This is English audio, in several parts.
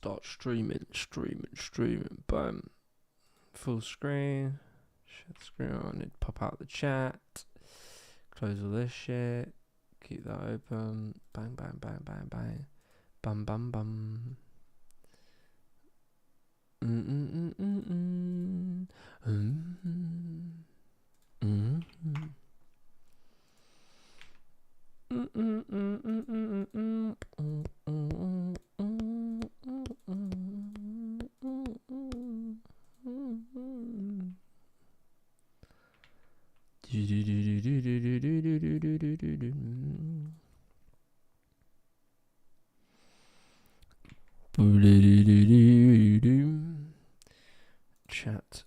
Start streaming. Boom. Full screen. Share the screen on it. Pop out the chat. Close all this shit. Keep that open. Bang. Bum bum. Chat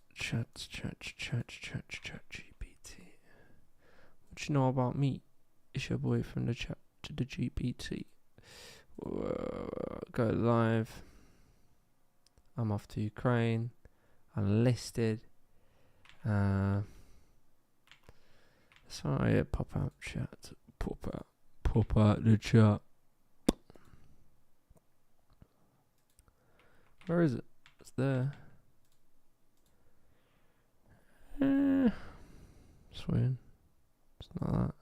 GPT. What you know about me? It's your boy from the chat to the GPT. Go live. I'm off to Ukraine. Unlisted. Sorry, pop out chat. Pop out the chat. Where is it? It's there. It's weird. It's not that.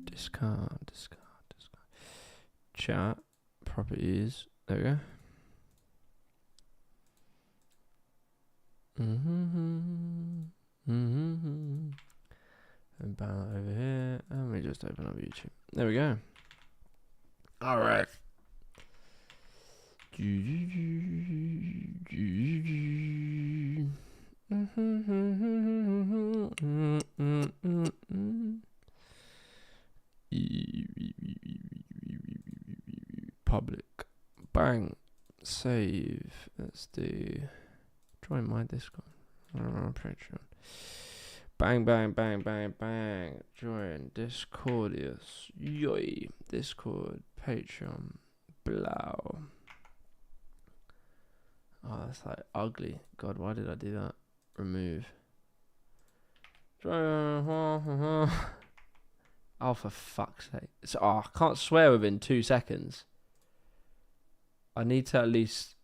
Discard. Chat. Properties. There we go. And ban it over here. And we just open up YouTube. There we go. Alright. Public. Bang. Save. Let's do. Join my Discord. Patreon. Bang. Join Discordius. Yoi. Discord. Patreon. Blow. Oh, that's like ugly. God, why did I do that? Remove. Oh, for fuck's sake. I can't swear within 2 seconds. I need to at least...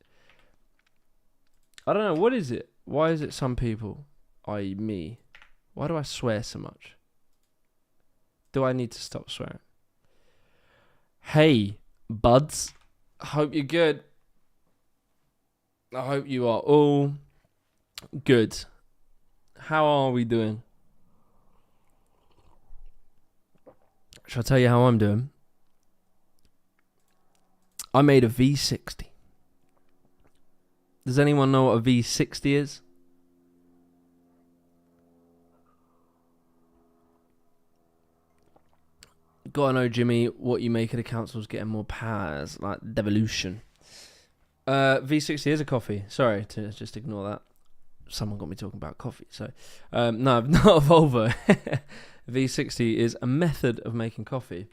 I don't know, what is it? Why is it some people, i.e. me, why do I swear so much? Do I need to stop swearing? Hey, buds. I hope you're good. I hope you are all good. How are we doing? Shall I tell you how I'm doing? I made a V60. Does anyone know what a V60 is? Gotta know, Jimmy, what you make of the council's getting more powers, like devolution. V60 is a coffee. Sorry to just ignore that. Someone got me talking about coffee. So, no, not a Volvo. V60 is a method of making coffee.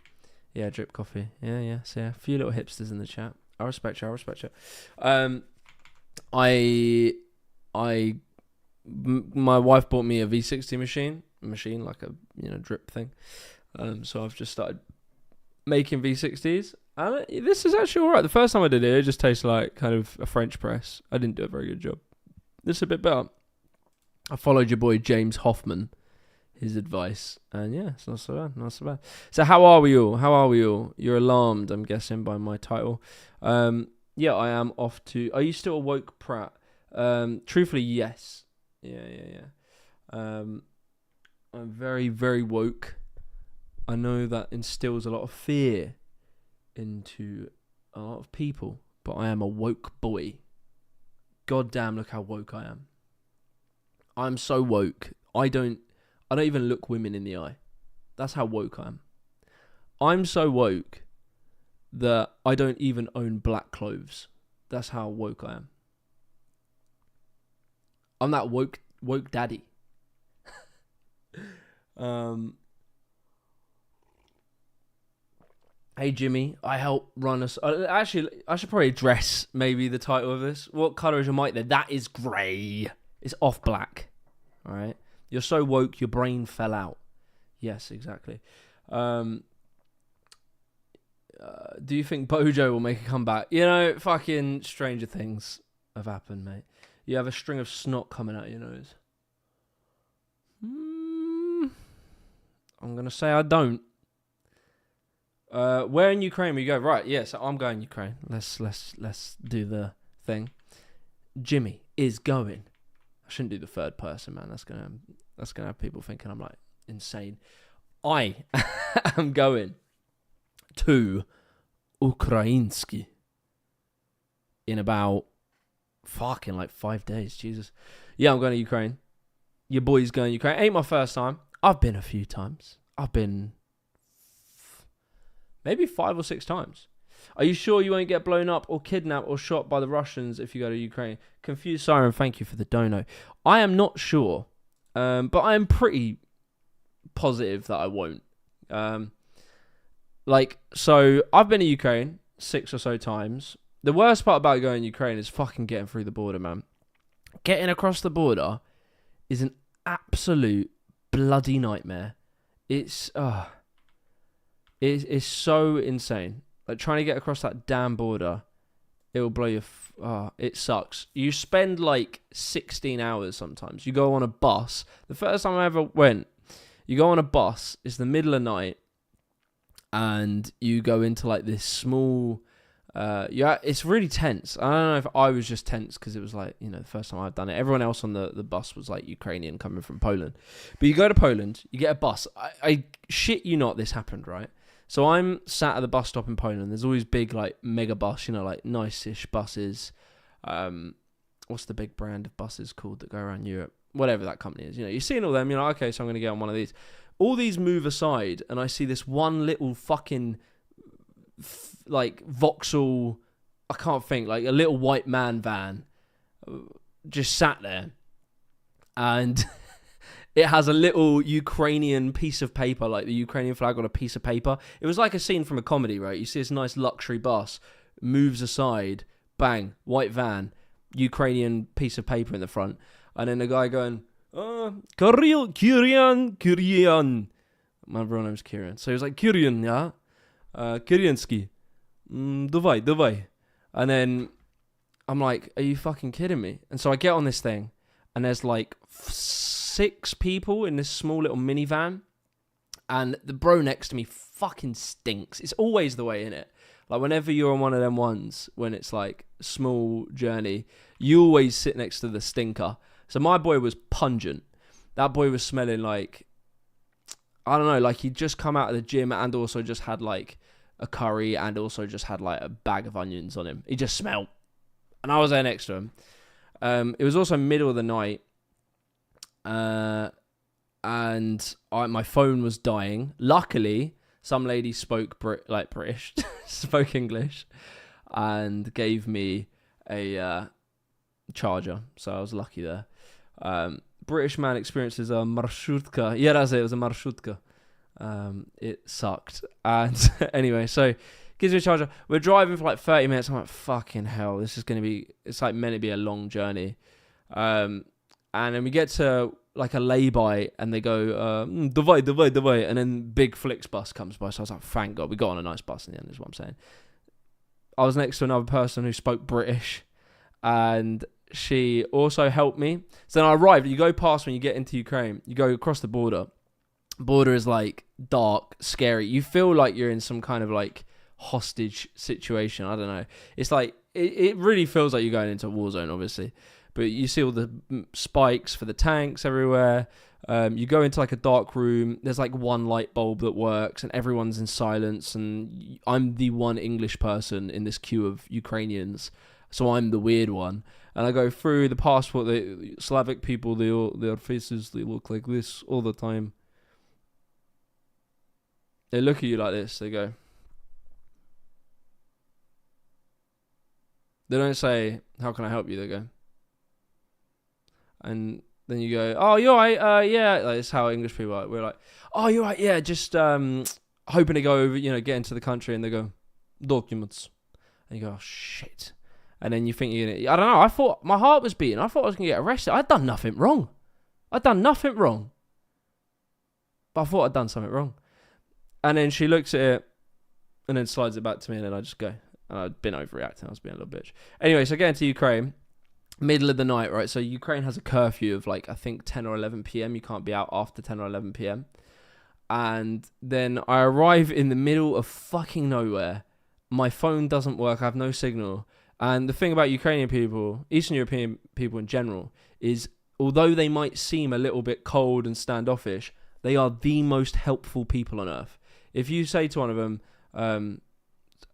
Yeah, drip coffee. Yeah. So, yeah, a few little hipsters in the chat. I respect you. My wife bought me a V60 machine like a drip thing. So I've just started making V60s. And this is actually alright. The first time I did it just tastes like kind of a French press. I didn't do a very good job. This is a bit better. I followed your boy James Hoffman, his advice. And yeah, it's not so bad. So how are we all? You're alarmed, I'm guessing, by my title. Yeah, I am off to... Are you still awoke, Pratt? Truthfully, yes. Yeah. I'm very, very woke. I know that instills a lot of fear into a lot of people, but I am a woke boy. God damn, look how woke I am. I'm so woke. I don't even look women in the eye. That's how woke I am. I'm so woke that I don't even own black clothes. That's how woke I am. I'm that woke daddy. Hey Jimmy, I help run us. Actually, I should probably address maybe the title of this. What colour is your mic there? That is grey. It's off black. All right. You're so woke, your brain fell out. Yes, exactly. Do you think Bojo will make a comeback? You know, fucking stranger things have happened, mate. You have a string of snot coming out your nose. I'm going to say I don't. Where in Ukraine we go? Right, yeah, so I'm going Ukraine. Let's do the thing. Jimmy is going. I shouldn't do the third person, man. That's gonna have people thinking I'm like insane. I am going to Ukrainsky in about fucking like 5 days. Jesus. Yeah, I'm going to Ukraine. Your boy's going to Ukraine. Ain't my first time. I've been a few times. I've been maybe 5 or 6 times. Are you sure you won't get blown up or kidnapped or shot by the Russians if you go to Ukraine? Confused Siren, thank you for the dono. I am not sure, but I am pretty positive that I won't. So I've been to Ukraine 6 or so times. The worst part about going to Ukraine is fucking getting through the border, man. Getting across the border is an absolute bloody nightmare. It's so insane. Like trying to get across that damn border, it will blow your. It sucks. You spend like 16 hours sometimes. You go on a bus. The first time I ever went, you go on a bus. It's the middle of the night, and you go into like this small. It's really tense. I don't know if I was just tense because it was like, you know, the first time I've done it. Everyone else on the bus was like Ukrainian coming from Poland. But you go to Poland, you get a bus. I shit you not, this happened, right? So I'm sat at the bus stop in Poland. There's always big like mega bus, you know, like nice-ish buses. What's the big brand of buses called that go around Europe? Whatever that company is. You know, you're seeing all them, you're like, okay, so I'm going to get on one of these. All these move aside, and I see this one little fucking like Vauxhall, I can't think, like a little white man van just sat there, and it has a little Ukrainian piece of paper, like the Ukrainian flag on a piece of paper. It was like a scene from a comedy, right? You see this nice luxury bus moves aside, bang, white van, Ukrainian piece of paper in the front, and then the guy going, Kyrian. My real name's Kieran. So he was like, Kieran, yeah? Kiriansky. Davai. And then I'm like, are you fucking kidding me? And so I get on this thing, and there's like 6 people in this small little minivan, and the bro next to me fucking stinks. It's always the way, innit? Like whenever you're on one of them ones, when it's like small journey, you always sit next to the stinker. So my boy was pungent. That boy was smelling like, I don't know, like he'd just come out of the gym and also just had like a curry and also just had like a bag of onions on him. He just smelled. And I was there next to him. It was also middle of the night. And my phone was dying. Luckily, some lady spoke British, spoke English, and gave me a charger. So I was lucky there. British man experiences a marshutka. Yeah, that's it. It was a marshutka. It sucked. And anyway, so gives me a charger. We're driving for like 30 minutes. I'm like, fucking hell, this is going to be, it's like meant to be a long journey. And then we get to like a lay-by and they go, divide. And then big Flixbus comes by. So I was like, thank God, we got on a nice bus in the end, is what I'm saying. I was next to another person who spoke British, and she also helped me. So then I arrived. You go past when you get into Ukraine. You go across the border. Border is like dark, scary. You feel like you're in some kind of like hostage situation. I don't know. It's like, it really feels like you're going into a war zone, obviously. But you see all the spikes for the tanks everywhere. You go into like a dark room. There's like one light bulb that works and everyone's in silence. And I'm the one English person in this queue of Ukrainians. So I'm the weird one. And I go through the passport. The Slavic people, their faces, they look like this all the time. They look at you like this. They go. They don't say, how can I help you? They go. And then you go, oh, you're right. Yeah. Like, that's how English people are. We're like, oh, you're right. Yeah. Just hoping to go over, get into the country. And they go, documents. And you go, oh, shit. And then you think you're going to, I don't know. I thought my heart was beating. I thought I was going to get arrested. I'd done nothing wrong. But I thought I'd done something wrong. And then she looks at it and then slides it back to me, and then I just go. And I'd been overreacting. I was being a little bitch. Anyway, so getting to Ukraine, middle of the night, right? So Ukraine has a curfew of like, I think 10 or 11 p.m. You can't be out after 10 or 11 p.m. And then I arrive in the middle of fucking nowhere. My phone doesn't work. I have no signal. And the thing about Ukrainian people, Eastern European people in general, is although they might seem a little bit cold and standoffish, they are the most helpful people on earth. If you say to one of them,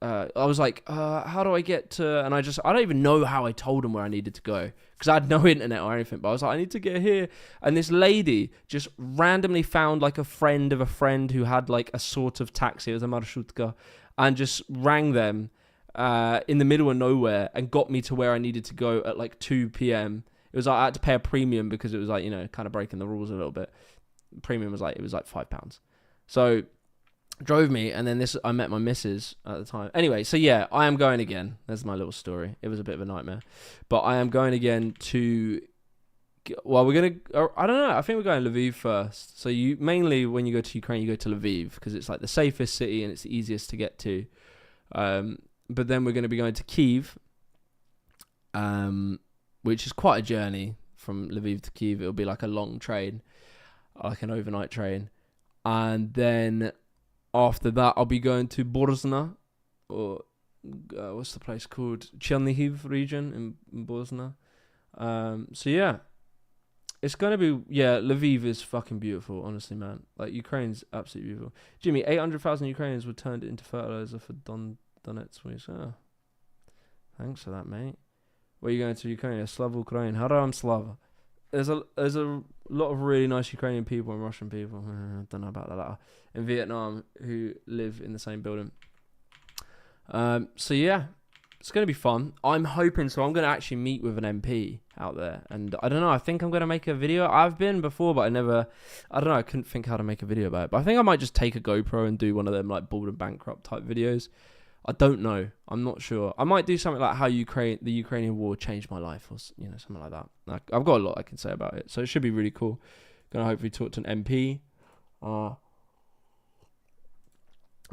I was like, how do I get to... And I don't even know how I told them where I needed to go. Because I had no internet or anything. But I was like, I need to get here. And this lady just randomly found like a friend of a friend who had like a sort of taxi. It was a marshutka. And just rang them in the middle of nowhere and got me to where I needed to go at like 2 p.m. It was like I had to pay a premium because it was like, you know, kind of breaking the rules a little bit. The premium was like, it was like £5. So... drove me, and then I met my missus at the time. Anyway, so yeah, I am going again. There's my little story. It was a bit of a nightmare, but I am going again to. Well, we're gonna. I don't know. I think we're going to Lviv first. So you mainly when you go to Ukraine, you go to Lviv because it's like the safest city and it's the easiest to get to. But then we're going to be going to Kyiv, which is quite a journey from Lviv to Kyiv. It'll be like a long train, like an overnight train, and then. After that, I'll be going to Borzna, or what's the place called? Chernihiv region in Borzna. So yeah, it's gonna be Lviv is fucking beautiful, honestly, man. Like Ukraine's absolutely beautiful. Jimmy, 800,000 Ukrainians were turned into fertilizer for Donetsk. Oh, thanks for that, mate. Where are you going to Ukraine? Slava Ukraine. Haram Slava. There's a lot of really nice Ukrainian people and Russian people. I don't know about that. In Vietnam who live in the same building. So yeah, it's going to be fun. I'm hoping so. I'm going to actually meet with an MP out there. And I don't know. I think I'm going to make a video. I've been before, but I don't know. I couldn't think how to make a video about it. But I think I might just take a GoPro and do one of them like Bald and Bankrupt type videos. I don't know. I'm not sure. I might do something like how the Ukrainian war changed my life, or something like that. I've got a lot I can say about it, so it should be really cool. Gonna hopefully talk to an MP.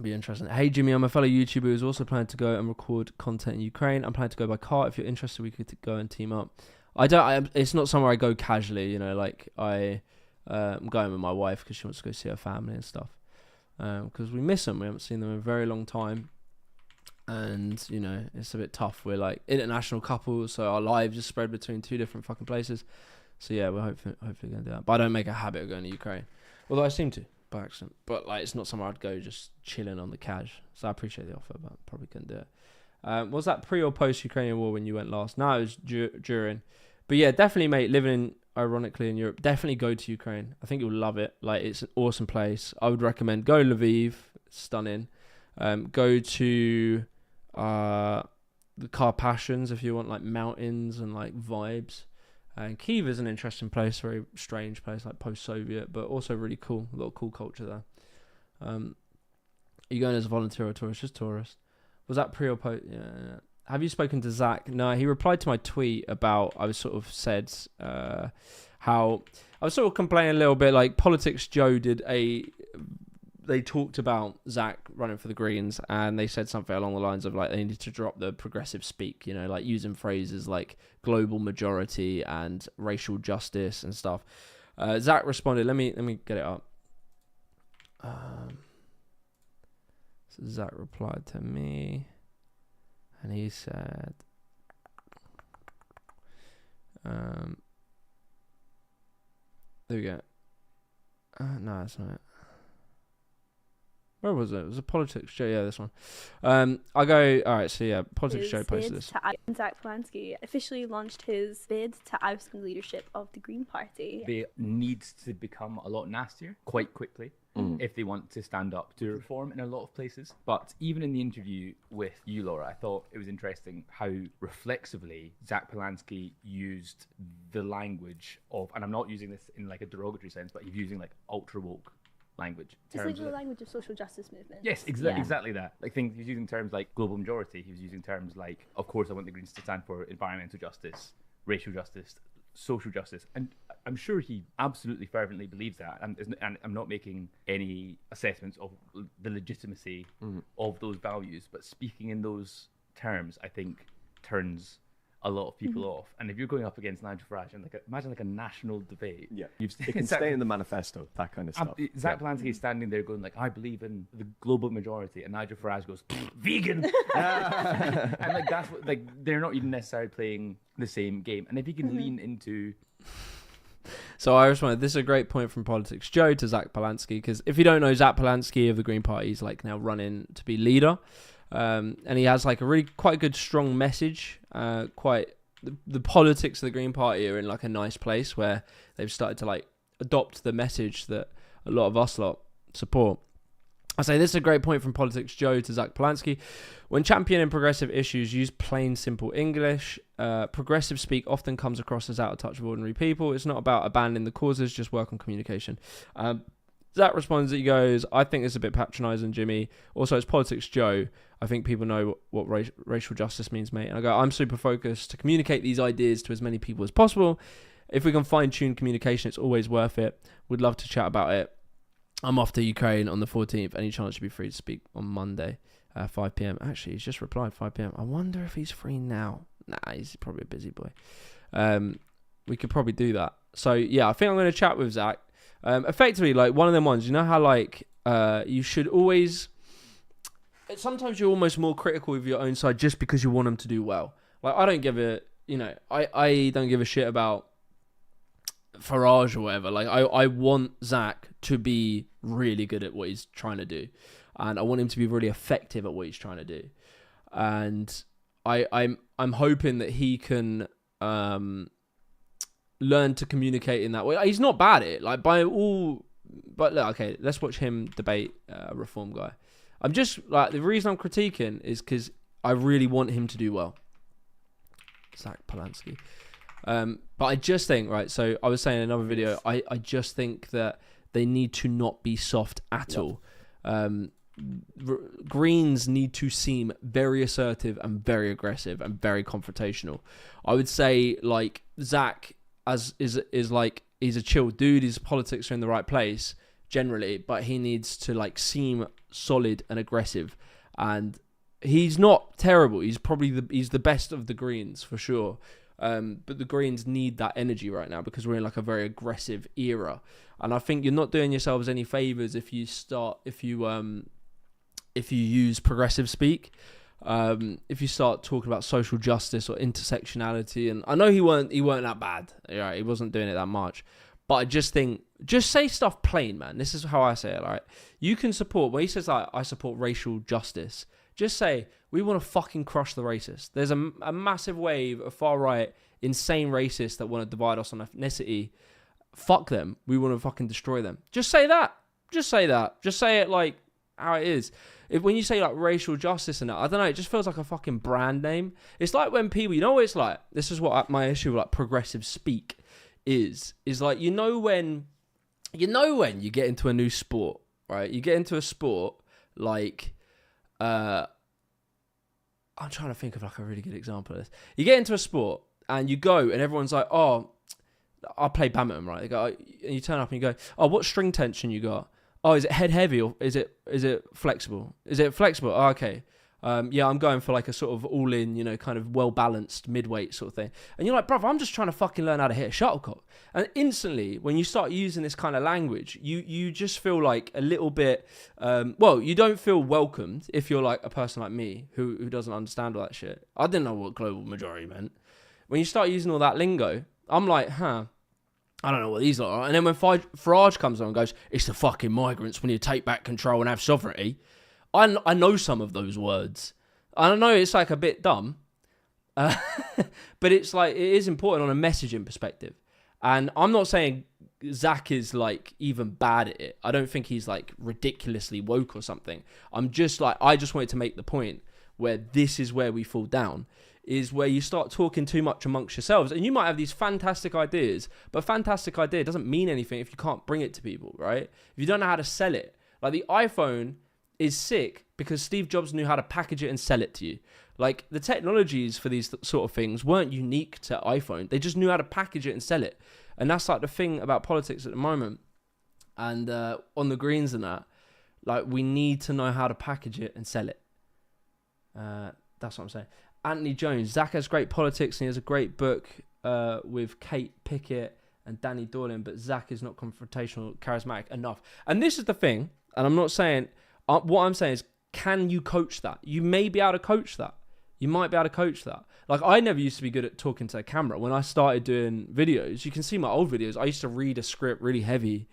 Be interesting. Hey Jimmy, I'm a fellow YouTuber who's also planning to go and record content in Ukraine. I'm planning to go by car. If you're interested, we could go and team up. It's not somewhere I go casually. Like I'm going with my wife because she wants to go see her family and stuff. Because we miss them. We haven't seen them in a very long time. And, it's a bit tough. We're like international couples, so our lives are spread between two different fucking places. So yeah, we're hopefully going to do that. But I don't make a habit of going to Ukraine. Although I seem to, by accident. But like, it's not somewhere I'd go just chilling on the cash. So I appreciate the offer, but probably couldn't do it. Was that pre or post Ukrainian war when you went last? No, it was during. But yeah, definitely, mate, ironically in Europe, definitely go to Ukraine. I think you'll love it. Like, it's an awesome place. I would recommend go to Lviv. It's stunning. Go to... the Carpathians if you want like mountains and like vibes, and Kyiv is an interesting place, very strange place, like post-Soviet, but also really cool. A lot of cool culture there. Are you going as a volunteer or tourist? Just tourist. Was that pre or post? Yeah. Have you spoken to Zach? No, he replied to my tweet about, I was sort of said how I was sort of complaining a little bit, like Politics Joe they talked about Zach running for the Greens, and they said something along the lines of like they needed to drop the progressive speak, like using phrases like global majority and racial justice and stuff. Zach responded. Let me get it up. So Zach replied to me, and he said, "There we go." No, that's not it. Where was it? It was a Politics Show. Yeah, this one. I go, all right, so yeah, Politics Show posted this. Zach Polanski officially launched his bid to oust the leadership of the Green Party. They need to become a lot nastier quite quickly if they want to stand up to reform in a lot of places. But even in the interview with you, Laura, I thought it was interesting how reflexively Zach Polanski used the language of, and I'm not using this in like a derogatory sense, but he's using like ultra woke language. It's like the language of social justice movement. Yes, exactly that. Like things he was using terms like global majority. He was using terms like, of course, I want the Greens to stand for environmental justice, racial justice, social justice, and I'm sure he absolutely fervently believes that, and I'm not making any assessments of the legitimacy of those values, but speaking in those terms, I think, turns a lot of people off. And if you're going up against Nigel Farage, and imagine a national debate, it can stay in the manifesto, that kind of stuff. Zach Polansky is standing there going I believe in the global majority, and Nigel Farage goes vegan, and that's what they're not even necessarily playing the same game. And if he can lean into. So I responded, this is a great point from Politics Joe to Zach Polansky, because if you don't know, Zach Polansky of the Green Party is now running to be leader. And he has a really quite good strong message. The politics of the Green Party are in a nice place where they've started to adopt the message that a lot of us lot support. I say this is a great point from Politics Joe to Zach Polansky. When championing progressive issues, use plain simple English. Progressive speak often comes across as out of touch with ordinary people. It's not about abandoning the causes, just work on communication. Zach responds, he goes, I think it's a bit patronising, Jimmy. Also, it's Politics Joe. I think people know what racial justice means, mate. And I go, I'm super focused to communicate these ideas to as many people as possible. If we can fine-tune communication, it's always worth it. We'd love to chat about it. I'm off to Ukraine on the 14th. Any chance you'd be free to speak on Monday, 5 p.m. Actually, he's just replied 5 p.m. I wonder if he's free now. Nah, he's probably a busy boy. We could probably do that. So, yeah, I think I'm going to chat with Zach. Effectively, one of them ones, you know how you should always, sometimes you're almost more critical of your own side just because you want them to do well. I don't give a, I don't give a shit about Farage or whatever. I want Zach to be really good at what he's trying to do, and I want him to be really effective at what he's trying to do, and I'm hoping that he can learn to communicate in that way. He's not bad at it, but look, okay, let's watch him debate a reform guy. I'm just the reason I'm critiquing is because I really want him to do well. Zach Polansky. But I just think, so I was saying in another video, I just think that they need to not be soft at all. Greens need to seem very assertive and very aggressive and very confrontational. I would say Zach is he's a chill dude. His politics are in the right place generally, but he needs to seem solid and aggressive. And he's not terrible. He's probably he's the best of the Greens for sure. But the Greens need that energy right now because we're in a very aggressive era. And I think you're not doing yourselves any favors if you use progressive speak. If you start talking about social justice or intersectionality, and I know he weren't that bad. Right? He wasn't doing it that much. But I just think, just say stuff plain, man. This is how I say it, right? You can support, when he says I support racial justice, just say, we want to fucking crush the racists. There's a massive wave of far-right, insane racists that want to divide us on ethnicity. Fuck them. We want to fucking destroy them. Just say that. Just say that. Just say it how it is. When you say racial justice and that, I don't know, it just feels like a fucking brand name. It's like when people, what it's like? This is what my issue with progressive speak is when you get into a new sport, right? You get into a sport I'm trying to think of a really good example of this. You get into a sport and you go and everyone's like, oh, I play badminton, right? They go, and you turn up and you go, oh, what string tension you got? Oh, is it head heavy or is it flexible? Is it flexible? Oh, okay. Yeah, I'm going for a sort of all-in, kind of well-balanced mid-weight sort of thing. And you're like, brother, I'm just trying to fucking learn how to hit a shuttlecock. And instantly, when you start using this kind of language, you just feel a little bit, you don't feel welcomed if you're a person like me who doesn't understand all that shit. I didn't know what global majority meant. When you start using all that lingo, I'm like, I don't know what these are. And then when Farage comes on and goes, it's the fucking migrants when you take back control and have sovereignty. I know some of those words. I know it's a bit dumb, but it's it is important on a messaging perspective. And I'm not saying Zach is even bad at it. I don't think he's ridiculously woke or something. I'm just I just wanted to make the point where this is where we fall down, is where you start talking too much amongst yourselves. And you might have these fantastic ideas, but a fantastic idea doesn't mean anything if you can't bring it to people, right? If you don't know how to sell it. The iPhone is sick because Steve Jobs knew how to package it and sell it to you. Like, the technologies for these sort of things weren't unique to iPhone. They just knew how to package it and sell it. And that's like the thing about politics at the moment. And on the Greens and that, like, we need to know how to package it and sell it. That's what I'm saying. Anthony Jones. Zach has great politics and he has a great book with Kate Pickett and Danny Dorlin, but Zach is not confrontational, charismatic enough. And this is the thing, and I'm not saying... what I'm saying is, can you coach that? You may be able to coach that. You might be able to coach that. Like, I never used to be good at talking to a camera. When I started doing videos, you can see my old videos, I used to read a script really heavy.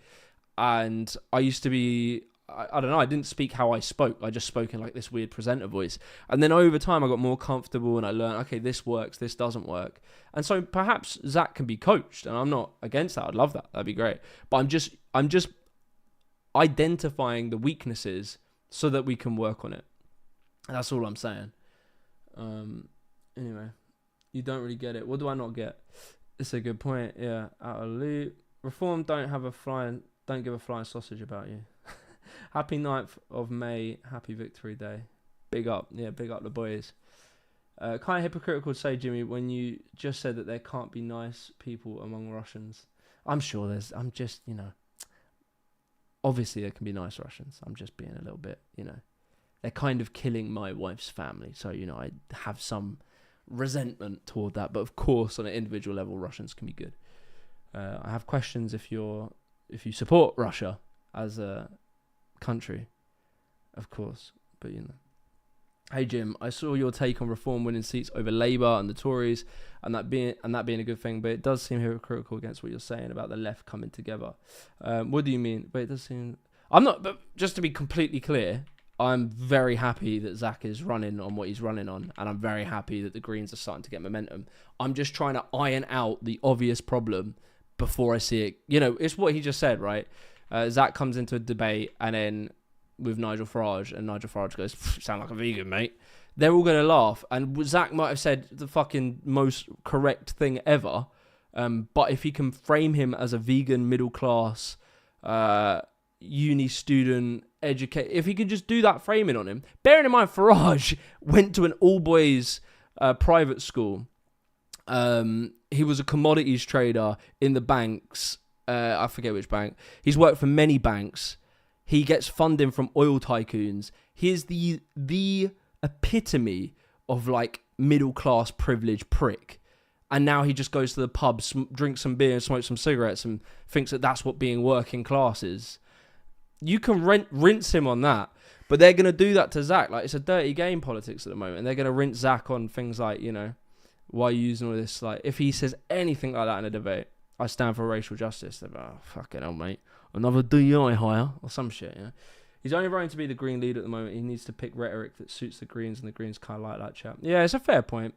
And I used to be, I don't know, I didn't speak how I spoke. I just spoke in like this weird presenter voice. And then over time, I got more comfortable and I learned, okay, this works, this doesn't work. And so perhaps Zach can be coached. And I'm not against that. I'd love that. That'd be great. But I'm just identifying the weaknesses so that we can work on it. That's all I'm saying. Anyway, you don't really get it. What do I not get? It's a good point. Yeah, out of loop. Reform don't give a flying sausage about you. Happy 9th of May. Happy Victory Day. Big up. Yeah, big up the boys. Kind of hypocritical to say, Jimmy, when you just said that there can't be nice people among Russians. I'm sure I'm just, obviously there can be nice Russians. I'm just being a little bit, they're kind of killing my wife's family. So, I have some resentment toward that. But of course, on an individual level, Russians can be good. I have questions if you support Russia as a country, of course. But, Hey Jim, I saw your take on Reform winning seats over Labour and the Tories, and that being a good thing. But it does seem hypocritical against what you're saying about the left coming together. What do you mean? But it does seem. I'm not. But just to be completely clear, I'm very happy that Zach is running on what he's running on, and I'm very happy that the Greens are starting to get momentum. I'm just trying to iron out the obvious problem before I see it. It's what he just said, right? Zach comes into a debate and then with Nigel Farage, and Nigel Farage goes, sound like a vegan, mate. They're all going to laugh. And Zach might have said the fucking most correct thing ever. But if he can frame him as a vegan, middle class, uni student, if he could just do that framing on him. Bearing in mind, Farage went to an all-boys private school. He was a commodities trader in the banks. I forget which bank. He's worked for many banks. He gets funding from oil tycoons. He is the epitome of like middle class privileged prick. And now he just goes to the pub, drinks some beer and smokes some cigarettes and thinks that that's what being working class is. You can rinse him on that. But they're going to do that to Zach. Like, it's a dirty game, politics at the moment. And they're going to rinse Zach on things like, why are you using all this? Like, if he says anything like that in a debate, I stand for racial justice. They're like, oh, fucking hell, mate. Another DI hire or some shit, He's only running to be the Green leader at the moment. He needs to pick rhetoric that suits the Greens, and the Greens kind of like that chap. Yeah, it's a fair point.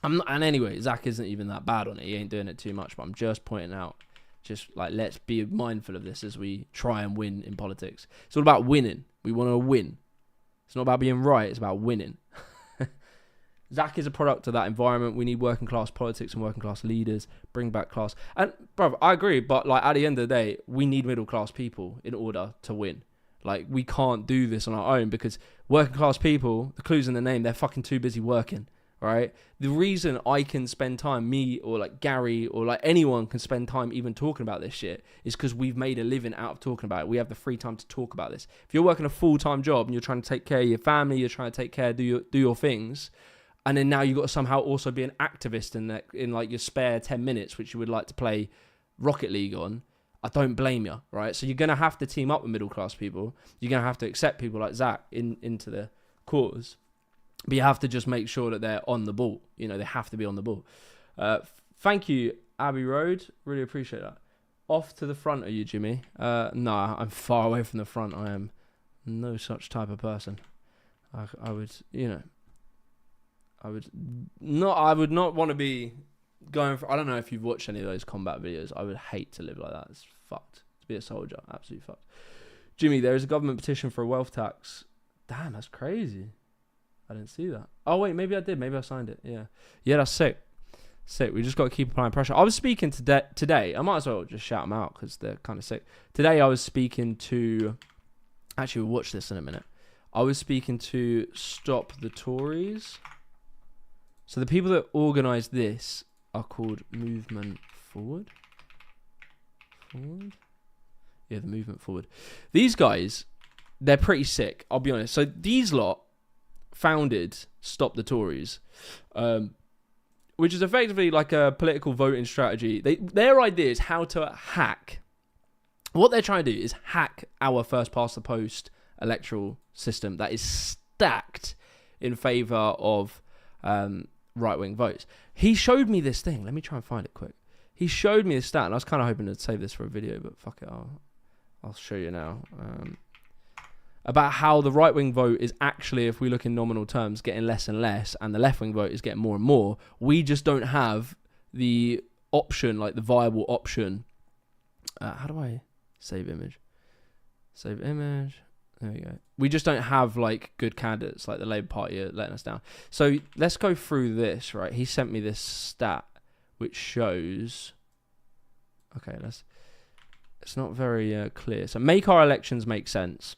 And anyway, Zach isn't even that bad on it. He ain't doing it too much, but I'm just pointing out, just like, let's be mindful of this as we try and win in politics. It's all about winning. We want to win. It's not about being right. It's about winning. Zach is a product of that environment. We need working class politics and working class leaders. Bring back class. And, brother, I agree. But, like, at the end of the day, we need middle class people in order to win. Like, we can't do this on our own because working class people, the clue's in the name, they're fucking too busy working, right? The reason I can spend time, me or, like, Gary or, like, anyone can spend time even talking about this shit is because we've made a living out of talking about it. We have the free time to talk about this. If you're working a full-time job and you're trying to take care of your family, you're trying to take care, do your things... And then now you've got to somehow also be an activist in like your spare 10 minutes, which you would like to play Rocket League on. I don't blame you, right? So you're going to have to team up with middle class people. You're going to have to accept people like Zach into the cause. But you have to just make sure that they're on the ball. They have to be on the ball. Thank you, Abbey Road. Really appreciate that. Off to the front are you, Jimmy? No, I'm far away from the front. I am no such type of person. I would, I would not want to be going for... I don't know if you've watched any of those combat videos. I would hate to live like that. It's fucked. To be a soldier. Absolutely fucked. Jimmy, there is a government petition for a wealth tax. Damn, that's crazy. I didn't see that. Oh, wait, maybe I did. Maybe I signed it. Yeah. Yeah, that's sick. Sick. We just got to keep applying pressure. I was speaking today. I might as well just shout them out because they're kind of sick. Today I was speaking to... Actually, we'll watch this in a minute. I was speaking to Stop the Tories. So the people that organised this are called Movement Forward. Yeah, the Movement Forward. These guys, they're pretty sick, I'll be honest. So these lot founded Stop the Tories, which is effectively like a political voting strategy. Their idea is how to hack. What they're trying to do is hack our first past the post electoral system that is stacked in favour of right-wing votes. He showed me this thing. Let me try and find it quick. He showed me this stat, and I was kind of hoping to save this for a video, but fuck it, I'll show you now. About how the right-wing vote is actually, if we look in nominal terms, getting less and less, and the left-wing vote is getting more and more. We just don't have the option, like the viable option. How do I save image? Save image. There we go. We just don't have like good candidates, like the Labour Party are letting us down. So let's go through this, right? He sent me this stat which shows... Okay, it's not very clear. So make our elections make sense.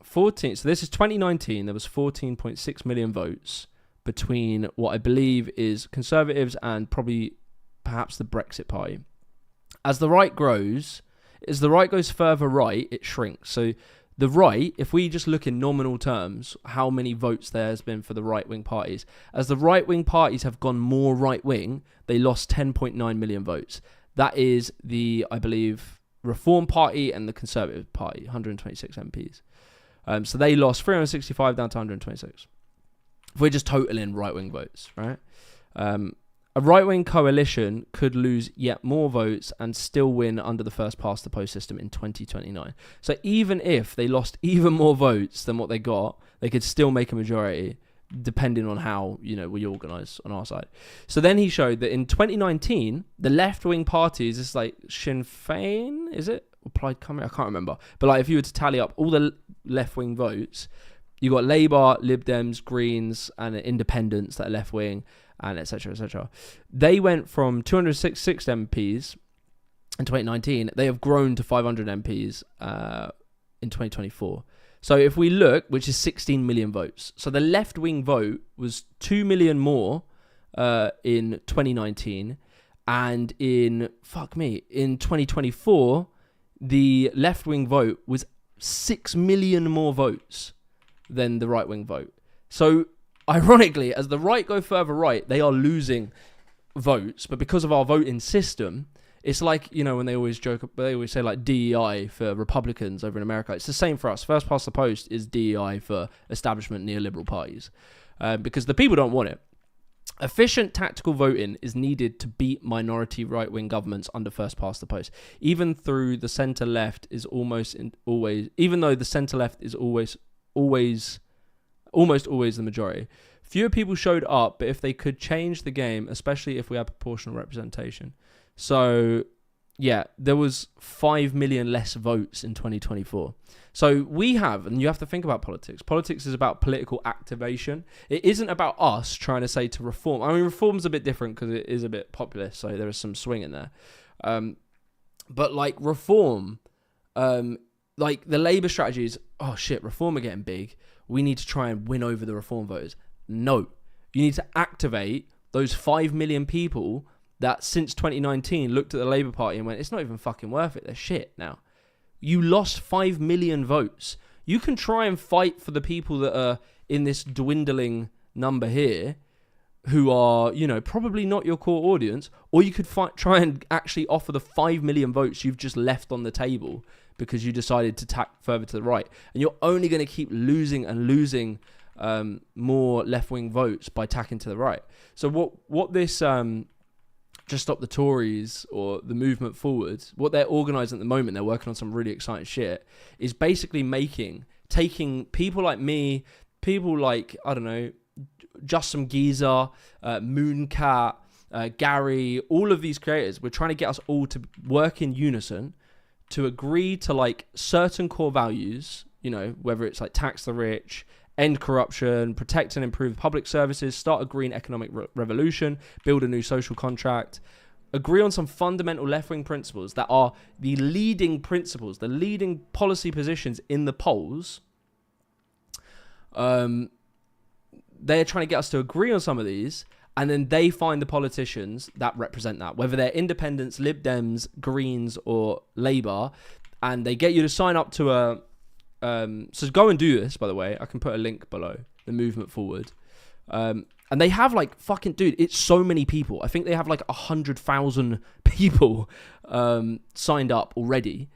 So this is 2019. There was 14.6 million votes between what I believe is Conservatives and perhaps the Brexit Party. As the right goes further right, it shrinks. So the right, if we just look in nominal terms, how many votes there has been for the right-wing parties. As the right-wing parties have gone more right-wing, they lost 10.9 million votes. That is the, I believe, Reform Party and the Conservative Party, 126 MPs. So they lost 365 down to 126. If we're just totaling right-wing votes, right? A right-wing coalition could lose yet more votes and still win under the first past the post system in 2029. So even if they lost even more votes than what they got, they could still make a majority, depending on how, we organise on our side. So then he showed that in 2019, the left-wing parties, it's like Sinn Féin, is it? Or Plaid Cymru? I can't remember. But like if you were to tally up all the left-wing votes, you got Labour, Lib Dems, Greens, and Independents that are left-wing, and etc., etc. They went from 266 MPs in 2019. They have grown to 500 MPs in 2024. So if we look, which is 16 million votes. So the left-wing vote was 2 million more in 2019. And in 2024, the left-wing vote was 6 million more votes than the right-wing vote. So ironically, as the right go further right, they are losing votes. But because of our voting system, it's like, when they always say like DEI for Republicans over in America. It's the same for us. First past the post is DEI for establishment neoliberal parties, because the people don't want it. Efficient tactical voting is needed to beat minority right-wing governments under first past the post. Even though the centre left is almost always the majority. Fewer people showed up, but if they could change the game, especially if we had proportional representation. So, yeah, there was 5 million less votes in 2024. So we have, and you have to think about politics. Politics is about political activation. It isn't about us trying to say to reform. I mean, reform's a bit different because it is a bit populist, so there is some swing in there. But like reform, like the Labour strategy is, oh shit, reform are getting big. We need to try and win over the reform voters. No, you need to activate those 5 million people that since 2019 looked at the Labour Party and went, it's not even fucking worth it. They're shit now. You lost 5 million votes. You can try and fight for the people that are in this dwindling number here who are, probably not your core audience, or you could try and actually offer the 5 million votes you've just left on the table because you decided to tack further to the right. And you're only going to keep losing and losing more left-wing votes by tacking to the right. So what this Just Stop the Tories or the Movement Forward, what they're organising at the moment, they're working on some really exciting shit, is basically taking people like me, people like, I don't know, Just Some Geezer, Mooncat, Gary, all of these creators. We're trying to get us all to work in unison to agree to like certain core values, whether it's like tax the rich, end corruption, protect and improve public services, start a green economic revolution, build a new social contract, agree on some fundamental left-wing principles that are the leading principles, the leading policy positions in the polls, they're trying to get us to agree on some of these, and then they find the politicians that represent that, whether they're independents, Lib Dems, Greens, or Labour, and they get you to sign up to a... so go and do this, by the way. I can put a link below, the Movement Forward. And they have like fucking... Dude, it's so many people. I think they have like 100,000 people signed up already.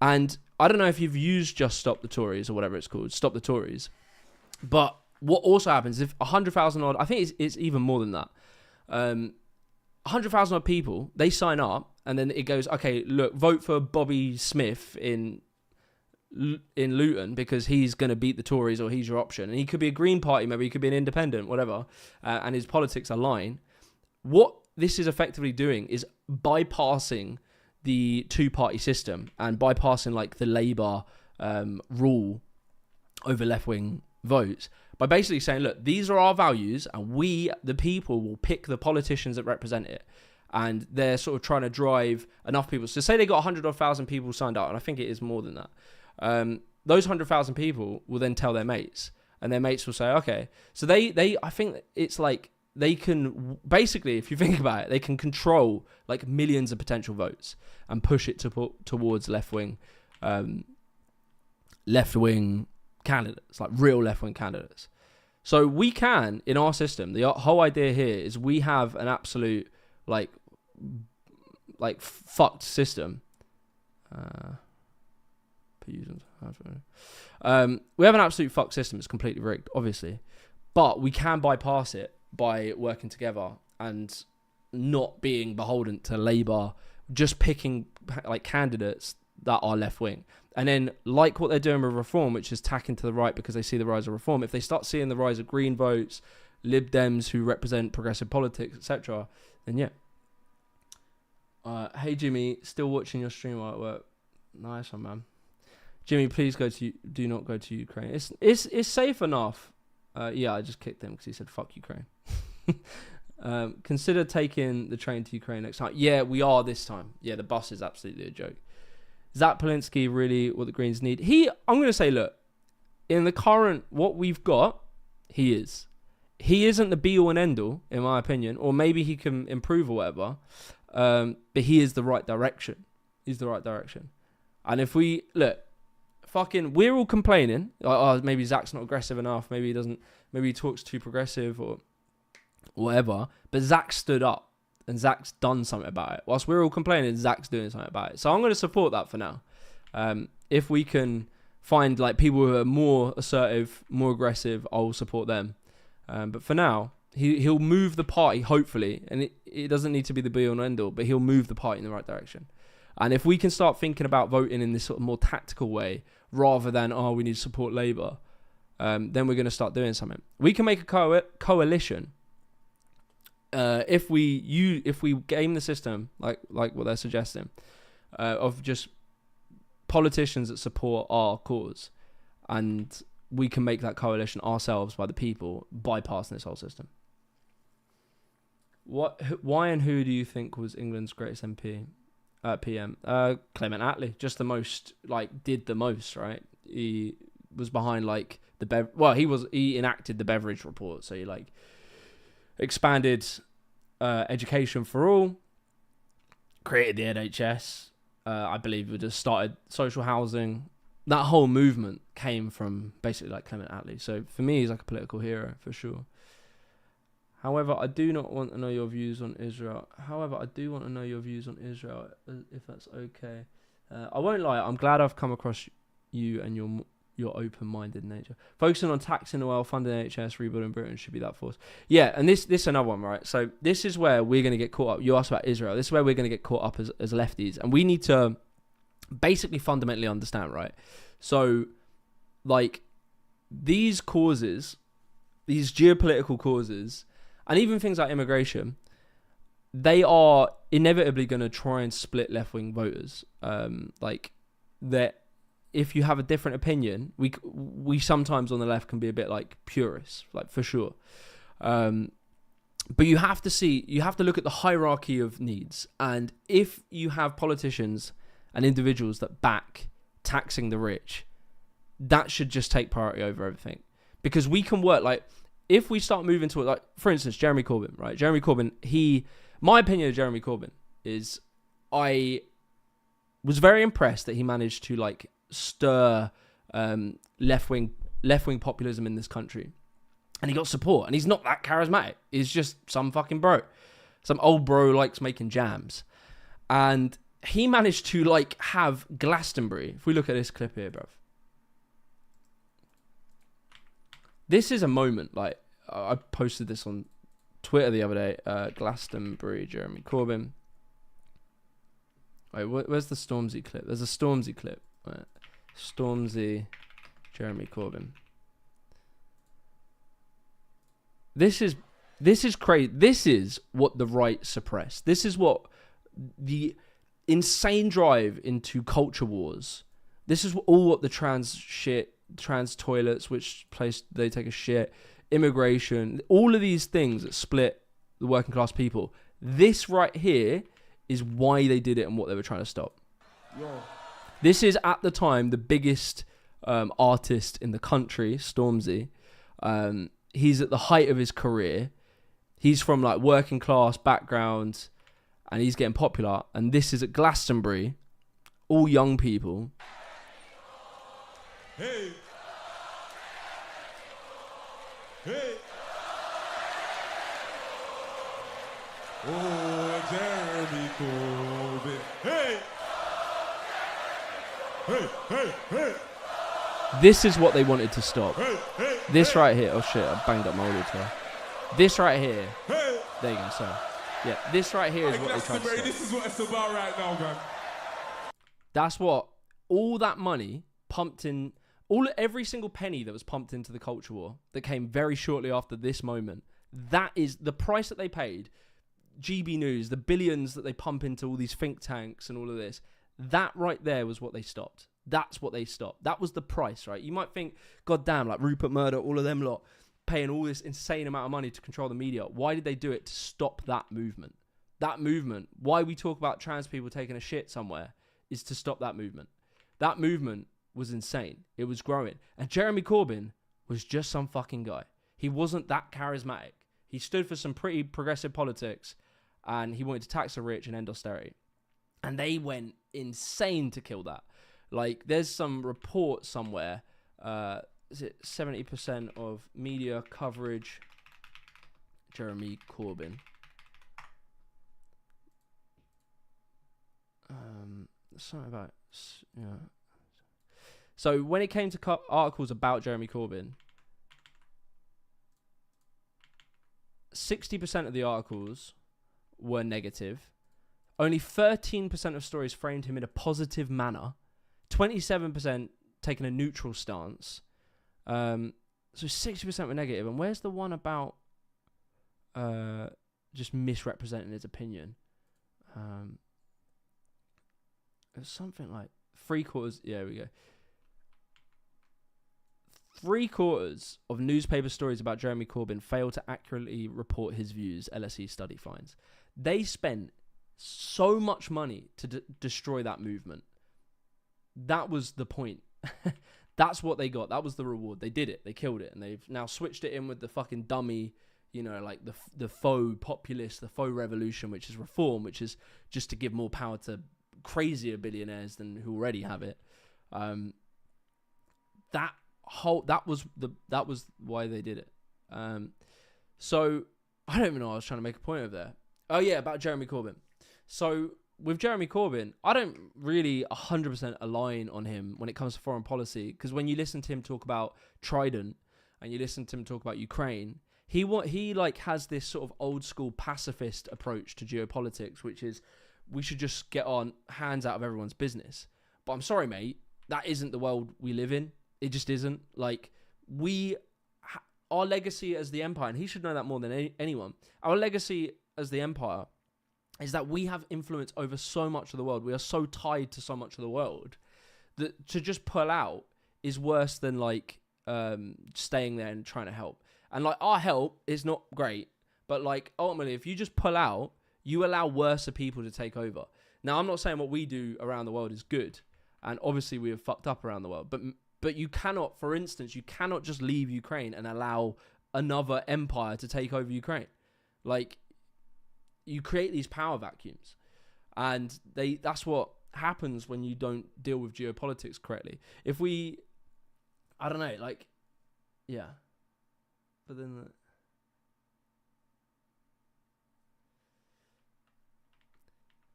And I don't know if you've used Just Stop the Tories or whatever it's called, Stop the Tories. But what also happens if 100,000 odd... I think it's even more than that. 100,000 odd people, they sign up, and then it goes, okay, look, vote for Bobby Smith in Luton because he's going to beat the Tories, or he's your option. And he could be a Green Party member, he could be an independent, whatever, and his politics align. What this is effectively doing is bypassing the two-party system and bypassing like the Labour rule over left-wing votes by basically saying, look, these are our values, and we, the people, will pick the politicians that represent it. And they're sort of trying to drive enough people. So say they got 100,000 people signed up, and I think it is more than that. Those 100,000 people will then tell their mates, and their mates will say, okay. So they I think it's like they can, basically, if you think about it, they can control like millions of potential votes and push it towards left-wing candidates, like real left-wing candidates. So we can, in our system, the whole idea here is we have an absolute like fucked system. We have an absolute fucked system. It's completely rigged, obviously, but we can bypass it by working together and not being beholden to Labour, just picking like candidates that are left-wing. And then, like what they're doing with Reform, which is tacking to the right because they see the rise of Reform, if they start seeing the rise of Green votes, Lib Dems who represent progressive politics, etc., then yeah. Hey Jimmy, still watching your stream while at work. Nice one, man. Jimmy, please do not go to Ukraine. It's safe enough. Yeah, I just kicked him because he said fuck Ukraine. Consider taking the train to Ukraine next time. Yeah, we are this time. Yeah, the bus is absolutely a joke. Zach Polinsky really what the Greens need? I'm going to say, look, in the current, what we've got, he is. He isn't the be-all and end-all, in my opinion, or maybe he can improve or whatever, but he is the right direction. He's the right direction. And if we, look, we're all complaining, oh, maybe Zach's not aggressive enough, maybe he talks too progressive or whatever, but Zach stood up. And Zach's done something about it. Whilst we're all complaining, Zach's doing something about it. So I'm going to support that for now. If we can find like people who are more assertive, more aggressive, I'll support them. But for now, he'll move the party, hopefully. And it doesn't need to be the be-all and end-all, but he'll move the party in the right direction. And if we can start thinking about voting in this sort of more tactical way, rather than, we need to support Labour, then we're going to start doing something. We can make a coalition. If we game the system like what they're suggesting, of just politicians that support our cause, and we can make that coalition ourselves by the people, bypassing this whole system. Why and who do you think was England's greatest PM? Clement Attlee, just the most, did the most, right? He was behind he enacted the Beveridge report, so he expanded education for all, created the NHS. I believe we just started social housing. That whole movement came from basically Clement Attlee. So for me, he's like a political hero for sure. However, I do not want to know your views on Israel. If that's okay. I won't lie. I'm glad I've come across you and your open-minded nature. Focusing on taxing the well, funding NHS, rebuilding Britain should be that force. Yeah, and this is another one, right? So this is where we're going to get caught up. You asked about Israel. This is where we're going to get caught up as lefties. And we need to basically fundamentally understand, right? So, these causes, these geopolitical causes, and even things like immigration, they are inevitably going to try and split left-wing voters. That if you have a different opinion, we sometimes on the left can be a bit purists, for sure. But you have to look at the hierarchy of needs. And if you have politicians and individuals that back taxing the rich, that should just take priority over everything. because we can work. Like, if we start moving to it, like, for instance, Jeremy Corbyn, right? Jeremy Corbyn, my opinion of Jeremy Corbyn is, I was very impressed that he managed to like stir left wing populism in this country, and he got support. And he's not that charismatic. He's just some fucking bro, some old bro likes making jams, and he managed to like have Glastonbury. If we look at this clip here, bruv, this is a moment. Like, I posted this on Twitter the other day. Glastonbury, Jeremy Corbyn. Wait, where's the Stormzy clip? There's a Stormzy clip. Right. Stormzy, Jeremy Corbyn. This is crazy. This is what the right suppressed. This is what the insane drive into culture wars. This is what the trans toilets, which place they take a shit, immigration, all of these things that split the working class people. This right here is why they did it and what they were trying to stop. Yo. This is at the time the biggest artist in the country, Stormzy. He's at the height of his career. He's from like working class background, and he's getting popular. And this is at Glastonbury, all young people. Hey. Hey. Oh, Jeremy Corbyn. Hey. Hey, hey, hey. This is what they wanted to stop. Hey, hey, This hey. right here. Oh shit, I banged up my audio tower. This right here. Hey. There you go, sorry. Yeah, this right here is what they tried to Glastonbury, stop. this is what it's about right now, man. That's what all that money pumped in, every single penny that was pumped into the culture war that came very shortly after this moment. That is the price that they paid. GB News, the billions that they pump into all these think tanks and all of this. That right there was what they stopped. That's what they stopped. That was the price, right? You might think, God damn, like Rupert Murdoch, all of them lot paying all this insane amount of money to control the media. Why did they do it? To stop that movement. That movement, why we talk about trans people taking a shit somewhere, is to stop that movement. That movement was insane. It was growing. And Jeremy Corbyn was just some fucking guy. He wasn't that charismatic. He stood for some pretty progressive politics, and he wanted to tax the rich and end austerity. And they went insane to kill that. Like, there's some report somewhere. Is it 70% of media coverage? Jeremy Corbyn. Something about, yeah. So when it came to articles about Jeremy Corbyn, 60% of the articles were negative. Only 13% of stories framed him in a positive manner. 27% taking a neutral stance. So 60% were negative. And where's the one about just misrepresenting his opinion? It's something like 3/4. Yeah, we go. 3/4 of newspaper stories about Jeremy Corbyn fail to accurately report his views, LSE study finds. They spent so much money to destroy that movement. That was the point. That's what they got. That was the reward. They did it. They killed it. And they've now switched it in with the fucking dummy, like the faux populist, the faux revolution, which is reform, which is just to give more power to crazier billionaires than who already have it. That was why they did it. So I don't even know what I was trying to make a point of there. Oh yeah, about Jeremy Corbyn. So with Jeremy Corbyn, I don't really 100% align on him when it comes to foreign policy, because when you listen to him talk about Trident and you listen to him talk about Ukraine, he like has this sort of old school pacifist approach to geopolitics, which is we should just get our hands out of everyone's business. But I'm sorry, mate, that isn't the world we live in. It just isn't. Like, our legacy as the empire, and he should know that more than anyone, our legacy as the empire is that we have influence over so much of the world. We are so tied to so much of the world that to just pull out is worse than like staying there and trying to help. And like, our help is not great, but like ultimately, if you just pull out, you allow worse people to take over. Now, I'm not saying what we do around the world is good, and obviously we have fucked up around the world, but But you cannot, for instance, you cannot just leave Ukraine and allow another empire to take over Ukraine. Like, you create these power vacuums. And that's what happens when you don't deal with geopolitics correctly. If we, I don't know, like, yeah. But then...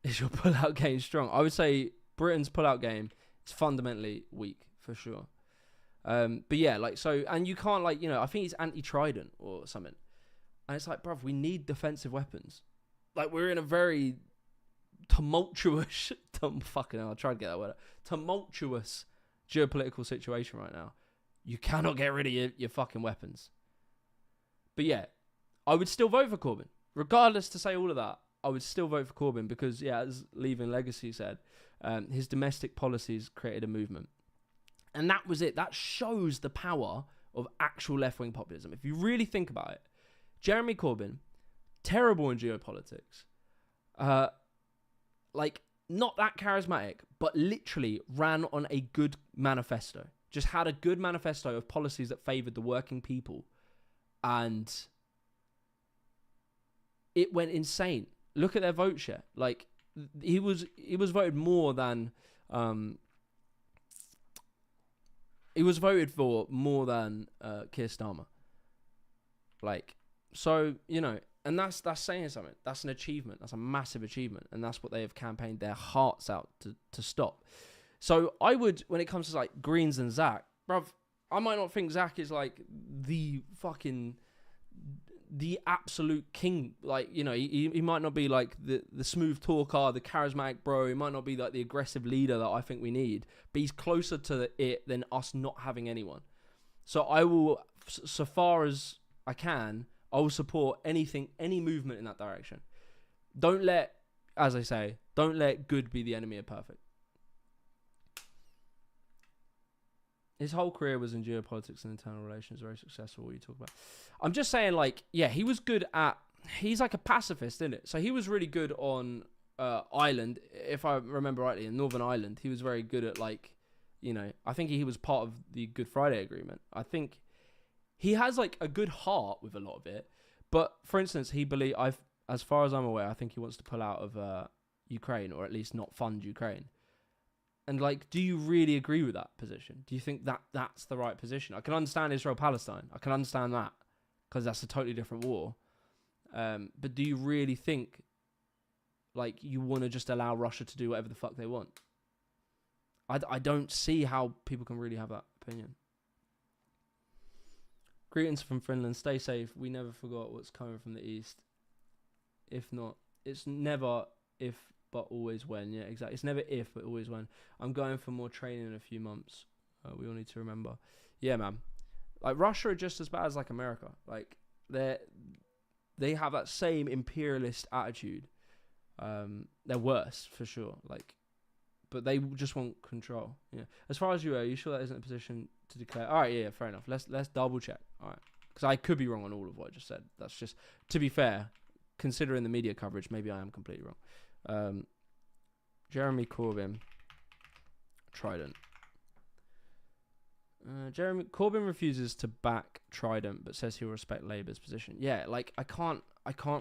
Is your pull-out game strong? I would say Britain's pull-out game is fundamentally weak, for sure. But yeah, like, so, and you can't, like, you know, I think he's anti-Trident or something. And it's like, bruv, we need defensive weapons. Like, we're in a very tumultuous, fucking hell, I tried to get that word out. Tumultuous geopolitical situation right now. You cannot get rid of your fucking weapons. But yeah, I would still vote for Corbyn. Regardless to say all of that, I would still vote for Corbyn because, yeah, as Leaving Legacy said, his domestic policies created a movement. And that was it. That shows the power of actual left-wing populism. If you really think about it, Jeremy Corbyn, terrible in geopolitics, like, not that charismatic, but literally ran on a good manifesto. Just had a good manifesto of policies that favoured the working people. And it went insane. Look at their vote share. Like, he was voted more than he was voted for more than Keir Starmer. Like, so, you know, and that's saying something. That's an achievement. That's a massive achievement, and that's what they have campaigned their hearts out to stop. So I would, when it comes to like Greens and Zach, bruv, I might not think Zach is like the absolute king. Like, you know, he might not be like the smooth talker, the charismatic bro. He might not be like the aggressive leader that I think we need, but he's closer to it than us not having anyone. So I will, so far as I can, I will support anything, any movement in that direction. Don't let, as I say, don't let good be the enemy of perfect. His whole career was in geopolitics and internal relations, very successful, what you talk about. I'm just saying, like, yeah, he was good at, he's like a pacifist, isn't it? So he was really good on Ireland, if I remember rightly, in Northern Ireland. He was very good at, like, you know, I think he was part of the Good Friday Agreement. I think he has, like, a good heart with a lot of it. But, for instance, as far as I'm aware, I think he wants to pull out of Ukraine, or at least not fund Ukraine. And, like, do you really agree with that position? Do you think that that's the right position? I can understand Israel-Palestine. I can understand that because that's a totally different war. But do you really think, like, you want to just allow Russia to do whatever the fuck they want? I don't see how people can really have that opinion. Greetings from Finland. Stay safe. We never forgot what's coming from the east. If not, it's never if, but always when. Yeah, exactly. It's never if, but always when. I'm going for more training in a few months. We all need to remember. Yeah, man. Like, Russia are just as bad as, like, America. Like, they have that same imperialist attitude. They're worse, for sure. Like, but they just want control. Yeah. As far as you are you sure that isn't a position to declare? All right, yeah, fair enough. Let's double check. All right, because I could be wrong on all of what I just said. That's just, to be fair, considering the media coverage, maybe I am completely wrong. Jeremy Corbyn, Trident. Jeremy Corbyn refuses to back Trident, but says he'll respect Labour's position. Yeah, like, I can't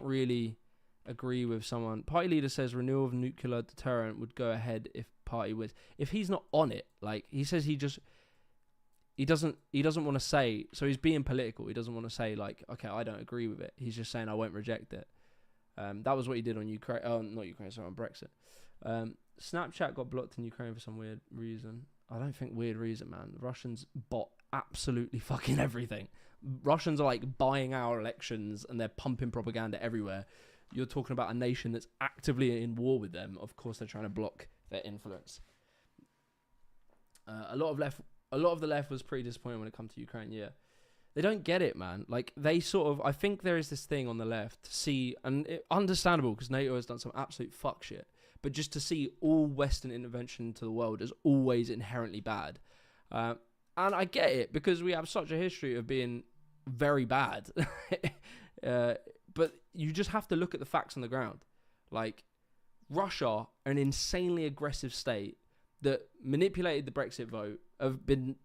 really agree with someone. Party leader says renewal of nuclear deterrent would go ahead if party wins. If he's not on it, like, he says he doesn't want to say, so he's being political. He doesn't want to say, like, okay, I don't agree with it. He's just saying I won't reject it. That was what he did on Ukraine. Oh, not Ukraine, sorry, on Brexit. Snapchat got blocked in Ukraine for some weird reason. I don't think weird reason, man. The Russians bought absolutely fucking everything. Russians are, like, buying our elections and they're pumping propaganda everywhere. You're talking about a nation that's actively in war with them. Of course, they're trying to block their influence. A lot of the left was pretty disappointed when it comes to Ukraine. Yeah, they don't get it, man. Like, they sort of, I think there is this thing on the left to see, and understandable because NATO has done some absolute fuck shit. But just to see all Western intervention into the world as always inherently bad, and I get it because we have such a history of being very bad. But you just have to look at the facts on the ground. Like, Russia are an insanely aggressive state that manipulated the Brexit vote, have been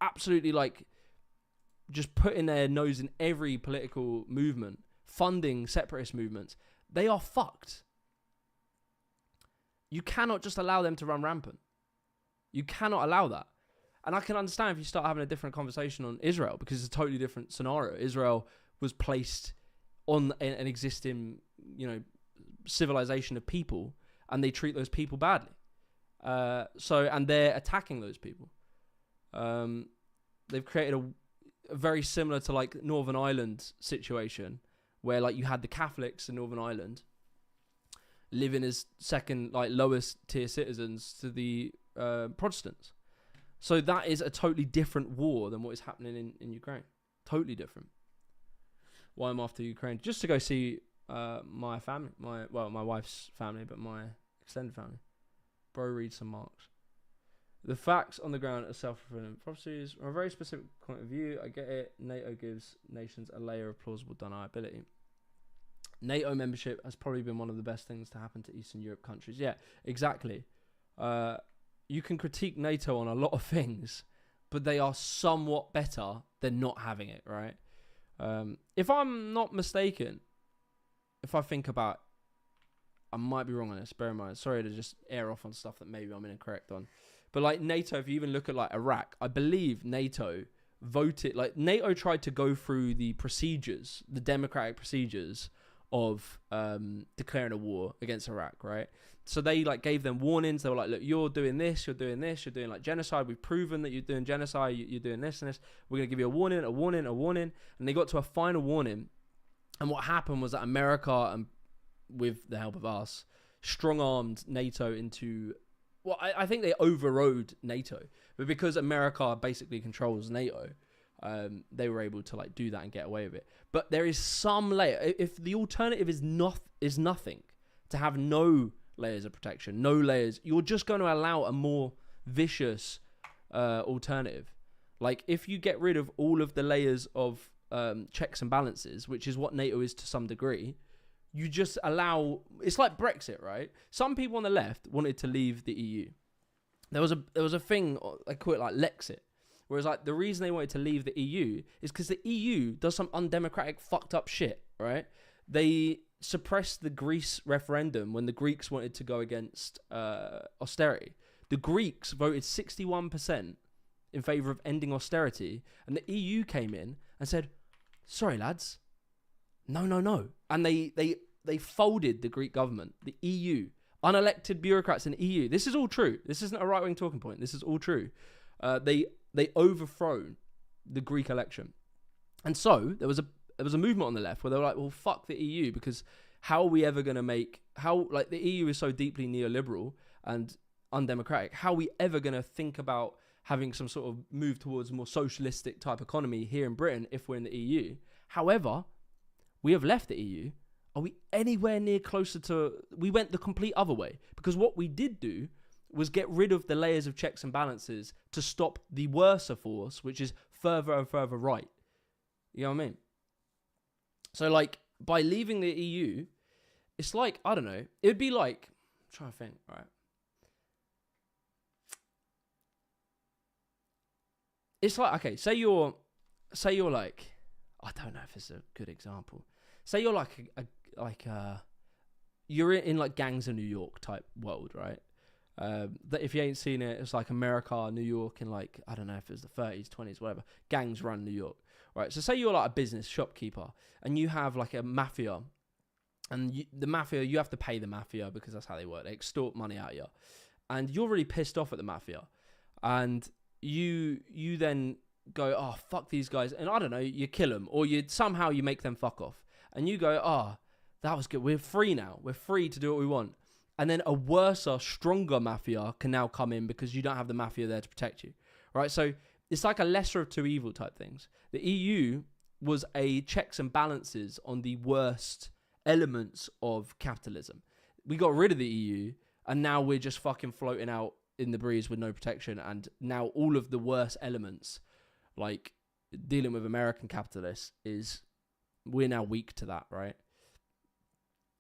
absolutely like just putting their nose in every political movement, funding separatist movements, they are fucked. You cannot just allow them to run rampant. You cannot allow that. And I can understand if you start having a different conversation on Israel, because it's a totally different scenario. Israel was placed on an existing, civilization of people, and they treat those people badly. And they're attacking those people. They've created a very similar to like Northern Ireland situation, where like you had the Catholics in Northern Ireland living as second, like lowest tier citizens to the Protestants. So that is a totally different war than what is happening in Ukraine. Totally different. Why I'm after Ukraine? Just to go see my family, my wife's family, but my extended family. Bro, read some Marx. The facts on the ground are self-fulfilling prophecies. From a very specific point of view, I get it. NATO gives nations a layer of plausible deniability. NATO membership has probably been one of the best things to happen to Eastern Europe countries. Yeah, exactly. You can critique NATO on a lot of things, but they are somewhat better than not having it, right? If I'm not mistaken, if I think about, I might be wrong on this, bear in mind, sorry to just air off on stuff that maybe I'm incorrect on. But like NATO, if you even look at like Iraq, I believe NATO voted, like NATO tried to go through the procedures, the democratic procedures of declaring a war against Iraq, right? So they like gave them warnings. They were like, look, you're doing this, you're doing like genocide. We've proven that you're doing genocide, you're doing this and this. We're going to give you a warning. And they got to a final warning. And what happened was that America, and with the help of us, strong-armed NATO into... Well, I think they overrode NATO. But because America basically controls NATO, they were able to like do that and get away with it. But there is some layer. If the alternative is nothing, to have no layers of protection, no layers, you're just going to allow a more vicious alternative. Like if you get rid of all of the layers of checks and balances, which is what NATO is to some degree, you just allow... It's like Brexit, right? Some people on the left wanted to leave the EU. There was a thing, I call it like Lexit. Whereas like the reason they wanted to leave the EU is because the EU does some undemocratic fucked up shit, right? They suppressed the Greece referendum when the Greeks wanted to go against austerity. The Greeks voted 61% in favour of ending austerity, and the EU came in and said, sorry lads, no. And they folded the Greek government, the EU, unelected bureaucrats in the EU. This is all true. This isn't a right-wing talking point. This is all true. They overthrown the Greek election. And so there was a movement on the left where they were like, well, fuck the EU, because how are we ever going to like the EU is so deeply neoliberal and undemocratic. How are we ever going to think about having some sort of move towards a more socialistic type economy here in Britain if we're in the EU? However, we have left the EU. Are we anywhere near closer to... We went the complete other way, because what we did do was get rid of the layers of checks and balances to stop the worser force, which is further and further right. You know what I mean? So, like, by leaving the EU, it's like, I don't know, it would be like... I'm trying to think, right? It's like, okay, say you're like... I don't know if it's a good example. Say you're you're in like Gangs of New York type world, right? That if you ain't seen it, it's like America, New York in like, I don't know if it's the 30s, 20s, whatever. Gangs run New York, right? So say you're like a business shopkeeper and you have like a mafia, and the mafia, you have to pay the mafia because that's how they work. They extort money out of you. And you're really pissed off at the mafia. And you then go, oh, fuck these guys. And I don't know, you kill them, or somehow you make them fuck off. And you go, oh, that was good. We're free now. We're free to do what we want. And then a worser, stronger mafia can now come in because you don't have the mafia there to protect you, right? So it's like a lesser of two evil type things. The EU was a checks and balances on the worst elements of capitalism. We got rid of the EU, and now we're just fucking floating out in the breeze with no protection. And now all of the worst elements, like dealing with American capitalists, we're now weak to that, right?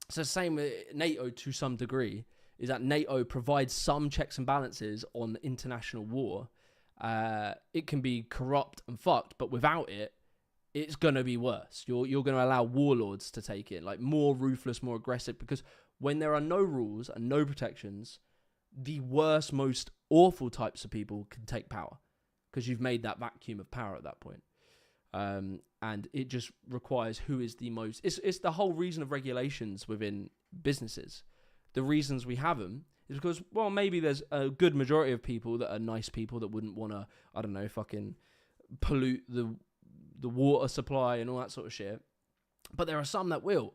So same with NATO to some degree, is that NATO provides some checks and balances on international war, it can be corrupt and fucked, but without it, it's gonna be worse. You're gonna allow warlords to take it, like more ruthless, more aggressive, because when there are no rules and no protections, the worst, most awful types of people can take power because you've made that vacuum of power at that point. And it just requires who is the most... It's the whole reason of regulations within businesses. The reasons we have them is because, well, maybe there's a good majority of people that are nice people that wouldn't want to, I don't know, fucking pollute the water supply and all that sort of shit. But there are some that will.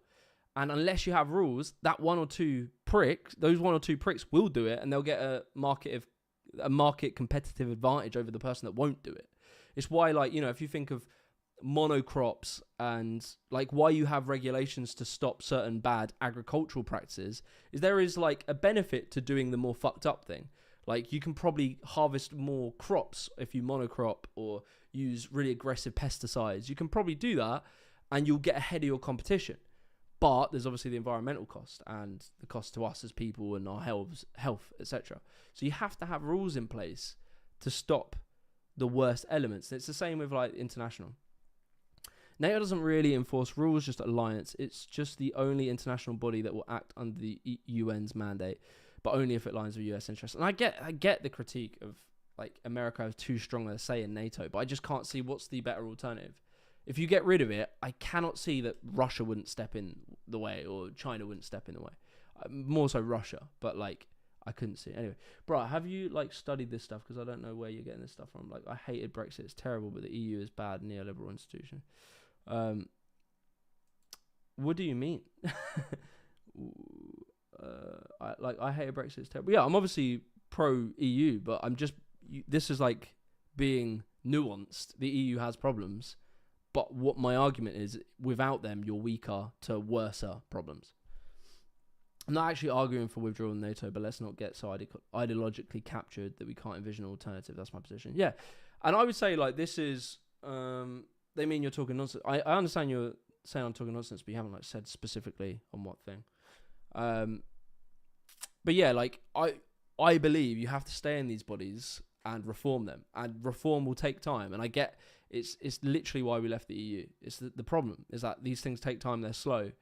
And unless you have rules, that those one or two pricks will do it, and they'll get a market competitive advantage over the person that won't do it. It's why, like, if you think of monocrops and like why you have regulations to stop certain bad agricultural practices, is there is like a benefit to doing the more fucked up thing. Like, you can probably harvest more crops if you monocrop or use really aggressive pesticides. You can probably do that and you'll get ahead of your competition. But there's obviously the environmental cost and the cost to us as people and our health, etc. So you have to have rules in place to stop the worst elements. It's the same with like international. NATO doesn't really enforce rules, just alliance. It's just the only international body that will act under the UN's mandate, but only if it aligns with US interests. And I get the critique of like America has too strong a say in NATO, but I just can't see what's the better alternative. If you get rid of it, I cannot see that Russia wouldn't step in the way or China wouldn't step in the way. More so Russia, but like I couldn't see it. Anyway, bro, have you like studied this stuff? Because I don't know where you're getting this stuff from. Like, I hated Brexit. It's terrible, but the EU is bad, neoliberal institution. What do you mean? I hated Brexit. It's terrible. Yeah, I'm obviously pro EU, but this is like being nuanced. The EU has problems. But what my argument is, without them, you're weaker to worser problems. I'm not actually arguing for withdrawal from NATO, but let's not get so ideologically captured that we can't envision an alternative. That's my position. Yeah. And I would say, like, this is... they mean you're talking nonsense. I understand you're saying I'm talking nonsense, but you haven't, like, said specifically on what thing. But yeah, like, I believe you have to stay in these bodies and reform them, and reform will take time. And I get it's literally why we left the EU. It's the problem is that these things take time, they're slow,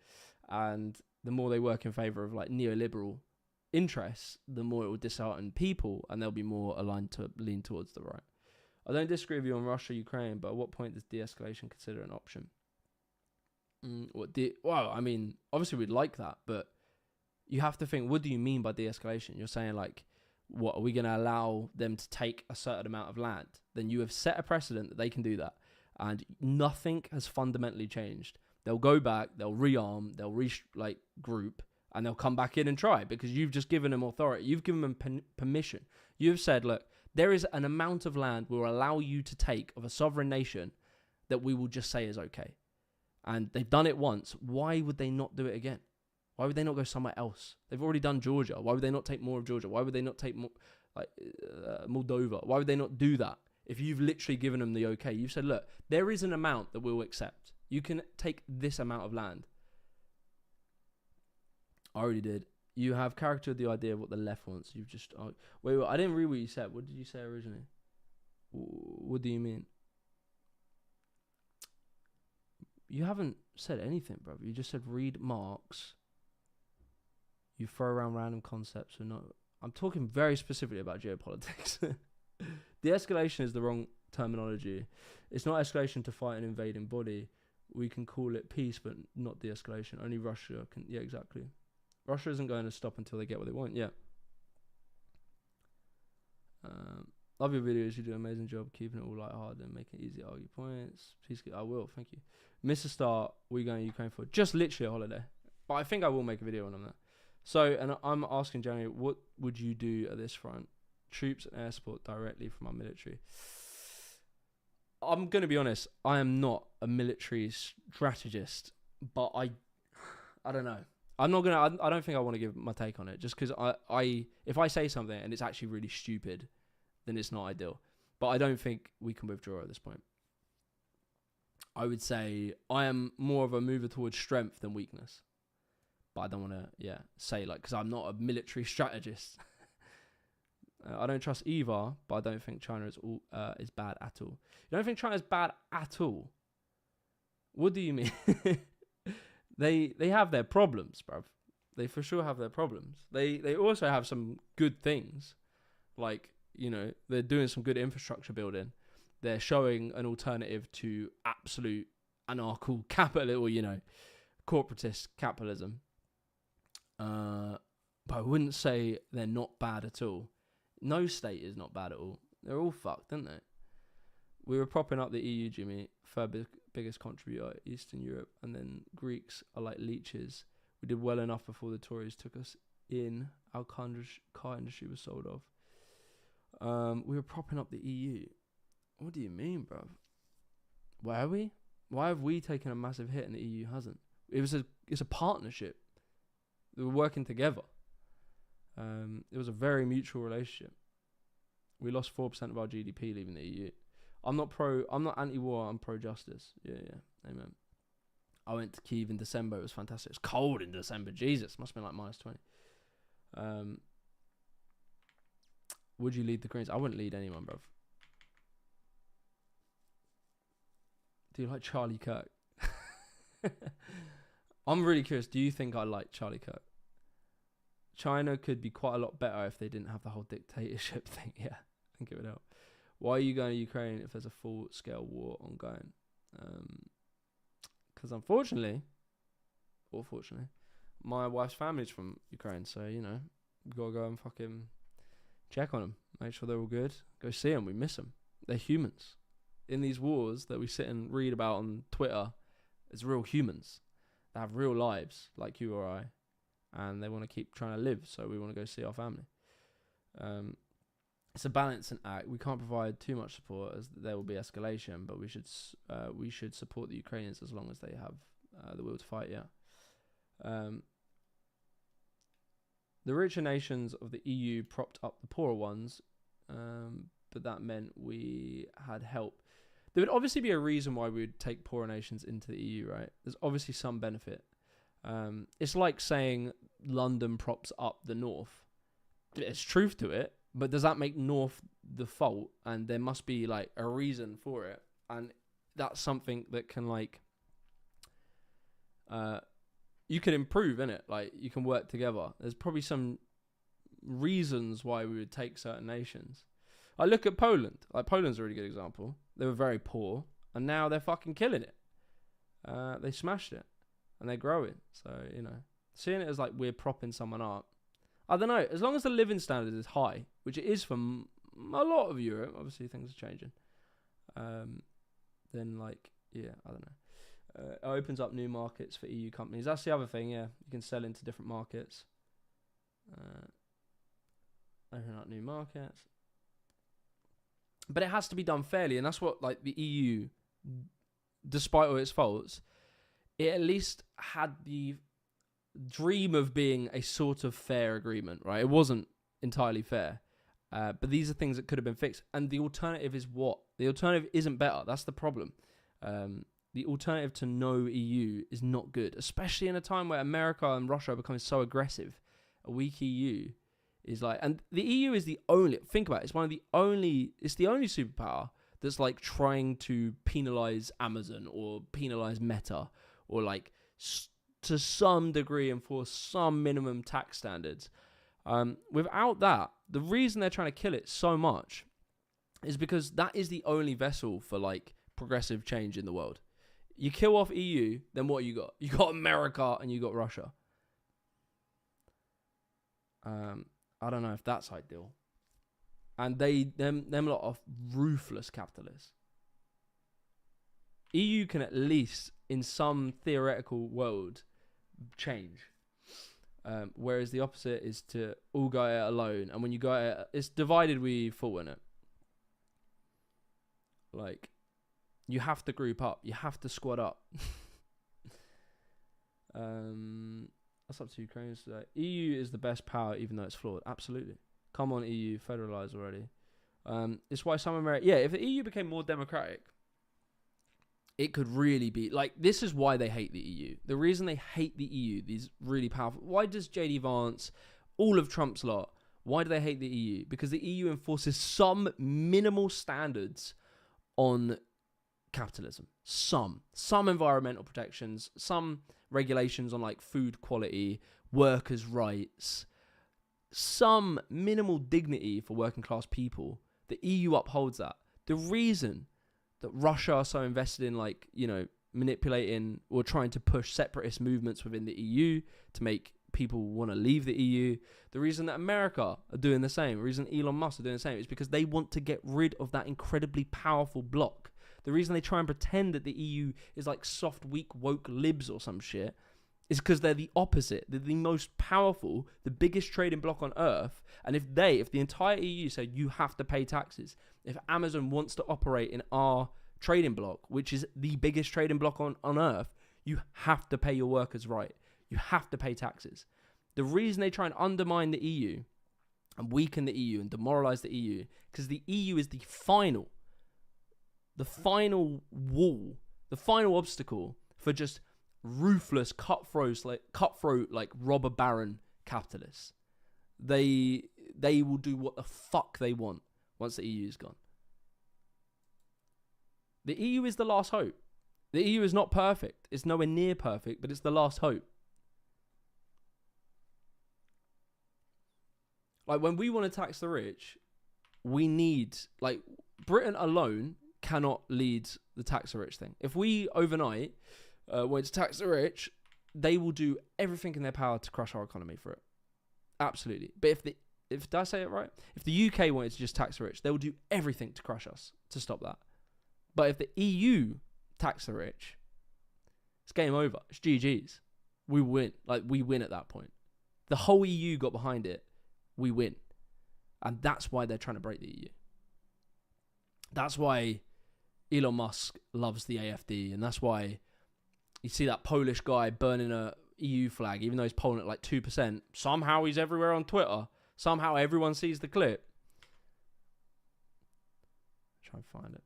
and the more they work in favor of like neoliberal interests, the more it will dishearten people, and they'll be more aligned to lean towards the right. I don't disagree with you on Russia, Ukraine, but at what point does de-escalation consider an option? Well, I mean, obviously we'd like that, but you have to think, what do you mean by de-escalation? You're saying like, what, are we going to allow them to take a certain amount of land? Then you have set a precedent that they can do that. And nothing has fundamentally changed. They'll go back, they'll rearm, they'll group, and they'll come back in and try, because you've just given them authority. You've given them permission. You've said, look, there is an amount of land we'll allow you to take of a sovereign nation that we will just say is okay. And they've done it once. Why would they not do it again? Why would they not go somewhere else? They've already done Georgia. Why would they not take more of Georgia? Why would they not take more, Moldova? Why would they not do that? If you've literally given them the okay, you've said, look, there is an amount that we'll accept. You can take this amount of land. I already did. You have caricatured the idea of what the left wants. You've just... wait, I didn't read what you said. What did you say originally? What do you mean? You haven't said anything, bro. You just said read Marx. You throw around random concepts. I'm talking very specifically about geopolitics. De-escalation is the wrong terminology. It's not escalation to fight an invading body. We can call it peace, but not de-escalation. Only Russia can... Yeah, exactly. Russia isn't going to stop until they get what they want. Yeah. Love your videos. You do an amazing job keeping it all lighthearted and making it easy to argue points. Please, I will. Thank you. Mr. Star, what are you going to Ukraine for? Just literally a holiday. But I think I will make a video on that. So, and I'm asking Jeremy, what would you do at this front? Troops and air support directly from our military. I'm going to be honest. I am not a military strategist, but I don't know. I'm not going to, I don't think I want to give my take on it, just because if I say something and it's actually really stupid, then it's not ideal. But I don't think we can withdraw at this point. I would say I am more of a mover towards strength than weakness. But I don't want to, say because I'm not a military strategist. I don't trust either, but I don't think China is bad at all. You don't think China is bad at all? What do you mean? They have their problems, bruv. They for sure have their problems. They also have some good things. Like, you know, they're doing some good infrastructure building. They're showing an alternative to absolute anarcho capital, or, you know, corporatist capitalism. But I wouldn't say they're not bad at all. No state is not bad at all. They're all fucked, aren't they? We were propping up the EU, Jimmy, third biggest contributor, Eastern Europe, and then Greeks are like leeches. We did well enough before the Tories took us in. Our car industry was sold off. We were propping up the EU. What do you mean, bruv? Why are we? Why have we taken a massive hit and the EU hasn't? It's a partnership. They were working together. It was a very mutual relationship. We lost 4% of our GDP leaving the EU. I'm not anti-war, I'm pro-justice. Yeah, amen. I went to Kyiv in December, it was fantastic. It's cold in December, Jesus, must have been like minus 20. Would you lead the Greens? I wouldn't lead anyone, bruv. Do you like Charlie Kirk? I'm really curious, do you think I like Charlie Kirk? China could be quite a lot better if they didn't have the whole dictatorship thing. Yeah, I think it would help. Why are you going to Ukraine if there's a full-scale war ongoing? Because unfortunately, or fortunately, my wife's family's from Ukraine, so, you know, we've got to go and fucking check on them, make sure they're all good, go see them, we miss them. They're humans. In these wars that we sit and read about on Twitter, it's real humans. They have real lives, like you or I, and they want to keep trying to live, so we want to go see our family. It's a balancing act. We can't provide too much support as there will be escalation, but we should support the Ukrainians as long as they have the will to fight. Yeah. The richer nations of the EU propped up the poorer ones, but that meant we had help. There would obviously be a reason why we would take poorer nations into the EU, right? There's obviously some benefit. It's like saying London props up the North. There's truth to it. But does that make North the fault? And there must be like a reason for it. And that's something that can like, you can improve, innit? Like you can work together. There's probably some reasons why we would take certain nations. I look at Poland. Like Poland's a really good example. They were very poor and now they're fucking killing it. They smashed it and they're growing. So, you know, seeing it as like we're propping someone up. I don't know. As long as the living standard is high, which it is for a lot of Europe, obviously things are changing. Then, like, yeah, I don't know. It opens up new markets for EU companies. That's the other thing. Yeah, you can sell into different markets. Open up new markets, but it has to be done fairly, and that's what like the EU, despite all its faults, it at least had the dream of being a sort of fair agreement, right? It wasn't entirely fair, but these are things that could have been fixed. And the alternative is what? The alternative isn't better. That's the problem. The alternative to no EU is not good, especially in a time where America and Russia are becoming so aggressive. A weak EU is like, and the EU is the only, think about it, it's the only superpower that's like trying to penalize Amazon or penalize Meta or like to some degree enforce some minimum tax standards. Without that, the reason they're trying to kill it so much is because that is the only vessel for like progressive change in the world. You kill off EU, then what you got? You got America and you got Russia. I don't know if that's ideal. And them lot of ruthless capitalists. EU can at least, in some theoretical world, change. Whereas the opposite is to all go at it alone. And when you go at it, it's divided we fall in it. Like, you have to group up. You have to squad up. That's up to Ukraine today. EU is the best power, even though it's flawed. Absolutely. Come on, EU, federalize already. It's why some America. Yeah, if the EU became more democratic, it could really be like. This is why they hate the EU. The reason they hate the EU, these really powerful. Why does JD Vance, all of Trump's lot, Why do they hate the EU? Because the EU enforces some minimal standards on capitalism. Some environmental protections, some regulations on like food quality, workers' rights, some minimal dignity for working class people. The EU upholds that. The reason that Russia are so invested in like, you know, manipulating or trying to push separatist movements within the EU to make people want to leave the EU, the reason that America are doing the same, the reason Elon Musk are doing the same, is because they want to get rid of that incredibly powerful bloc. The reason they try and pretend that the EU is like soft, weak, woke libs or some shit is because they're the opposite. They're the most powerful, the biggest trading bloc on earth. And if the entire EU said you have to pay taxes, if Amazon wants to operate in our trading bloc, which is the biggest trading bloc on earth, you have to pay your workers right. You have to pay taxes. The reason they try and undermine the EU and weaken the EU and demoralize the EU, because the EU is the final wall, the final obstacle for just ruthless cutthroat like robber baron capitalists. They will do what the fuck they want once the EU is gone. The EU is the last hope. The EU is not perfect. It's nowhere near perfect, but it's the last hope. Like when we want to tax the rich, we need, like, Britain alone cannot lead the tax the rich thing. If we overnight want to tax the rich, they will do everything in their power to crush our economy for it. Absolutely. But if did I say it right? If the UK wanted to just tax the rich, they will do everything to crush us to stop that. But if the EU tax the rich, it's game over. It's GG's. We win. Like, we win at that point. The whole EU got behind it. We win. And that's why they're trying to break the EU. That's why Elon Musk loves the AfD. And that's why you see that Polish guy burning a EU flag, even though he's polling at like 2%. Somehow he's everywhere on Twitter. Somehow everyone sees the clip. Try and find it.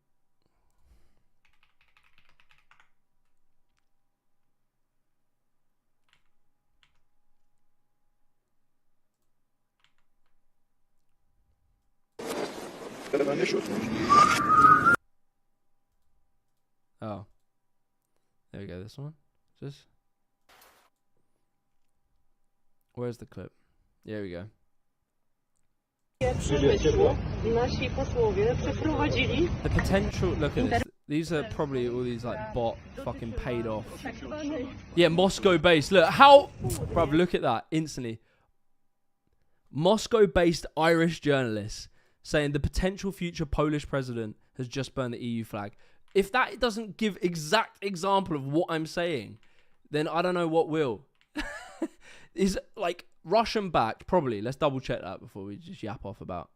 Oh. There we go, this one. Just. Where's the clip? Here we go. The potential, look at this. These are probably all these like bot fucking paid off. Yeah, Moscow based. Look, how, bruv, look at that instantly. Moscow based Irish journalists saying the potential future Polish president has just burned the EU flag. If that doesn't give exact example of what I'm saying, then I don't know what will. Is like Russian backed, probably. Let's double check that before we just yap off about.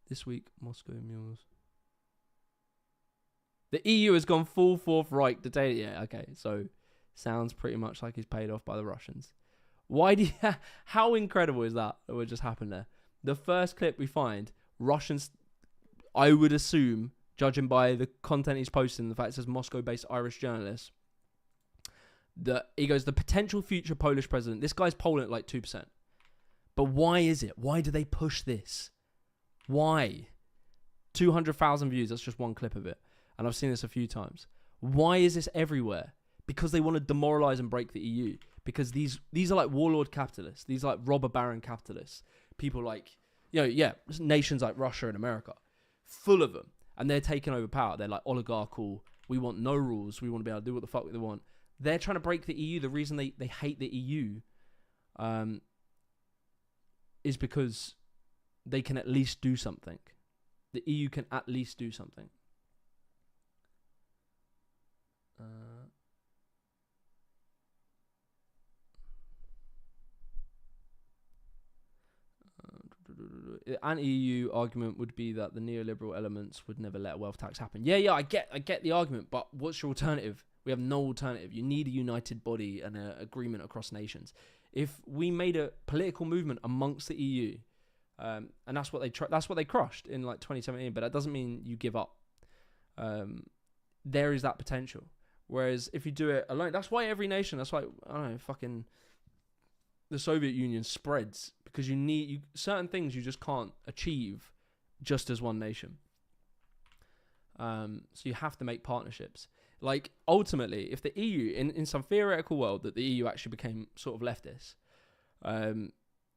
This week, Moscow Mules. The EU has gone full Fourth Reich detail. Yeah, okay. So, sounds pretty much like he's paid off by the Russians. Why do you... How incredible is that what just happened there? The first clip we find, Russians, I would assume, judging by the content he's posting, the fact it says Moscow-based Irish journalist, that he goes, the potential future Polish president, this guy's polling at like 2%. But why is it? Why do they push this? Why? 200,000 views, that's just one clip of it. And I've seen this a few times. Why is this everywhere? Because they want to demoralize and break the EU. Because these are like warlord capitalists. These are like robber baron capitalists. People like, nations like Russia and America. Full of them. And they're taking over power. They're like oligarchical. We want no rules. We want to be able to do what the fuck they want. They're trying to break the EU. The reason they hate the EU is because they can at least do something. The EU can at least do something. An EU argument would be that the neoliberal elements would never let a wealth tax happen. Yeah, I get the argument, but what's your alternative? We have no alternative. You need a united body and an agreement across nations. If we made a political movement amongst the EU, and that's what they crushed in like 2017, but that doesn't mean you give up. There is that potential. Whereas if you do it alone, that's why every nation, that's why, I don't know, fucking the Soviet Union spreads because certain things you just can't achieve just as one nation. So you have to make partnerships. Like, ultimately, if the EU, in some theoretical world that the EU actually became sort of leftist,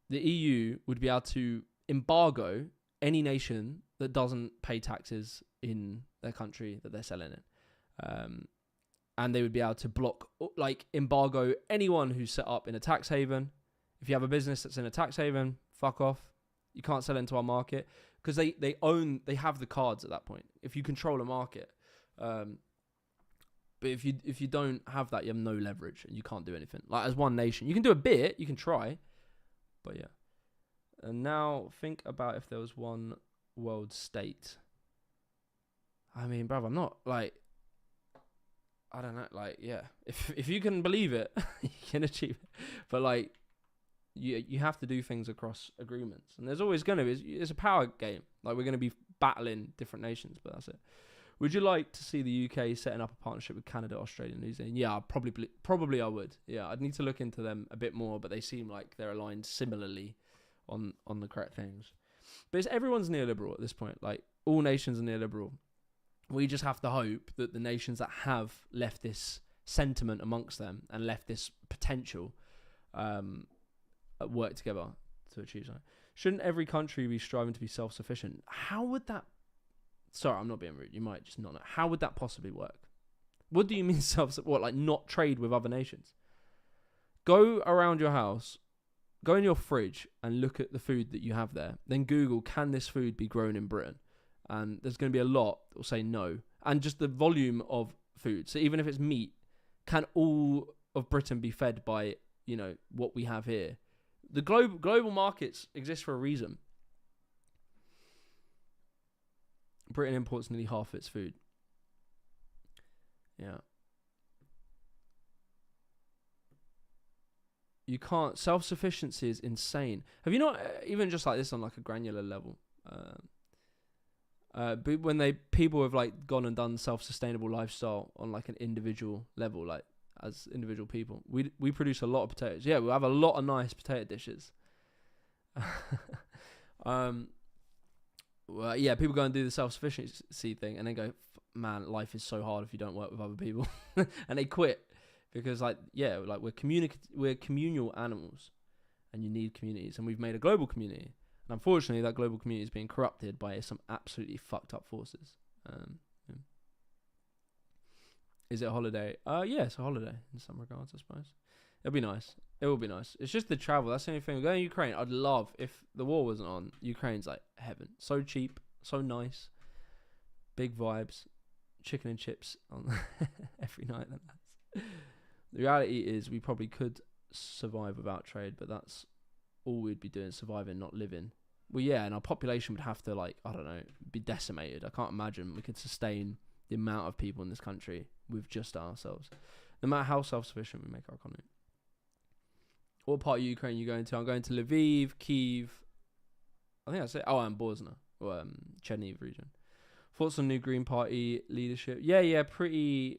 the EU would be able to embargo any nation that doesn't pay taxes in their country that they're selling in. And they would be able to block, like, embargo anyone who's set up in a tax haven. If you have a business that's in a tax haven, fuck off. You can't sell into our market because they have the cards at that point. If you control a market, but if you don't have that, you have no leverage and you can't do anything. Like, as one nation, you can do a bit, you can try, but yeah. And now think about if there was one world state. I mean, bruv, I'm not like, I don't know, like, yeah. If you can believe it, you can achieve it. But like, you have to do things across agreements, and there's always going to be. It's a power game. Like, we're going to be battling different nations, but that's it. Would you like to see the UK setting up a partnership with Canada, Australia, and New Zealand? Yeah, probably I would. Yeah, I'd need to look into them a bit more, but they seem like they're aligned similarly on the correct things. But everyone's neoliberal at this point. Like, all nations are neoliberal. We just have to hope that the nations that have left this sentiment amongst them and left this potential work together to achieve something. Shouldn't every country be striving to be self-sufficient? How would that... Sorry, I'm not being rude. You might just not know. How would that possibly work? What do you mean what, like not trade with other nations? Go around your house, go in your fridge and look at the food that you have there. Then Google, can this food be grown in Britain? And there's going to be a lot that will say no. And just the volume of food. So even if it's meat, can all of Britain be fed by, what we have here? The global markets exist for a reason. Britain imports nearly half its food. Yeah. You can't... Self-sufficiency is insane. Have you not... even just like this on like a granular level... but when people have like gone and done self-sustainable lifestyle on like an individual level, like as individual people, we produce a lot of potatoes. Yeah, we have a lot of nice potato dishes. Well, yeah, people go and do the self-sufficiency thing and then go, man, life is so hard if you don't work with other people, and they quit because like we're communal animals, and you need communities, and we've made a global community. And unfortunately, that global community is being corrupted by some absolutely fucked up forces. Yeah. Is it a holiday? Yeah, it's a holiday in some regards, I suppose. It'll be nice. It will be nice. It's just the travel. That's the only thing. Going to Ukraine, I'd love, if the war wasn't on, Ukraine's like heaven. So cheap, so nice. Big vibes. Chicken and chips on every night. The reality is we probably could survive without trade, but that's all we'd be doing, surviving, not living. Well, yeah, and our population would have to, like, I don't know, be decimated. I can't imagine we could sustain the amount of people in this country with just ourselves, no matter how self-sufficient we make our economy. What part of Ukraine are you going to? I'm going to Lviv, Kiev. I think that's it. Oh, and Bosnia, or Chernihiv region. Thoughts on new Green Party leadership? Yeah, pretty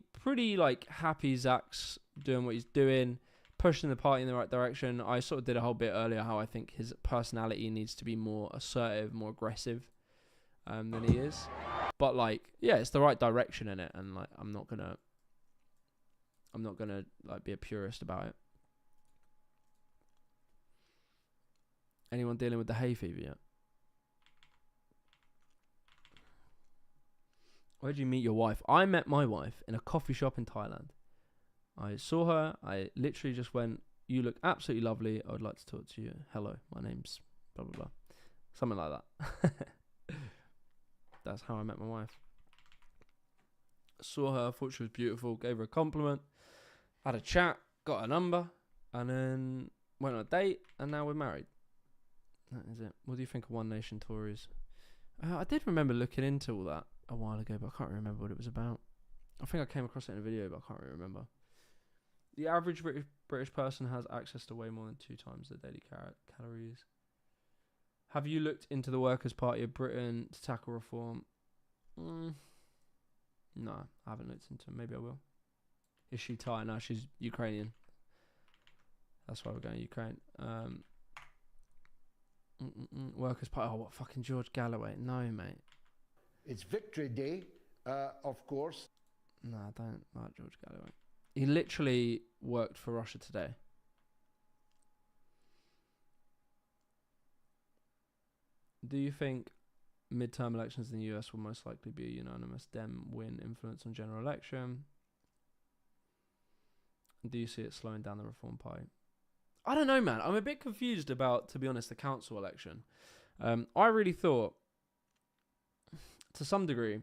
like happy Zach's doing what he's doing, pushing the party in the right direction. I sort of did a whole bit earlier how I think his personality needs to be more assertive, more aggressive than he is. But like, yeah, it's the right direction in it, and like I'm not gonna like be a purist about it. Anyone dealing with the hay fever yet? Where did you meet your wife? I met my wife in a coffee shop in Thailand. I saw her. I literally just went, "You look absolutely lovely. I would like to talk to you. Hello, my name's blah, blah, blah." Something like that. That's how I met my wife. Saw her, thought she was beautiful, gave her a compliment, had a chat, got her number, and then went on a date, and now we're married. That is it. What do you think of One Nation Tories? I did remember looking into all that a while ago, but I can't remember what it was about. I think I came across it in a video, but I can't really remember. The average British person has access to way more than 2 times their daily calories. Have you looked into the Workers' Party of Britain to tackle reform? No, I haven't looked into it. Maybe I will. Is she Thai? No, she's Ukrainian. That's why we're going to Ukraine. Workers' Party. Oh, what, fucking George Galloway? No, mate. It's Victory Day, of course. No, I don't like George Galloway. He literally worked for Russia Today. Do you think midterm elections in the US will most likely be a unanimous Dem win influence on general election? Do you see it slowing down the Reform Party? I don't know, man. I'm a bit confused about, to be honest, the council election. I really thought, to some degree,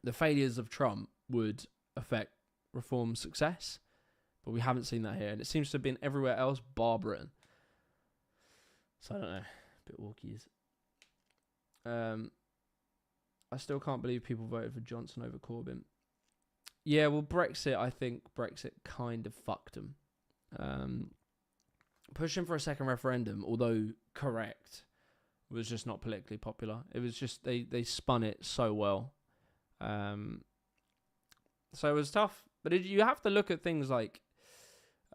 the failures of Trump would affect Reform's success, but we haven't seen that here, and it seems to have been everywhere else bar Britain. So I don't know, a bit walkies. I still can't believe people voted for Johnson over Corbyn. Yeah, well, Brexit, I think Brexit kind of fucked them. Pushing for a second referendum, although correct, was just not politically popular. It was just, they spun it so well. So it was tough. But you have to look at things like,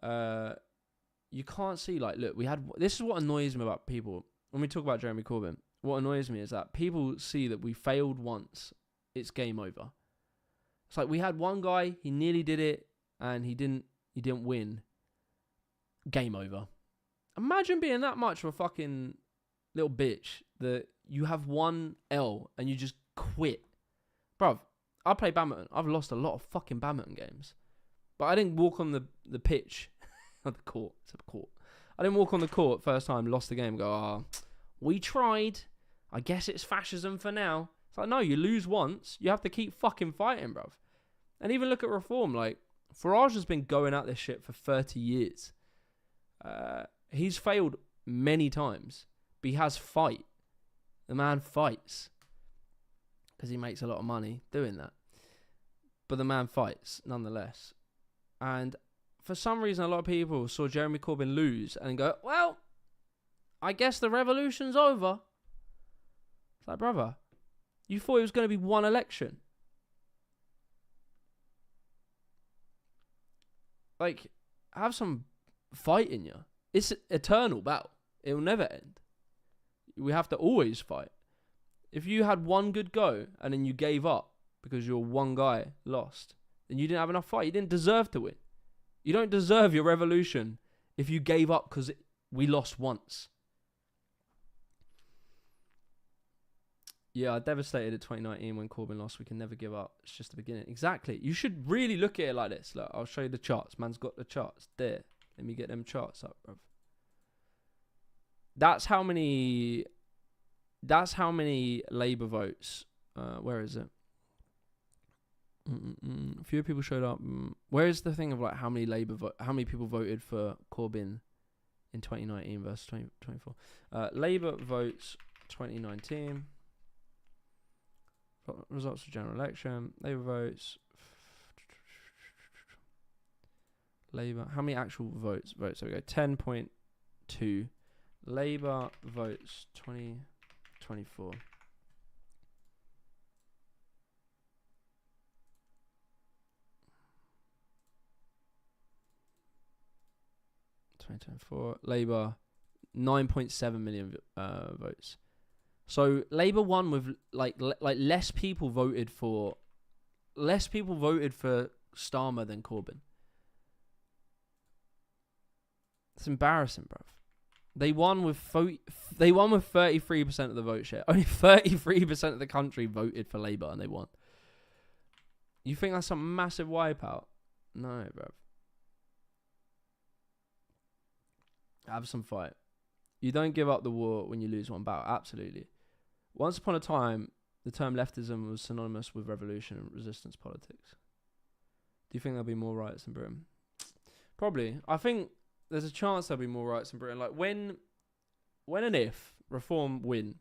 you can't see, like, look, this is what annoys me about people. When we talk about Jeremy Corbyn, what annoys me is that people see that we failed once, it's game over. It's like we had one guy, he nearly did it, and he didn't win. Game over. Imagine being that much of a fucking little bitch that you have one L and you just quit. Bruv, I play badminton. I've lost a lot of fucking badminton games. But I didn't walk on the pitch. Not the court. It's a court. I didn't walk on the court first time, lost the game, go, we tried. I guess it's fascism for now. It's like, no, you lose once. You have to keep fucking fighting, bruv. And even look at Reform. Like, Farage has been going at this shit for 30 years. He's failed many times, but he has fight. The man fights because he makes a lot of money doing that. But the man fights nonetheless. And for some reason, a lot of people saw Jeremy Corbyn lose and go, well, I guess the revolution's over. It's like, brother, you thought it was going to be one election. Like, have some fight in you. It's an eternal battle. It will never end. We have to always fight. If you had one good go and then you gave up because your one guy lost, then you didn't have enough fight. You didn't deserve to win. You don't deserve your revolution if you gave up because we lost once. Yeah, I devastated at 2019 when Corbyn lost. We can never give up. It's just the beginning. Exactly. You should really look at it like this. Look, I'll show you the charts. Man's got the charts there. Let me get them charts up, bruv. That's how many Labour votes. Where is it? Fewer people showed up. Where is the thing of like how many people voted for Corbyn in 2019 versus 2024? Labour votes 2019. Results of general election. Labour votes. Labour. How many actual votes? There we go. 10.2. Labour votes 2024. Labour 9.7 million votes. So Labour won with like less people voted for Starmer than Corbyn. It's embarrassing, bruv. They won with 33% of the vote share. Only 33% of the country voted for Labour and they won. You think that's some massive wipeout? No, bruv. Have some fight. You don't give up the war when you lose one battle. Absolutely. Once upon a time, the term leftism was synonymous with revolution and resistance politics. Do you think there'll be more riots in Britain? Probably. I think there's a chance there'll be more riots in Britain. Like when and if Reform win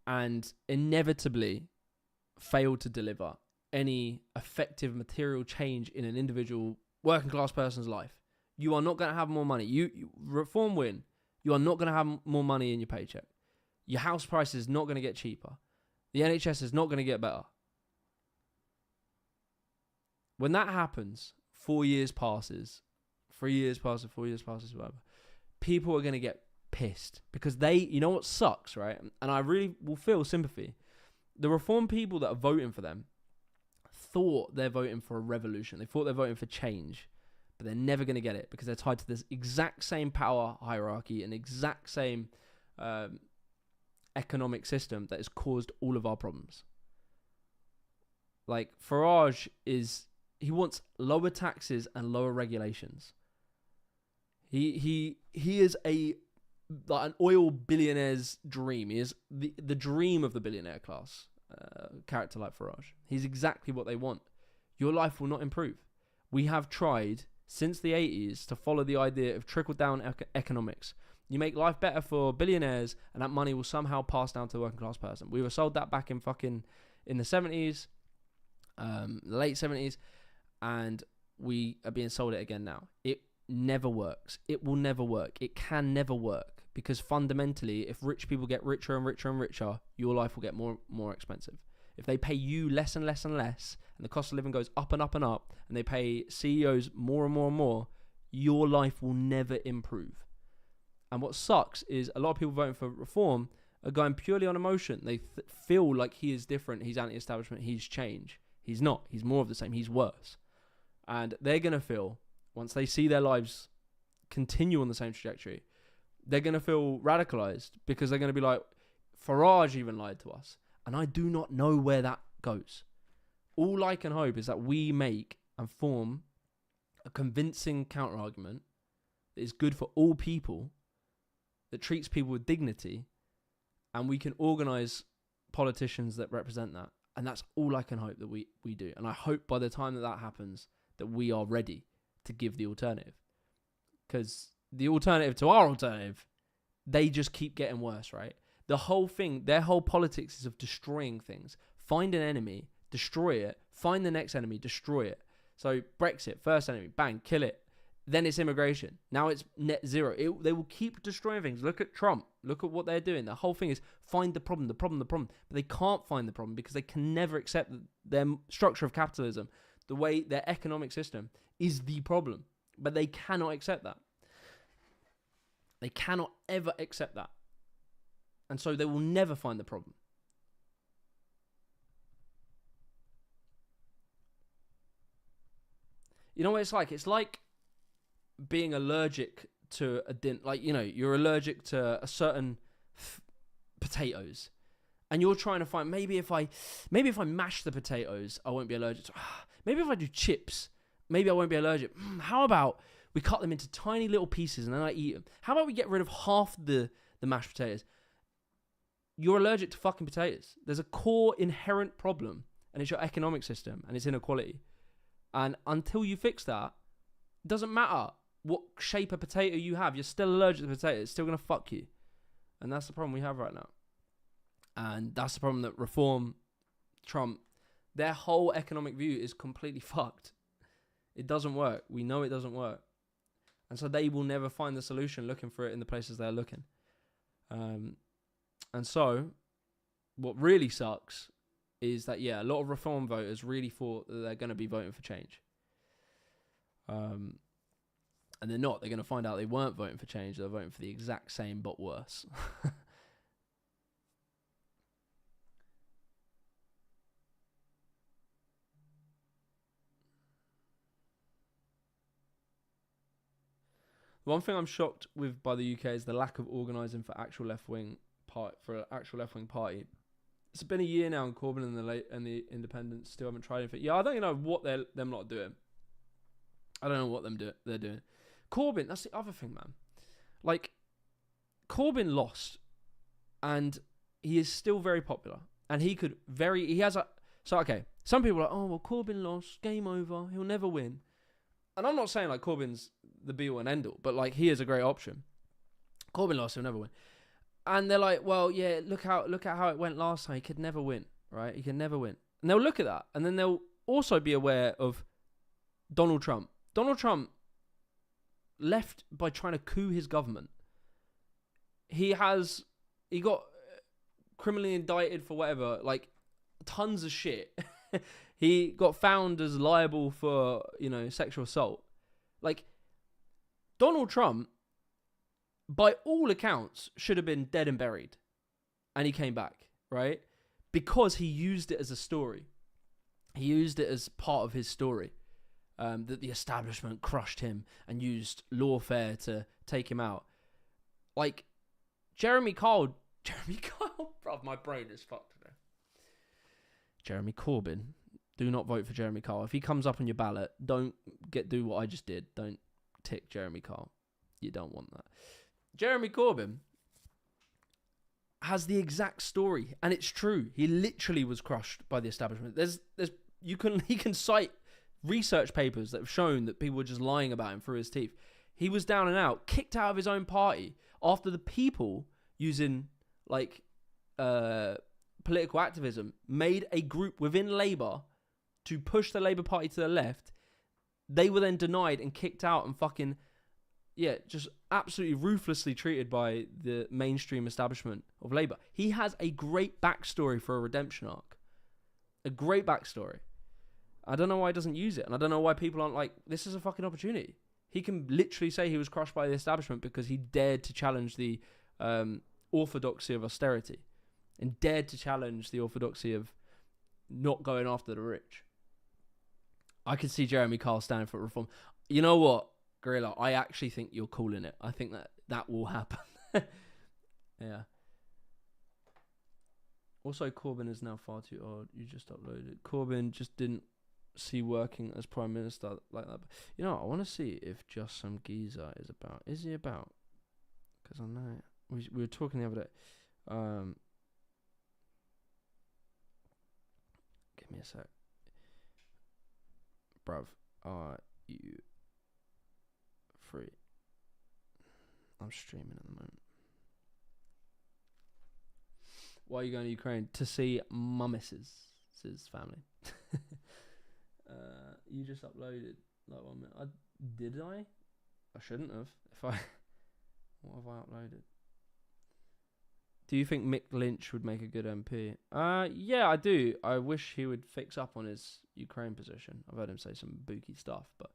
and inevitably fail to deliver any effective material change in an individual working class person's life, you are not going to have more money. You Reform win, you are not going to have more money in your paycheck. Your house price is not going to get cheaper. The NHS is not going to get better. When that happens, 4 years passes, 3 years passes, 4 years passes, whatever. People are going to get pissed because you know what sucks, right? And I really will feel sympathy. The Reform people that are voting for them thought they're voting for a revolution. They thought they're voting for change, but they're never going to get it because they're tied to this exact same power hierarchy and exact same economic system that has caused all of our problems. Like Farage he wants lower taxes and lower regulations. He is like an oil billionaire's dream. He is the dream of the billionaire class. Character like Farage. He's exactly what they want. Your life will not improve. We have tried since the 80s to follow the idea of trickle-down economics. You make life better for billionaires and that money will somehow pass down to the working class person. We were sold that back in the 70s, late 70s, and we are being sold it again now. It never works. It will never work. It can never work because fundamentally, if rich people get richer and richer and richer, your life will get more expensive. If they pay you less and less and less, and the cost of living goes up and up and up, and they pay CEOs more and more and more, your life will never improve. And what sucks is a lot of people voting for Reform are going purely on emotion. They feel like he is different, he's anti-establishment, he's change. He's not. He's more of the same. He's worse. And they're going to feel, once they see their lives continue on the same trajectory, they're going to feel radicalized because they're going to be like, Farage even lied to us. And I do not know where that goes. All I can hope is that we make and form a convincing counter-argument that is good for all people, that treats people with dignity, and we can organise politicians that represent that. And that's all I can hope that we do. And I hope by the time that happens, that we are ready to give the alternative. Because the alternative to our alternative, they just keep getting worse, right? The whole thing, their whole politics is of destroying things. Find an enemy, destroy it. Find the next enemy, destroy it. So Brexit, first enemy, bang, kill it. Then it's immigration. Now it's net zero. They will keep destroying things. Look at Trump. Look at what they're doing. The whole thing is find the problem. But they can't find the problem because they can never accept that their structure of capitalism, the way their economic system is the problem. But they cannot accept that. They cannot ever accept that. And so they will never find the problem. You know what it's like? It's like being allergic to you're allergic to a certain potatoes, and you're trying to find maybe if I mash the potatoes, I won't be allergic to. Maybe if I do chips, maybe I won't be allergic. How about we cut them into tiny little pieces and then I eat them? How about we get rid of half the mashed potatoes? You're allergic to fucking potatoes. There's a core inherent problem, and it's your economic system and it's inequality. And until you fix that, it doesn't matter what shape of potato you have, you're still allergic to potatoes. It's still going to fuck you. And that's the problem we have right now. And that's the problem that Reform, Trump, their whole economic view is completely fucked. It doesn't work. We know it doesn't work. And so they will never find the solution looking for it in the places they're looking. And so what really sucks is that, a lot of Reform voters really thought that they're going to be voting for change. And they're not. They're going to find out they weren't voting for change. They're voting for the exact same, but worse. One thing I'm shocked with by the UK is the lack of organising for actual left-wing party. It's been a year now, and Corbyn and the Independents still haven't tried anything. I don't know what them lot doing. I don't know what they're doing. Corbyn, that's the other thing, man. Like, Corbyn lost, and he is still very popular, and some people are like, oh, well, Corbyn lost, game over, he'll never win. And I'm not saying, like, Corbyn's the be-all and end-all, but, like, he is a great option. Corbyn lost, he'll never win. And they're like, well, yeah, look at how it went last time. He could never win, right? He could never win. And they'll look at that, and then they'll also be aware of Donald Trump. Donald Trump left by trying to coup his government. He got criminally indicted for whatever, like tons of shit. He got found as liable for, sexual assault. Like, Donald Trump, by all accounts, should have been dead and buried. And he came back, right? Because he used it as a story. He used it as part of his story. That the establishment crushed him and used lawfare to take him out. Like, Jeremy Kyle, bruv, my brain is fucked today. Jeremy Corbyn, do not vote for Jeremy Kyle. If he comes up on your ballot, do what I just did. Don't tick Jeremy Kyle. You don't want that. Jeremy Corbyn has the exact story, and it's true. He literally was crushed by the establishment. He can cite research papers that have shown that people were just lying about him through his teeth. He was down and out, kicked out of his own party after the people using political activism made a group within Labour to push the Labour Party to the left. They were then denied and kicked out and fucking, just absolutely ruthlessly treated by the mainstream establishment of Labour. He has a great backstory for a redemption arc. A great backstory. I don't know why he doesn't use it, and I don't know why people aren't like, this is a fucking opportunity. He can literally say he was crushed by the establishment because he dared to challenge the orthodoxy of austerity and dared to challenge the orthodoxy of not going after the rich. I could see Jeremy Kyle standing for reform. You know what, Gorilla? I actually think you're calling it. I think that will happen. Yeah. Also, Corbyn is now far too old. You just uploaded. Corbyn just didn't see working as Prime Minister like that. You know, I want to see if Just Some Geezer is about. Is he about? Because I know. We were talking the other day. Give me a sec. Bruv, are you free? I'm streaming at the moment. Why are you going to Ukraine? To see Mummis's family. You just uploaded like 1 minute. Did I? I shouldn't have. What have I uploaded? Do you think Mick Lynch would make a good MP? Yeah, I do. I wish he would fix up on his Ukraine position. I've heard him say some booky stuff, but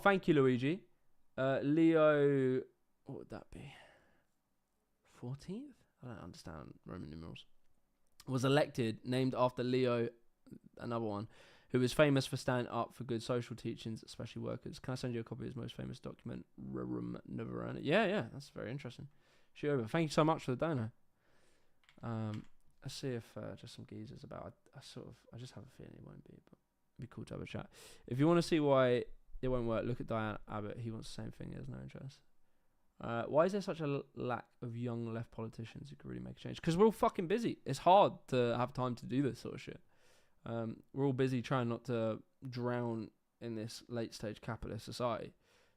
thank you, Luigi. Leo, what would that be? 14th? I don't understand Roman numerals. Was elected, named after Leo, another one, who was famous for standing up for good social teachings, especially workers. Can I send you a copy of his most famous document, Rerum Novarana? Yeah, that's very interesting. Shoot over. Thank you so much for the donor. Let's see if Just Some Geezer's about. I just have a feeling it won't be, but it'd be cool to have a chat. If you want to see why it won't work, look at Diane Abbott. He wants the same thing. He has no interest. Why is there such a lack of young left politicians who could really make a change? Because we're all fucking busy. It's hard to have time to do this sort of shit. We're all busy trying not to drown in this late stage capitalist society.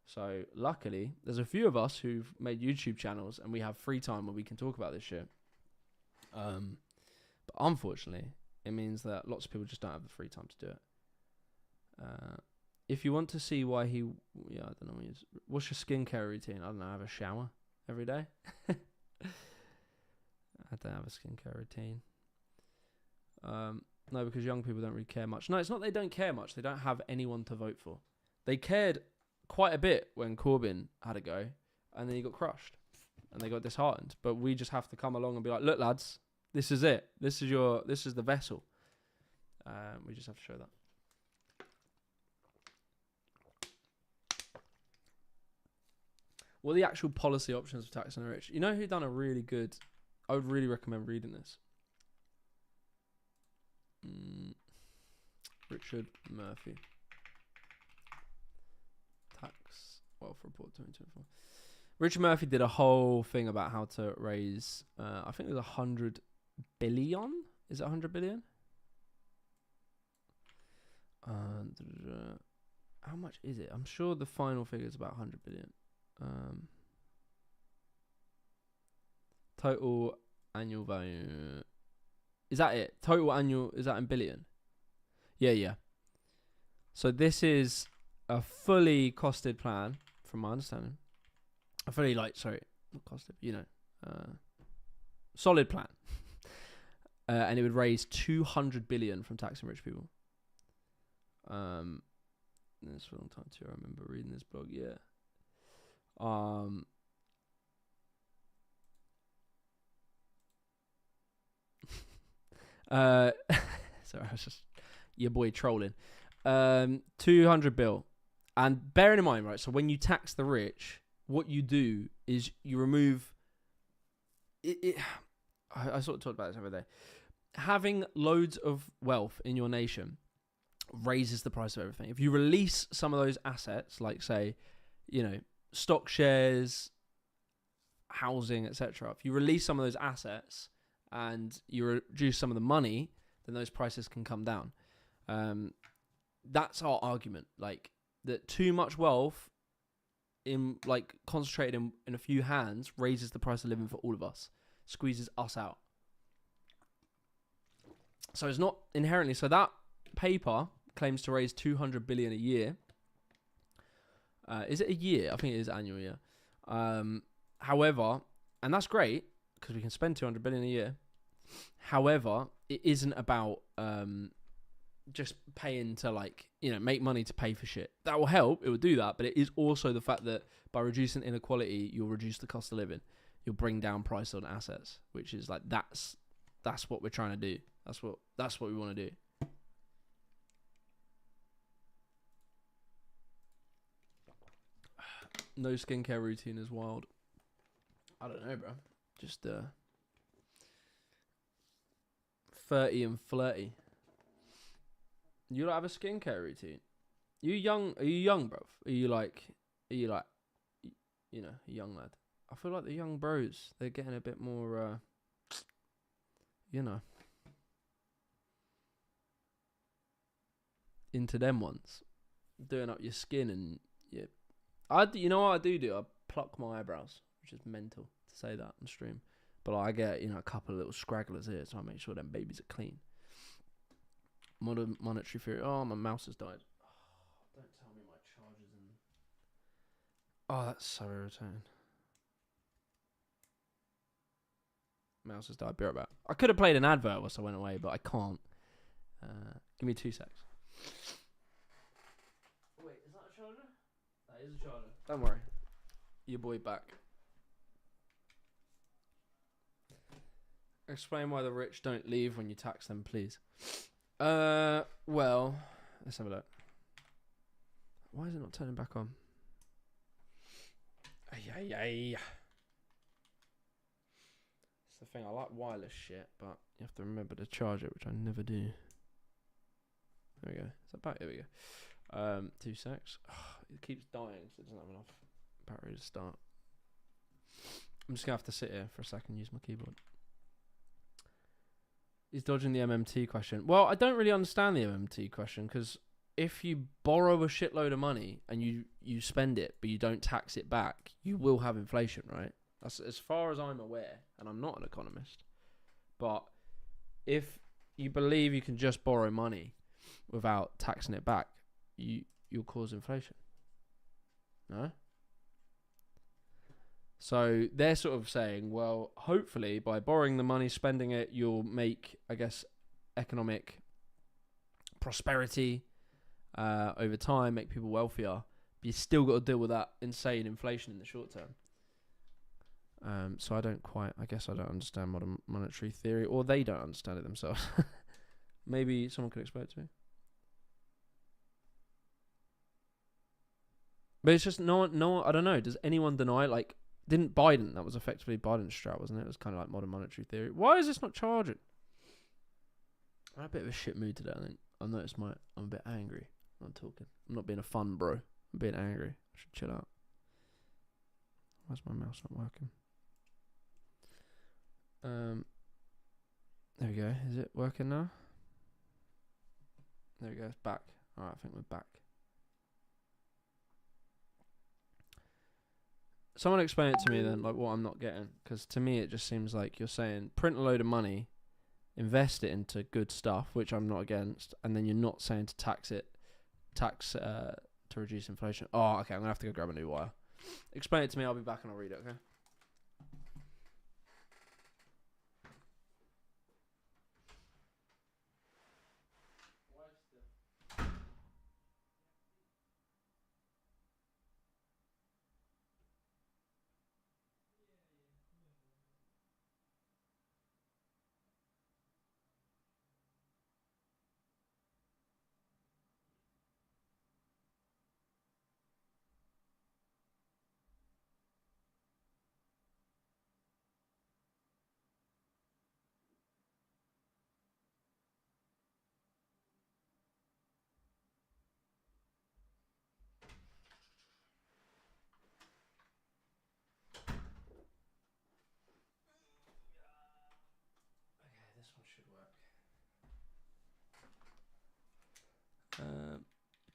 So luckily, there's a few of us who've made YouTube channels and we have free time where we can talk about this shit. But unfortunately, it means that lots of people just don't have the free time to do it. If you want to see why I don't know. What's your skincare routine? I don't know. I have a shower every day. I don't have a skincare routine. No, because young people don't really care much. No, it's not they don't care much. They don't have anyone to vote for. They cared quite a bit when Corbyn had a go, and then he got crushed, and they got disheartened. But we just have to come along and be like, look, lads, this is it. This is the vessel. We just have to show that. What are the actual policy options for taxing the rich? You know who done a really good... I would really recommend reading this. Richard Murphy. Tax Wealth Report 2024. Richard Murphy did a whole thing about how to raise... I think it was 100 billion? Is it 100 billion? How much is it? I'm sure the final figure is about 100 billion. Total annual value. Is that it? Total annual, is that in billion? Yeah. So this is a fully costed plan, from my understanding. A fully, not costed, solid plan. And it would raise 200 billion from taxing rich people. This for a long time too. I remember reading this blog, yeah. Sorry, I was just your boy trolling. 200 bill. And bearing in mind, right, so when you tax the rich, what you do is you remove it. I sort of talked about this the other day. Having loads of wealth in your nation raises the price of everything. If you release some of those assets, like say, stock shares, housing, etc. If you release some of those assets and you reduce some of the money, then those prices can come down. That's our argument. Like that, too much wealth concentrated in a few hands raises the price of living for all of us, squeezes us out. So it's not inherently. So that paper claims to raise 200 billion a year. Is it a year? I think it is annual year. However, and that's great because we can spend 200 billion a year. However, it isn't about just paying to make money to pay for shit. That will help. It will do that. But it is also the fact that by reducing inequality, you'll reduce the cost of living. You'll bring down price on assets, which is that's what we're trying to do. That's what we want to do. No skincare routine is wild. I don't know, bro. Just 30 and flirty. You don't have a skincare routine? Are you young, bro? Are you a young lad? I feel like the young bros, they're getting a bit more, into them ones. Doing up your skin and, yeah. You know what I do? I pluck my eyebrows, which is mental to say that on stream. But I get, a couple of little scragglers here, so I make sure them babies are clean. Modern monetary theory. Oh, my mouse has died. Oh, don't tell me my charger's in. Oh, that's so irritating. Mouse has died. Be right back. I could have played an advert whilst I went away, but I can't. Give me 2 secs. Wait, is that a charger? That is a charger. Don't worry. Your boy back. Explain why the rich don't leave when you tax them, please. Well, let's have a look. Why is it not turning back on? It's the thing, I like wireless shit, but you have to remember to charge it, which I never do. There we go. Is that back? There we go. 2 secs. It keeps dying, so it doesn't have enough battery to start. I'm just going to have to sit here for a second and use my keyboard. He's dodging the MMT question. Well, I don't really understand the MMT question, because if you borrow a shitload of money and you spend it, but you don't tax it back, you will have inflation, right? That's as far as I'm aware, and I'm not an economist. But if you believe you can just borrow money without taxing it back, you'll cause inflation. No? So they're sort of saying, well, hopefully by borrowing the money, spending it, you'll make, I guess, economic prosperity over time, make people wealthier. But you still got to deal with that insane inflation in the short term. So I don't understand modern monetary theory, or they don't understand it themselves. Maybe someone could explain it to me. But it's just no, I don't know. Does anyone deny, didn't Biden, that was effectively Biden's strat, wasn't it? It was kind of like modern monetary theory. Why is this not charging? I'm in a bit of a shit mood today, I think. I've noticed I'm a bit angry when I'm talking. I'm not being a fun bro. I'm being angry. I should chill out. Why's my mouse not working? There we go. Is it working now? There we go. It's back. Alright, I think we're back. Someone explain it to me then, what I'm not getting. Because to me, it just seems like you're saying print a load of money, invest it into good stuff, which I'm not against, and then you're not saying to tax to reduce inflation. Oh, okay. I'm going to have to go grab a new wire. Explain it to me. I'll be back and I'll read it, okay?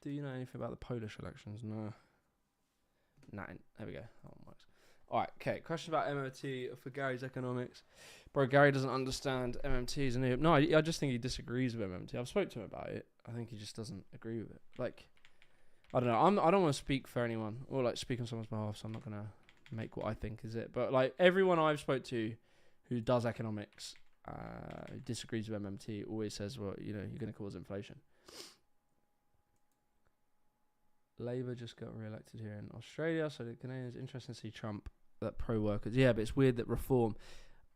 Do you know anything about the Polish elections? No. Nah, there we go. That one works. Alright, okay. Question about MMT for Gary's economics. Bro, Gary doesn't understand MMTs. No, I just think he disagrees with MMT. I've spoke to him about it. I think he just doesn't agree with it. Like, I don't know. I don't want to speak for anyone or like speak on someone's behalf, so I'm not going to make what I think is it. But like everyone I've spoke to who does economics, who disagrees with MMT, always says, well, you know, you're going to cause inflation. Labour just got re-elected here in Australia, so the Canadians interesting to see Trump that pro-workers. Yeah, but it's weird that reform.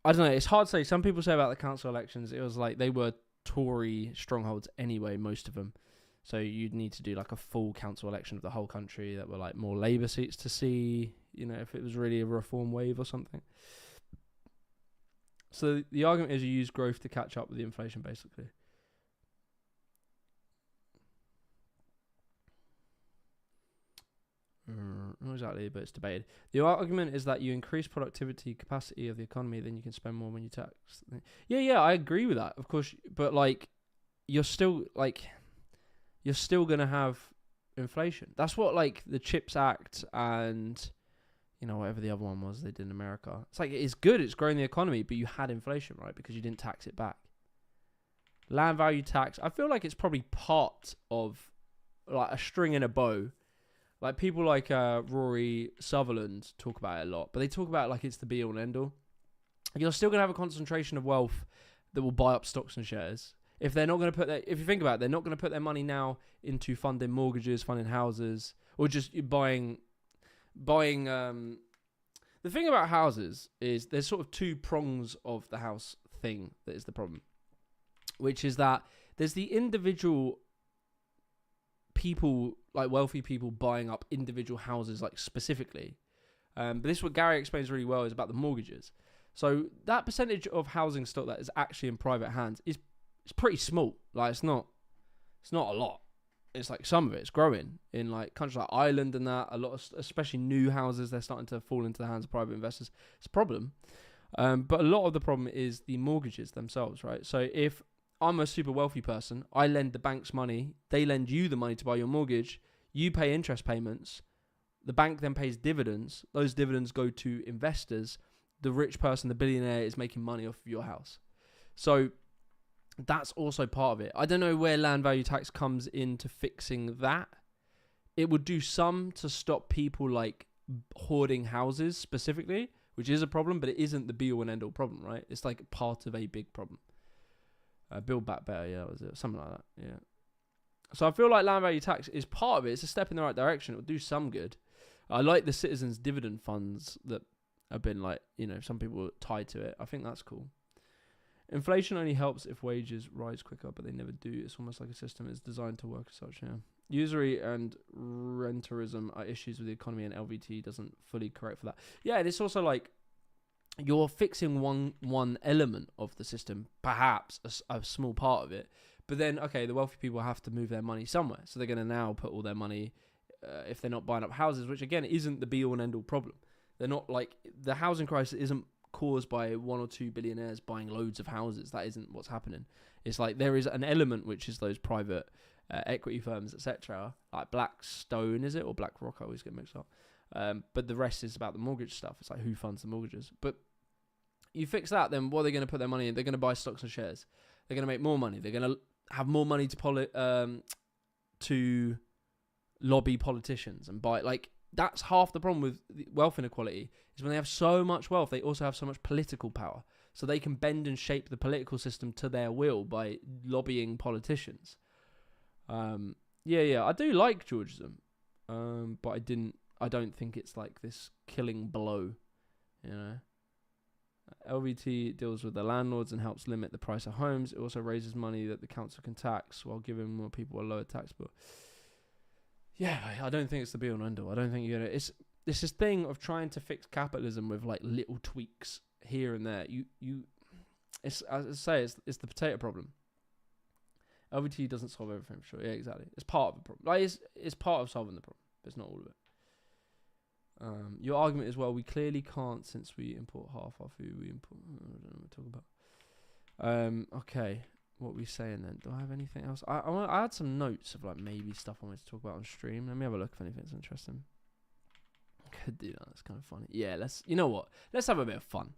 I don't know. It's hard to say. Some people say about the council elections, it was like they were Tory strongholds anyway, most of them. So you'd need to do like a full council election of the whole country that were like more Labour seats to see, you know, if it was really a reform wave or something. So the argument is you use growth to catch up with the inflation, basically. Not exactly, but it's debated. The argument is that you increase productivity capacity of the economy, then you can spend more when you tax. Yeah, I agree with that, of course. But like, you're still gonna have inflation. That's what like the Chips Act and you know whatever the other one was they did in America. It's like it's good, it's growing the economy, but you had inflation, right? Because you didn't tax it back. Land value tax. I feel like it's probably part of like a string in a bow. Like people like Rory Sutherland talk about it a lot, but they talk about it like it's the be all and end all. You're still going to have a concentration of wealth that will buy up stocks and shares. If they're not going to put their, if you think about it, they're not going to put their money now into funding mortgages, funding houses, or just buying. The thing about houses is there's sort of two prongs of the house thing that is the problem, which is that there's the individual people, like wealthy people buying up individual houses, like specifically. But this is what Gary explains really well is about the mortgages. So that percentage of housing stock that is actually in private hands is pretty small. Like it's not a lot. It's like some of it's growing in like countries like Ireland and that. A lot of, especially new houses, they're starting to fall into the hands of private investors. It's a problem. But a lot of the problem is the mortgages themselves, right? So if I'm a super wealthy person, I lend the banks money, they lend you the money to buy your mortgage, you pay interest payments, the bank then pays dividends, those dividends go to investors, the rich person, the billionaire, is making money off of your house. So that's also part of it. I don't know where land value tax comes into fixing that. It would do some to stop people like hoarding houses specifically, which is a problem, but it isn't the be all and end all problem, right? It's like part of a big problem. Build back better, yeah, was it? Something like that, yeah. So I feel like land value tax is part of it. It's a step in the right direction. It will do some good. I like the citizens' dividend funds that have been like, you know, some people tied to it. I think that's cool. Inflation only helps if wages rise quicker, but they never do. It's almost like a system is designed to work as such, yeah. Usury and renterism are issues with the economy, and LVT doesn't fully correct for that. Yeah, and it's also like, you're fixing one element of the system, perhaps a small part of it, but then, okay, the wealthy people have to move their money somewhere, so they're going to now put all their money, if they're not buying up houses, which again isn't the be-all and end-all problem. They're not like, the housing crisis isn't caused by 1 or 2 billionaires buying loads of houses. That isn't what's happening. It's like there is an element which is those private equity firms, etc., like Blackstone, is it, or BlackRock? I always get mixed up. But the rest is about the mortgage stuff. It's like who funds the mortgages. But you fix that, then what are they going to put their money in? They're going to buy stocks and shares. They're going to make more money. They're going to have more money to lobby politicians and buy. Like, that's half the problem with wealth inequality, is when they have so much wealth, they also have so much political power. So they can bend and shape the political system to their will by lobbying politicians. Yeah, I do like Georgism, but I don't think it's like this killing blow, you know. LVT deals with the landlords and helps limit the price of homes. It also raises money that the council can tax while giving more people a lower tax bill. Yeah, I don't think it's the be all and end all. I don't think you're gonna. It's this thing of trying to fix capitalism with like little tweaks here and there. It's, as I say, it's the potato problem. LVT doesn't solve everything for sure. Yeah, exactly. It's part of the problem. Like it's part of solving the problem, but it's not all of it. Your argument is, well, we clearly can't, since we import half our food. We import. I don't know what to talk about. Okay. what were we saying then? Do I have anything else? I had some notes of like maybe stuff I wanted to talk about on stream. Let me have a look if anything's interesting. Could do that. That's kind of funny. Yeah, you know what? Let's have a bit of fun.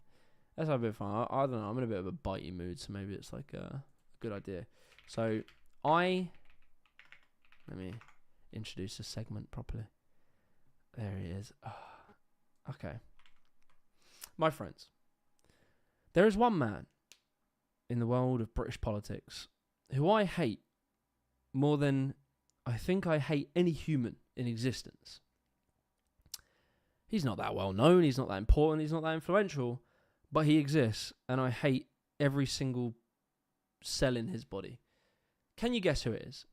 Let's have a bit of fun. I don't know. I'm in a bit of a bitey mood, so maybe it's like a good idea. So let me introduce the segment properly. There he is. Okay. My friends, there is one man in the world of British politics who I hate more than I think I hate any human in existence. He's not that well known, he's not that important, he's not that influential, but he exists, and I hate every single cell in his body. Can you guess who it is?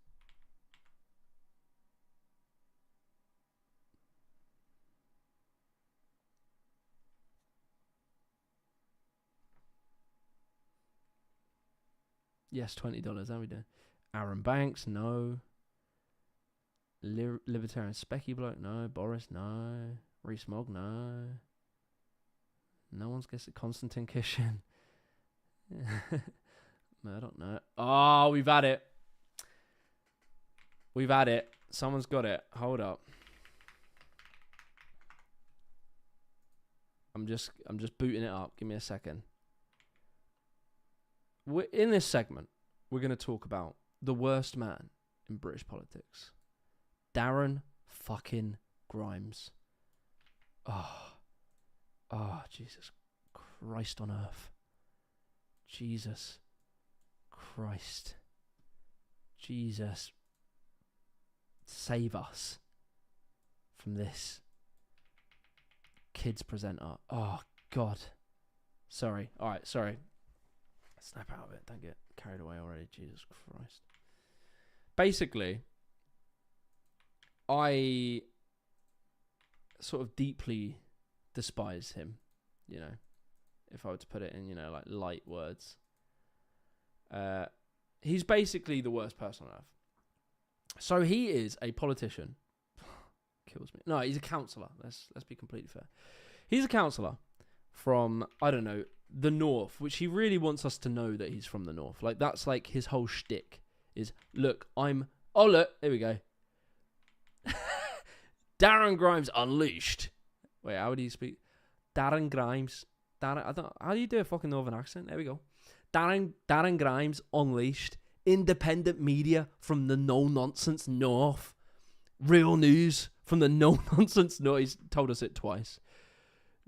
Yes, $20. How we doing? Aaron Banks, no. Libertarian Specky Bloke, no. Boris, no. Rees-Mogg, no. No one's guessed it. Konstantin Kishin. Murdoch, no. Oh, we've had it. We've had it. Someone's got it. Hold up. I'm just booting it up. Give me a second. In this segment, we're going to talk about the worst man in British politics. Darren fucking Grimes. Oh, Jesus Christ on earth. Jesus Christ. Jesus. Save us from this kids presenter. Oh, God. Sorry. All right, sorry. Snap out of it. Don't get carried away already. Jesus Christ. Basically, I sort of deeply despise him, you know, if I were to put it in, you know, like light words. He's basically the worst person on earth. So he is a politician. Kills me. No, he's a councillor. Let's be completely fair. He's a councillor from, I don't know, the north, which he really wants us to know that he's from the north. Like, that's like his whole shtick is, look, oh, look, here we go. Darren Grimes unleashed. Wait, how do you speak? Darren Grimes. How do you do a fucking northern accent? There we go. Darren Grimes unleashed. Independent media from the no-nonsense north. Real news from the no-nonsense north. He's told us it twice.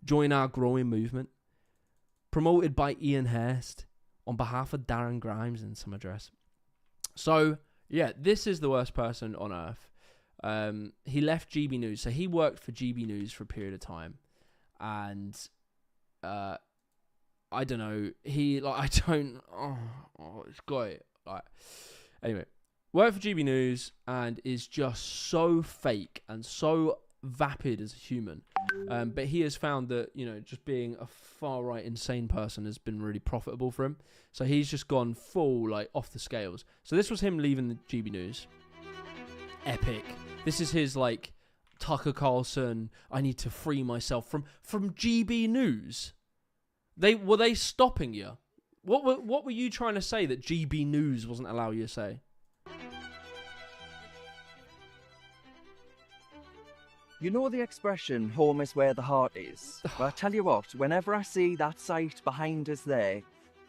Join our growing movement. Promoted by Ian Hurst on behalf of Darren Grimes in some address. So, yeah, this is the worst person on earth. He left GB News. So he worked for GB News for a period of time. And I don't know. It's great. Like, anyway, worked for GB News and is just so fake and so vapid as a human. But he has found that, you know, just being a far right insane person has been really profitable for him. So he's just gone full, like, off the scales. So this was him leaving the GB News. Epic. This is his, like, Tucker Carlson, I need to free myself from GB News. Were they stopping you? What were you trying to say that GB News wasn't allowing you to say? You know the expression, home is where the heart is? Well, I tell you what, whenever I see that sight behind us there,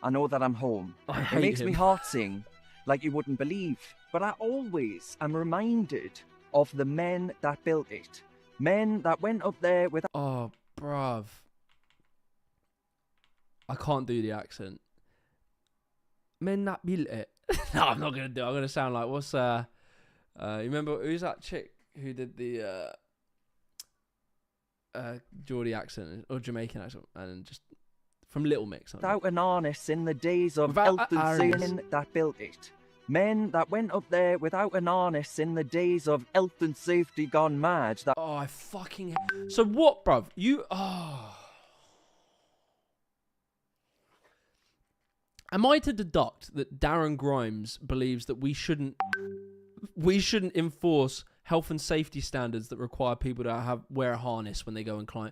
I know that I'm home. It makes me heart sing like you wouldn't believe. But I always am reminded of the men that built it. Men that went up there with... Oh, bruv. I can't do the accent. Men that built it. No, I'm not going to do it. I'm going to sound like, you remember, who's that chick who did the... Geordie accent or Jamaican accent, and just from Little Mix. Without an harness in the days of Elton Singing that built it. Men that went up there without an harness in the days of health and safety gone mad. Oh, I fucking... So what, bruv? Am I to deduct that Darren Grimes believes that we shouldn't enforce health and safety standards that require people to wear a harness when they go and climb?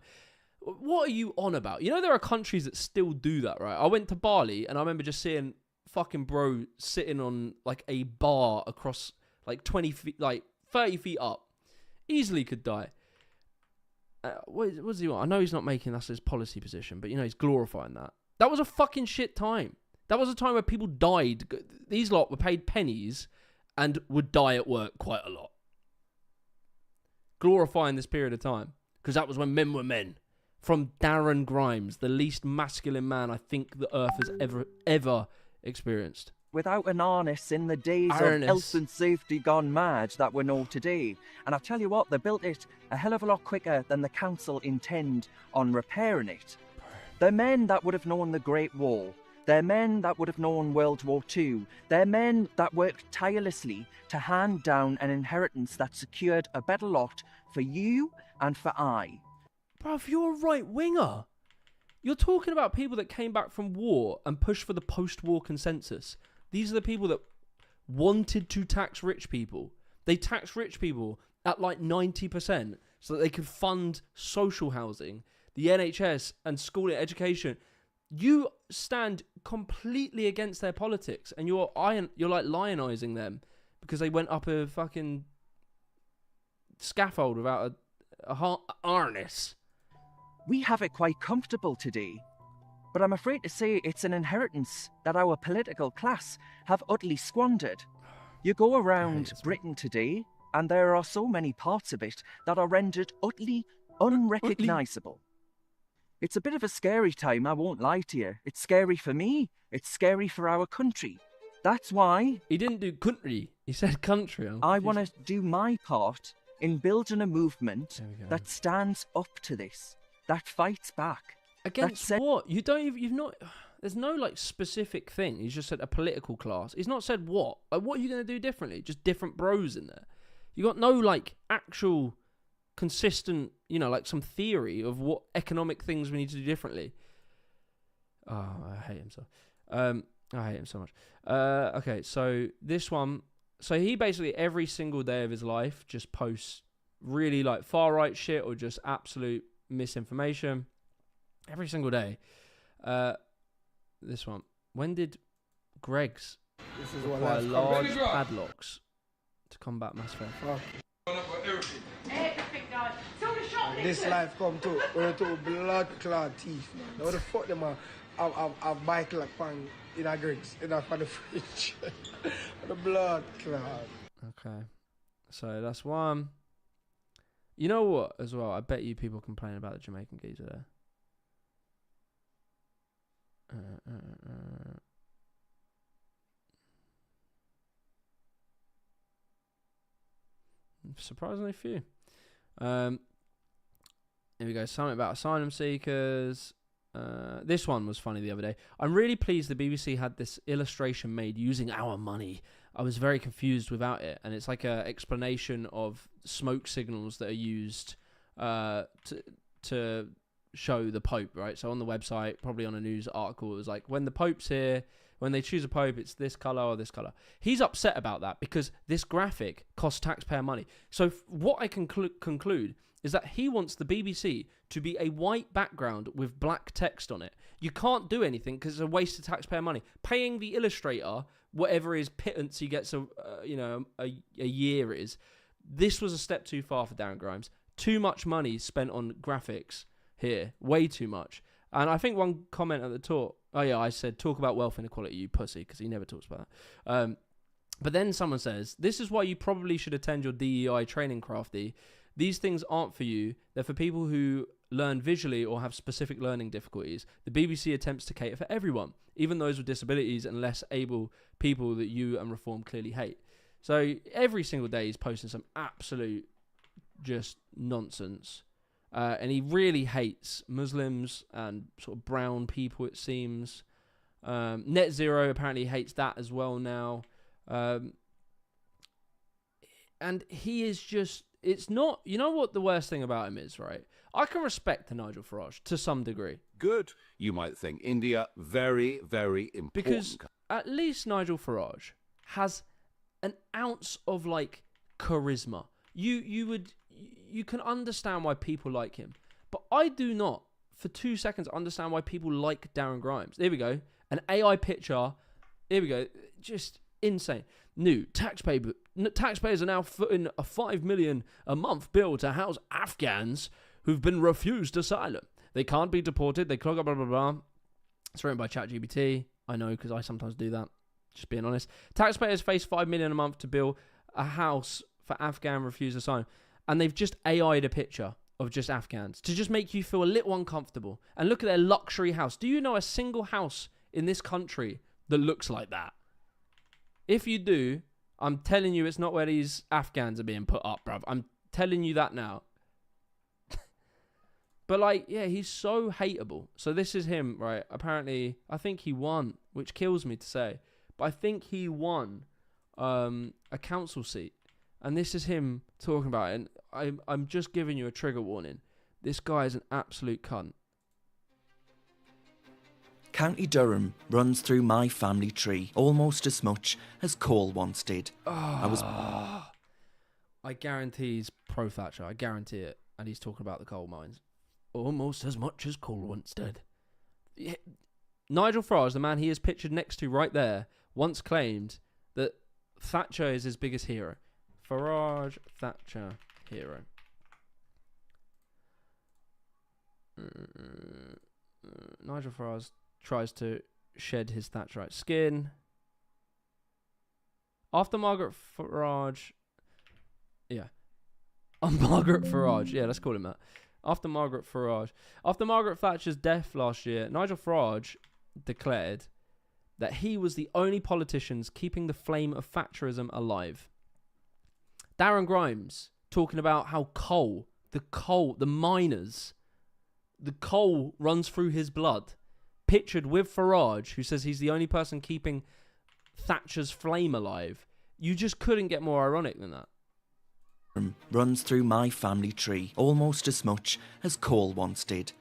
What are you on about? You know, there are countries that still do that, right? I went to Bali and I remember just seeing fucking bro sitting on like a bar across like 20 feet, like 30 feet up. Easily could die. What does he want? I know he's not making that his policy position, but he's glorifying that. That was a fucking shit time. That was a time where people died. These lot were paid pennies and would die at work quite a lot. Glorifying this period of time. Because that was when men were men. From Darren Grimes, the least masculine man I think the earth has ever experienced. Without an harness in the days Harness. of health and safety gone mad that we know today. And I tell you what, they built it a hell of a lot quicker than the council intend on repairing it. They're men that would have known the Great War. They're men that would have known World War II. They're men that worked tirelessly to hand down an inheritance that secured a better lot for you and for I. Bruv, you're a right winger. You're talking about people that came back from war and pushed for the post-war consensus. These are the people that wanted to tax rich people. They taxed rich people at like 90% so that they could fund social housing, the NHS and school education. You stand completely against their politics and you're like lionizing them because they went up a fucking scaffold without a harness. We have it quite comfortable today, but I'm afraid to say it's an inheritance that our political class have utterly squandered. You go around Britain today, and there are so many parts of it that are rendered utterly unrecognisable. It's a bit of a scary time, I won't lie to you. It's scary for me. It's scary for our country. That's why... He didn't do country. He said country. I want to do my part in building a movement that stands up to this, that fights back. Against what? You've not... There's no, like, specific thing. He's just said a political class. He's not said what. Like, what are you going to do differently? Just different bros in there. You got no, like, actual... consistent, like some theory of what economic things we need to do differently. Oh, I hate him so. I hate him so much. Okay, so this one. So he basically every single day of his life just posts really like far right shit or just absolute misinformation. Every single day. This one. When did Greg's require large padlocks to combat mass theft? This life come to blood clot teeth. Now the fuck them a bike like pan in a Greeks in a for the fridge. The blood clot. Okay, so that's one. You know what? As well, I bet you people complain about the Jamaican geezer there. Surprisingly few. Here we go. Something about asylum seekers. This one was funny the other day. I'm really pleased the BBC had this illustration made using our money. I was very confused without it, and it's like a explanation of smoke signals that are used to show the Pope, right? So on the website, probably on a news article, it was like, when the Pope's here, when they choose a Pope, it's this colour or this colour. He's upset about that because this graphic costs taxpayer money. So what I can conclude is that he wants the BBC to be a white background with black text on it. You can't do anything because it's a waste of taxpayer money. Paying the illustrator whatever his pittance he gets a year is. This was a step too far for Darren Grimes. Too much money spent on graphics here. Way too much. And I think one comment at the talk, I said, talk about wealth inequality, you pussy, because he never talks about that. But then someone says, this is why you probably should attend your DEI training, Crafty. These things aren't for you. They're for people who learn visually or have specific learning difficulties. The BBC attempts to cater for everyone, even those with disabilities and less able people that you and Reform clearly hate. So every single day he's posting some absolute just nonsense. And he really hates Muslims and sort of brown people, it seems. Net Zero apparently hates that as well now. And he is just... It's not... You know what the worst thing about him is, right? I can respect Nigel Farage to some degree. Good, you might think. India, very, very important. Because at least Nigel Farage has an ounce of, like, charisma. You can understand why people like him. But I do not, for 2 seconds, understand why people like Darren Grimes. There we go. An AI picture Here we go. Just insane. New taxpayers are now footing a $5 million a month bill to house Afghans who've been refused asylum. They can't be deported. They clog up, blah, blah, blah. It's written by ChatGPT. I know, because I sometimes do that. Just being honest. Taxpayers face $5 million a month to build a house for Afghan refused asylum. And they've just AI'd a picture of just Afghans to just make you feel a little uncomfortable. And look at their luxury house. Do you know a single house in this country that looks like that? If you do, I'm telling you it's not where these Afghans are being put up, bruv. I'm telling you that now. But, like, yeah, he's so hateable. So this is him, right? Apparently, I think he won, which kills me to say. But I think he won a council seat. And this is him talking about it. And I'm just giving you a trigger warning. This guy is an absolute cunt. County Durham runs through my family tree almost as much as Cole once did. I guarantee he's pro-Thatcher. I guarantee it. And he's talking about the coal mines. Almost as much as Cole once did. Yeah. Nigel Farage, the man he is pictured next to right there, once claimed that Thatcher is his biggest hero. Farage, Thatcher, hero. Nigel Farage tries to shed his Thatcherite skin. After Margaret Farage... Yeah. Margaret Farage. Yeah, let's call him that. After Margaret Thatcher's death last year, Nigel Farage declared that he was the only politician keeping the flame of Thatcherism alive. Darren Grimes talking about how the miners, the coal runs through his blood. Pictured with Farage, who says he's the only person keeping Thatcher's flame alive. You just couldn't get more ironic than that. Runs through my family tree almost as much as Cole once did.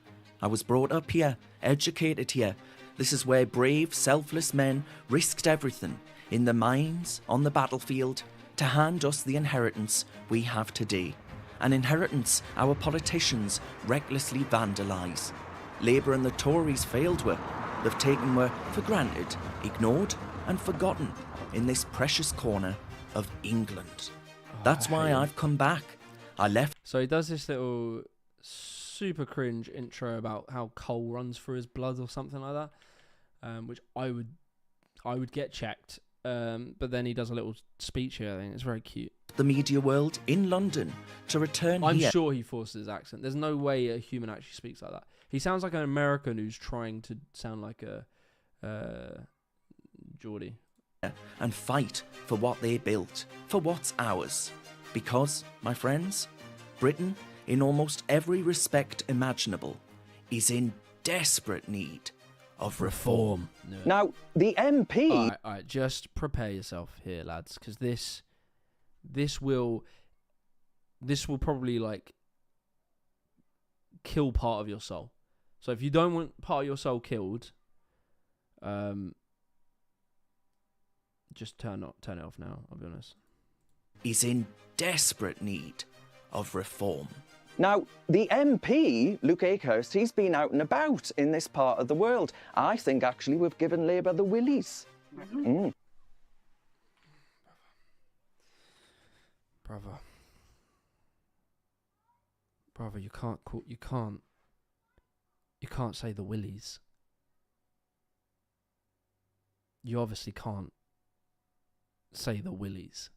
I was brought up here, educated here. This is where brave, selfless men risked everything, in the mines, on the battlefield, to hand us the inheritance we have today. An inheritance our politicians recklessly vandalise. Labour and the Tories failed with. They've taken were for granted, ignored and forgotten in this precious corner of England. That's why I've come back. I left. So he does this little super cringe intro about how coal runs through his blood or something like that, which I would get checked. But then he does a little speech here. I think it's very cute. The media world in London to return I'm here. sure he forces his accent. There's no way a human actually speaks like that. He sounds like an American who's trying to sound like a Geordie. And fight for what they built, for what's ours. Because, my friends, Britain, in almost every respect imaginable, is in desperate need of reform. No. Now, the MP... All right, just prepare yourself here, lads, because this will probably, like, kill part of your soul. So if you don't want part of your soul killed, just turn it off now, I'll be honest. Is in desperate need of reform. Now, the MP, Luke Akehurst, he's been out and about in this part of the world. I think, actually, we've given Labour the willies. Mm. Brother, you can't say the willies. You obviously can't say the willies.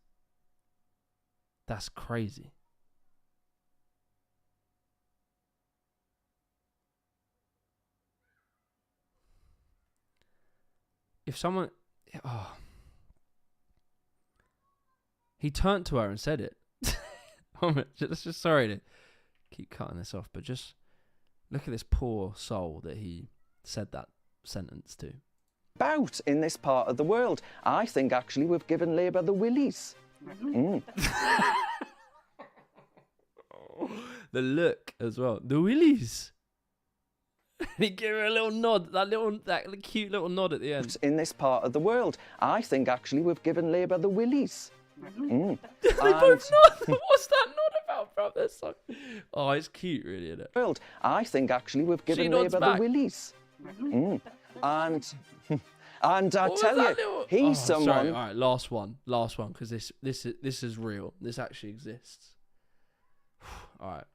That's crazy. If someone... He turned to her and said it. Just sorry to keep cutting this off, but just look at this poor soul that he said that sentence to. About in this part of the world. I think, actually, we've given Labour the willies. Mm. The look as well. The willies. He gave her a little nod, that cute little nod at the end. In this part of the world. I think, actually, we've given Labour the willies. Mm. They both nod. What's that nod about, bro? That's so... Oh, it's cute, really, isn't it? World. I think, actually, we've given Labour the willies. Mm. And I tell you, he's someone. Sorry. All right, last one, because this is real. This actually exists. All right.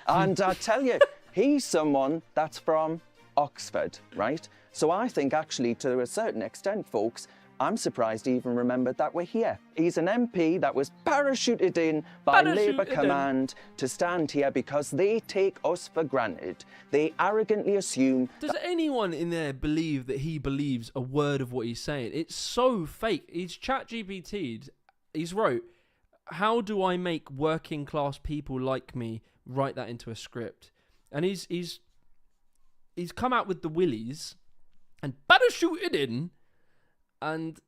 And I tell you, he's someone that's from Oxford, right? So I think actually, to a certain extent, folks, I'm surprised he even remembered that we're here. He's an MP that was parachuted in by Labour Command to stand here because they take us for granted. They arrogantly assume... Does anyone in there believe that he believes a word of what he's saying? It's so fake. He's ChatGPT'd. He's wrote, how do I make working class people like me write that into a script? And he's come out with the willies and parachuted in. And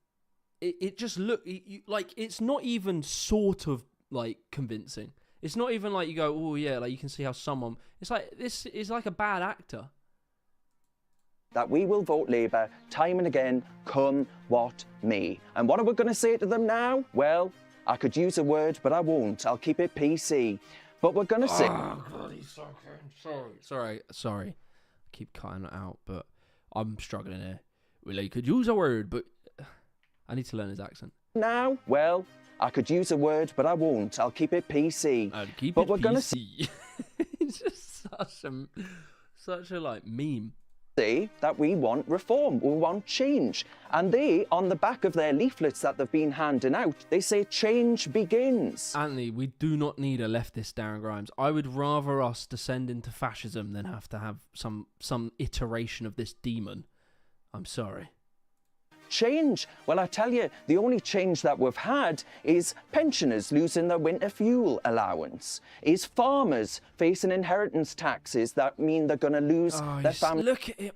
it just like it's not even sort of like convincing. It's not even like you go, oh yeah, like you can see how someone. It's like this is like a bad actor. That we will vote Labour time and again, come what may. And what are we going to say to them now? Well, I could use a word, but I won't. I'll keep it PC. But we're going to say. Oh God, he's so sorry. I keep cutting it out, but I'm struggling here. Well, I could use a word, but. I need to learn his accent. Now, well, I could use a word, but I won't. I'll keep it PC. But we're gonna see. It's just such a like meme. Say that we want reform, we want change, and they, on the back of their leaflets that they've been handing out, they say change begins. Anthony, we do not need a leftist Darren Grimes. I would rather us descend into fascism than have to have some iteration of this demon. I'm sorry. Change? Well, I tell you, the only change that we've had is pensioners losing their winter fuel allowance, is farmers facing inheritance taxes that mean they're going to lose their family. Look at it.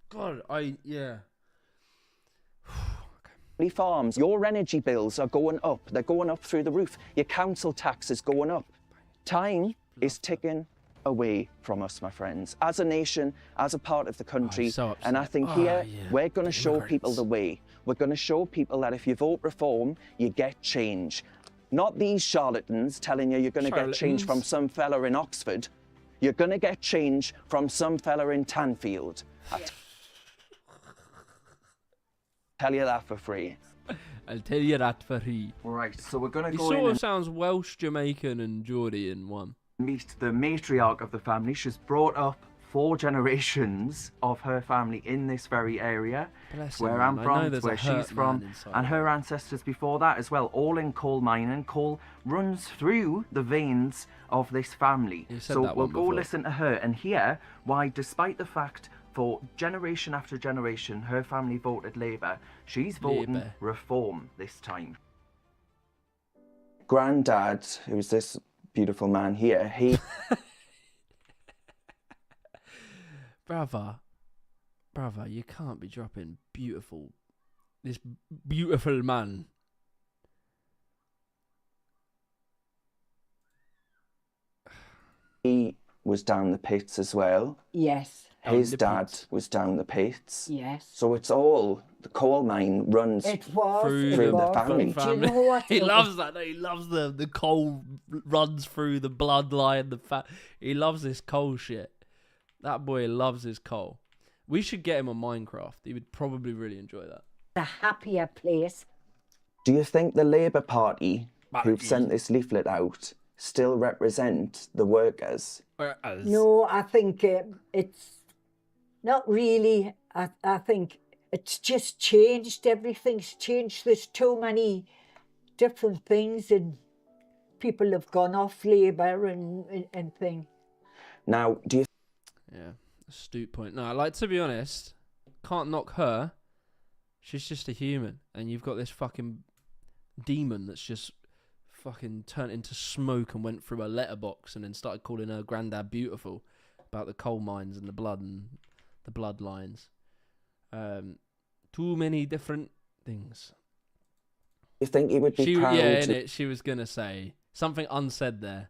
God, yeah. Farms, your energy bills are going up. They're going up through the roof. Your council tax is going up. Time is ticking away from us, my friends, as a nation, as a part of the country. And I think we're going to show people the way. We're going to show people that if you vote reform, you get change. Not these charlatans telling you you're going to get change from some fella in Oxford. You're going to get change from some fella in Tanfield. I tell you that for free. I'll tell you that for free. Right, so we're going to go in. He sort of sounds Welsh, Jamaican and Geordie in one. Meet the matriarch of the family. She's brought up 4 generations of her family in this very area. Where I'm from, where she's from, and her ancestors before that as well, all in coal mining. Coal runs through the veins of this family. So we'll go listen to her and hear why, despite the fact for generation after generation her family voted Labour, she's voting reform this time. Granddad, who's this beautiful man here, he brother, you can't be dropping this beautiful man. He was down the pits as well. Yes. His dad was down the pits. Yes. So it's all, the coal mine runs through the family. Do you know what? He loves that. He loves the coal runs through the bloodline. He loves this coal shit. That boy loves his coal. We should get him on Minecraft. He would probably really enjoy that. A happier place. Do you think the Labour Party, who've sent this leaflet out, still represent the workers? No, I think it's not really. I think it's just changed. Everything's changed. There's too many different things, and people have gone off Labour and thing. Now, do you... Yeah, astute point. No, like, to be honest, can't knock her. She's just a human, and you've got this fucking demon that's just fucking turned into smoke and went through a letterbox and then started calling her granddad beautiful about the coal mines and the blood and the bloodlines. Too many different things. You think he would be proud? Yeah, innit? She was gonna say something unsaid there.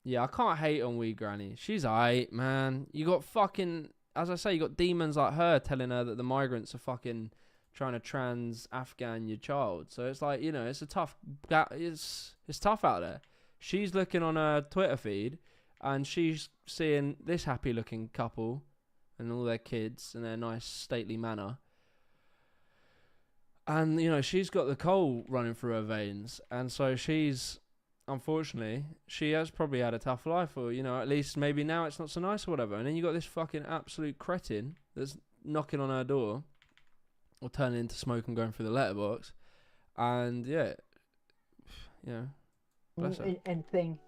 Yeah, I can't hate on wee granny. She's aight, man. You got fucking, as I say, you got demons like her telling her that the migrants are fucking trying to trans-Afghan your child. So it's like, you know, it's a tough, it's tough out there. She's looking on her Twitter feed and she's seeing this happy-looking couple and all their kids and their nice stately manner. And, you know, she's got the coal running through her veins. And so she's, unfortunately, she has probably had a tough life. Or, you know, at least maybe now it's not so nice or whatever. And then you got this fucking absolute cretin that's knocking on her door. Or turning into smoke and going through the letterbox. And, yeah. Bless her. And thing.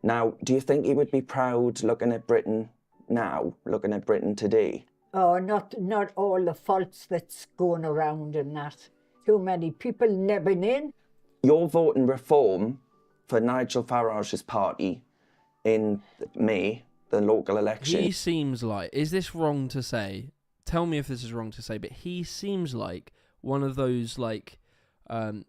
Now, do you think he would be proud looking at Britain now, looking at Britain today? Oh, not all the faults that's going around and that. Too many people living in. You're voting reform for Nigel Farage's party in May, the local election. He seems like, is this wrong to say? Tell me if this is wrong to say, but he seems like one of those, like,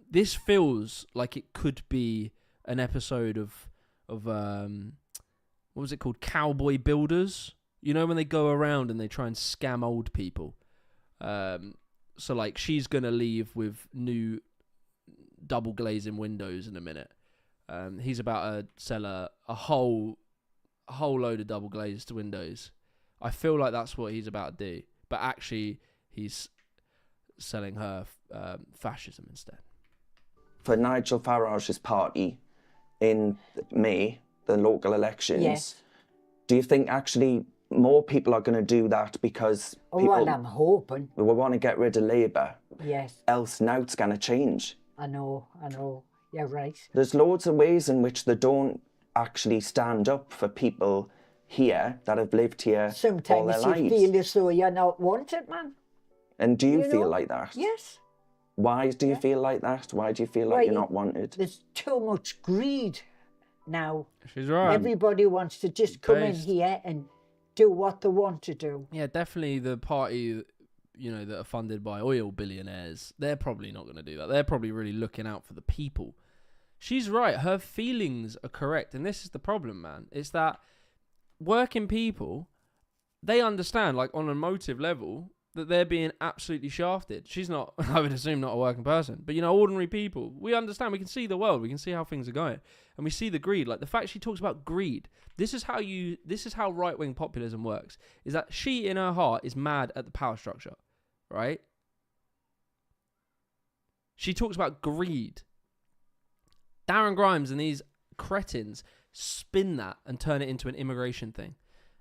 this feels like it could be an episode of what was it called? Cowboy Builders. You know, when they go around and they try and scam old people. So, like, she's going to leave with new double glazing windows in a minute. He's about to sell a whole load of double glazed windows. I feel like that's what he's about to do. But actually, he's selling her fascism instead. For Nigel Farage's party in May, the local elections, Yes. do you think actually more people are going to do that because people Well, I'm hoping. we want to get rid of Labour? Yes. Else now it's going to change. I know. You're right. There's loads of ways in which they don't actually stand up for people here that have lived here all their Sometimes lives. you feel as though you're not wanted, man. And do you You feel know? like that? Yes. Why do you feel like that? Why do you feel like Well, you're not wanted? There's too much greed now. She's right. Everybody wants to just come in Based. here and do what they want to do. Yeah, definitely the party, you know, that are funded by oil billionaires, they're probably not going to do that. They're probably really looking out for the people. She's right. Her feelings are correct. And this is the problem, man. It's that working people, they understand, like, on an emotive level, that they're being absolutely shafted. She's not, I would assume, not a working person. But, you know, ordinary people, we understand. We can see the world. We can see how things are going. And we see the greed. Like, the fact she talks about greed. This is how right-wing populism works. Is that she, in her heart, is mad at the power structure. Right? She talks about greed. Darren Grimes and these cretins spin that and turn it into an immigration thing.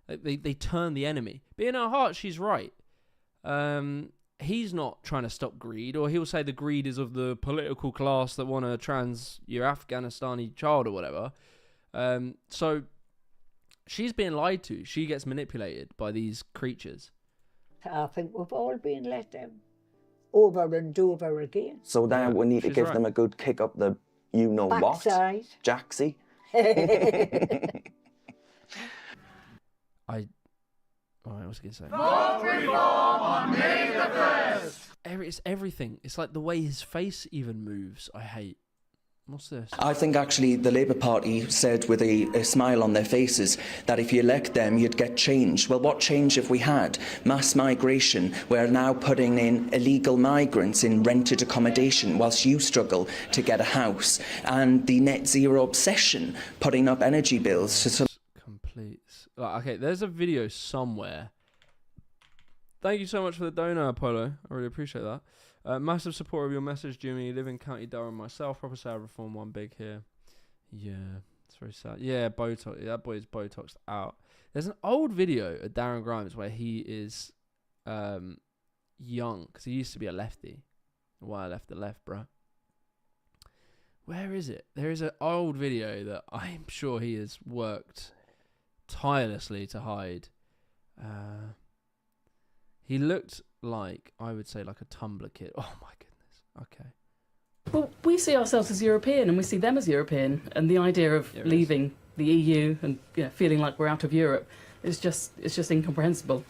They turn the enemy. But in her heart, she's right. He's not trying to stop greed, or he'll say the greed is of the political class that want to trans your Afghanistani child or whatever. So she's being lied to. She gets manipulated by these creatures. I think we've all been let down over and over again. So now we need to give them a good kick up the Backside. what, Jaxie. What was I going to say? Vote reform on May the 1st. It's everything. It's like the way his face even moves. I hate. What's this? I think actually the Labour Party said with a smile on their faces that if you elect them, you'd get change. Well, what change have we had? Mass migration. We're now putting in illegal migrants in rented accommodation whilst you struggle to get a house. And the net zero obsession, putting up energy bills to... Complete. Okay, there's a video somewhere. Thank you so much for the donor, Apollo. I really appreciate that. Massive support of your message, Jimmy. Live in County Durham myself. Proper sad reform, one big here. Yeah, it's very sad. Yeah, Botox. That boy is Botoxed out. There's an old video of Darren Grimes where he is young, because he used to be a lefty. Why I left the left, bruh. Where is it? There is an old video that I'm sure he has worked tirelessly to hide. He looked like, I would say, like a Tumblr kid. Oh my goodness. Okay. Well, we see ourselves as European and we see them as European, and the idea of leaving the EU and feeling like we're out of Europe is just incomprehensible.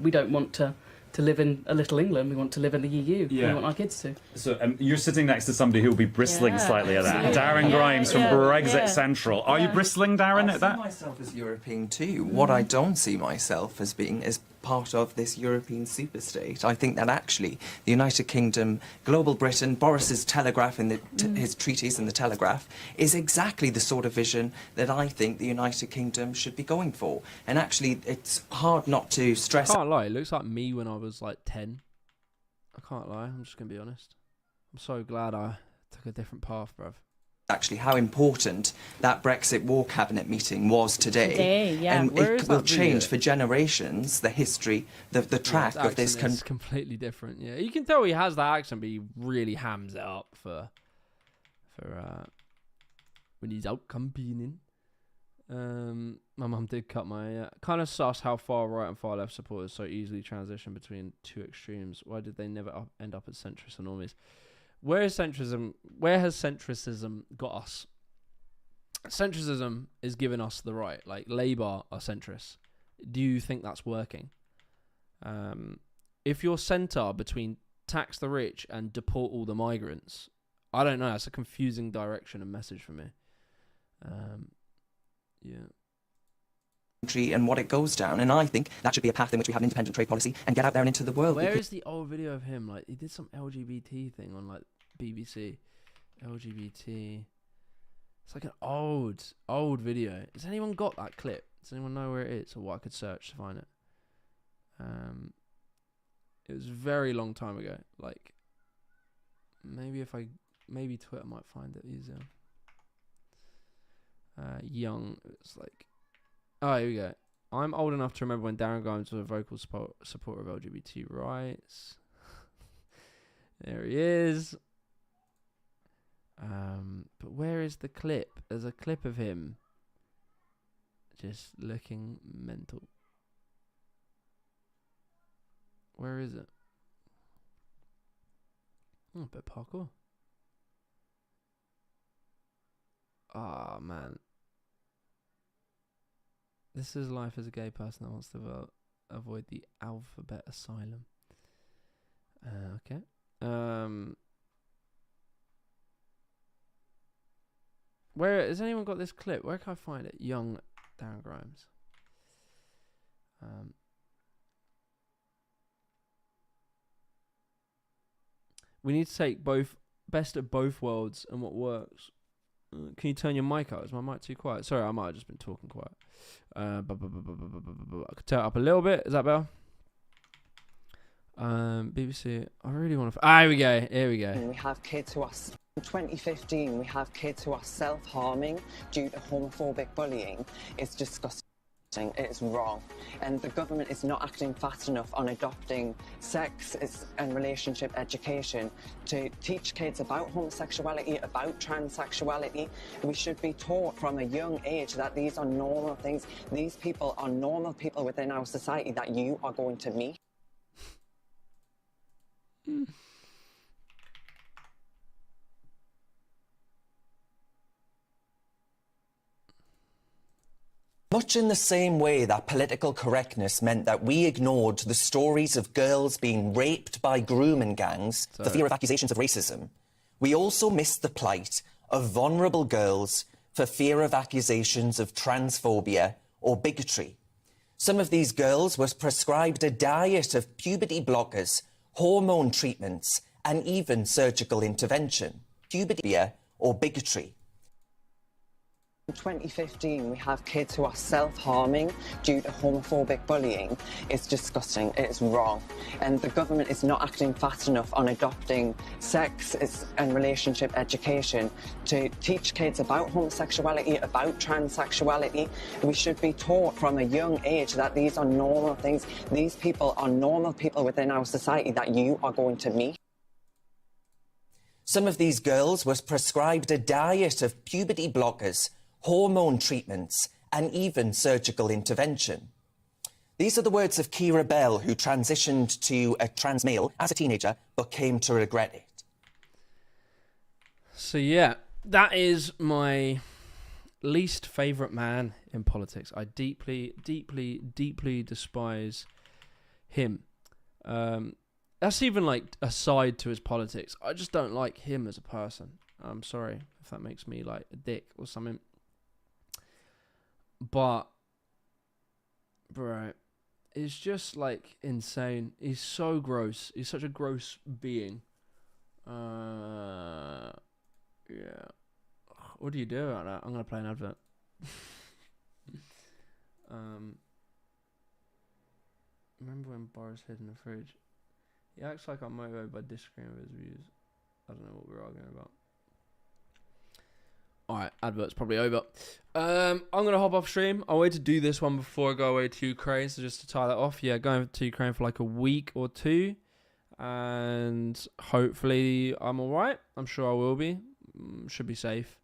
We don't want to live in a little England. We want to live in the EU. Yeah. We want our kids to. So you're sitting next to somebody who will be bristling slightly at that. absolutely. Darren Grimes from Brexit Central. Are you bristling, Darren, at I that? see myself as European too. What I don't see myself as being is part of this European superstate. I think that actually the United Kingdom, global Britain, Boris's Telegraph in his treatise in the Telegraph, is exactly the sort of vision that I think the United Kingdom should be going for. And actually, it's hard not to stress. I can't lie, it looks like me when I was like 10. I can't lie, I'm just going to be honest. I'm so glad I took a different path, bruv. Actually, how important that Brexit War Cabinet meeting was today. And it will change for generations the history, the track of this country. It's completely different, yeah. You can tell he has that accent, but he really hams it up for when he's out campaigning. My mum did cut my... kind of sus how far right and far left supporters so easily transition between two extremes. Why did they never end up as centrists and normies? Where has centrism got us? Centrism is giving us the right. Like, Labour are centrists. Do you think that's working? If you're centre between tax the rich and deport all the migrants, I don't know. That's a confusing direction and message for me. And what it goes down, and I think that should be a path in which we have an independent trade policy and get out there and into the world. Where is the old video of him? Like, he did some LGBT thing on like BBC. LGBT. It's like an old video. Has anyone got that clip? Does anyone know where it is or what I could search to find it? It was a very long time ago. Like, maybe Twitter might find it easier. Young. It's like. Oh, here we go. I'm old enough to remember when Darren Grimes was a vocal supporter of LGBT rights. There he is. But where is the clip? There's a clip of him just looking mental. Where is it? Oh, a bit of parkour. Ah, man. This is life as a gay person that wants to avoid the alphabet asylum. Okay. Where has anyone got this clip? Where can I find it? Young Darren Grimes. We need to take best of both worlds and what works. Can you turn your mic out? Is my mic too quiet? Sorry, I might have just been talking quiet. I could turn it up a little bit. Is that better? BBC. I really want to... here we go. Here we go. We have kids who are... In 2015, we have kids who are self-harming due to homophobic bullying. It's disgusting. It is wrong. And the government is not acting fast enough on adopting sex and relationship education to teach kids about homosexuality, about transsexuality. We should be taught from a young age that these are normal things. These people are normal people within our society that you are going to meet. Much in the same way that political correctness meant that we ignored the stories of girls being raped by grooming gangs for fear of accusations of racism, we also missed the plight of vulnerable girls for fear of accusations of transphobia or bigotry. Some of these girls were prescribed a diet of puberty blockers, hormone treatments, and even surgical intervention. Puberty or bigotry. In 2015, we have kids who are self-harming due to homophobic bullying. It's disgusting. It is wrong. And the government is not acting fast enough on adopting sex and relationship education to teach kids about homosexuality, about transsexuality. We should be taught from a young age that these are normal things. These people are normal people within our society that you are going to meet. Some of these girls were prescribed a diet of puberty blockers, hormone treatments, and even surgical intervention. These are the words of Kira Bell, who transitioned to a trans male as a teenager, but came to regret it. So yeah, that is my least favourite man in politics. I deeply, deeply, deeply despise him. That's even like aside to his politics. I just don't like him as a person. I'm sorry if that makes me like a dick or something. But, bro, is just like insane. He's so gross. He's such a gross being. Yeah. What do you do about that? I'm gonna play an advert. Remember when Boris hid in the fridge? He acts like I'm motivated by disagreeing with his views. I don't know what we're arguing about. Alright, advert's probably over. I'm going to hop off stream. I'll wait to do this one before I go away to Ukraine. So just to tie that off, yeah, going to Ukraine for like a week or two. And hopefully I'm alright. I'm sure I will be. Should be safe.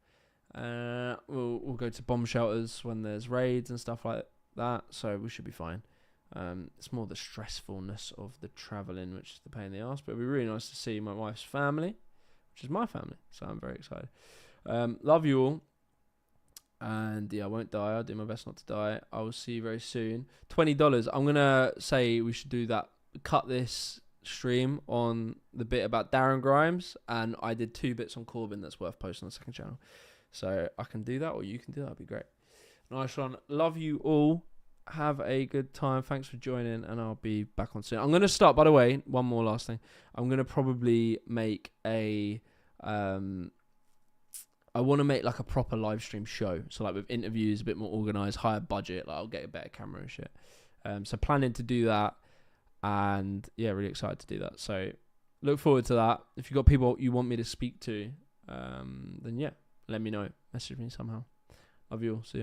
We'll go to bomb shelters when there's raids and stuff like that. So we should be fine. It's more the stressfulness of the travelling, which is the pain in the arse. But it'll be really nice to see my wife's family, which is my family. So I'm very excited. Love you all. And yeah, I won't die. I'll do my best not to die. I will see you very soon. $20. I'm going to say we should do that. Cut this stream on the bit about Darren Grimes. And I did 2 bits on Corbyn that's worth posting on the second channel. So I can do that or you can do that. That'd be great. Nice one. Love you all. Have a good time. Thanks for joining. And I'll be back on soon. I'm going to start, by the way, one more last thing. I'm going to probably make a... I want to make like a proper live stream show. So like with interviews, a bit more organised, higher budget. Like I'll get a better camera and shit. So planning to do that. And yeah, really excited to do that. So look forward to that. If you've got people you want me to speak to, then yeah, let me know. Message me somehow. Love you all. See you.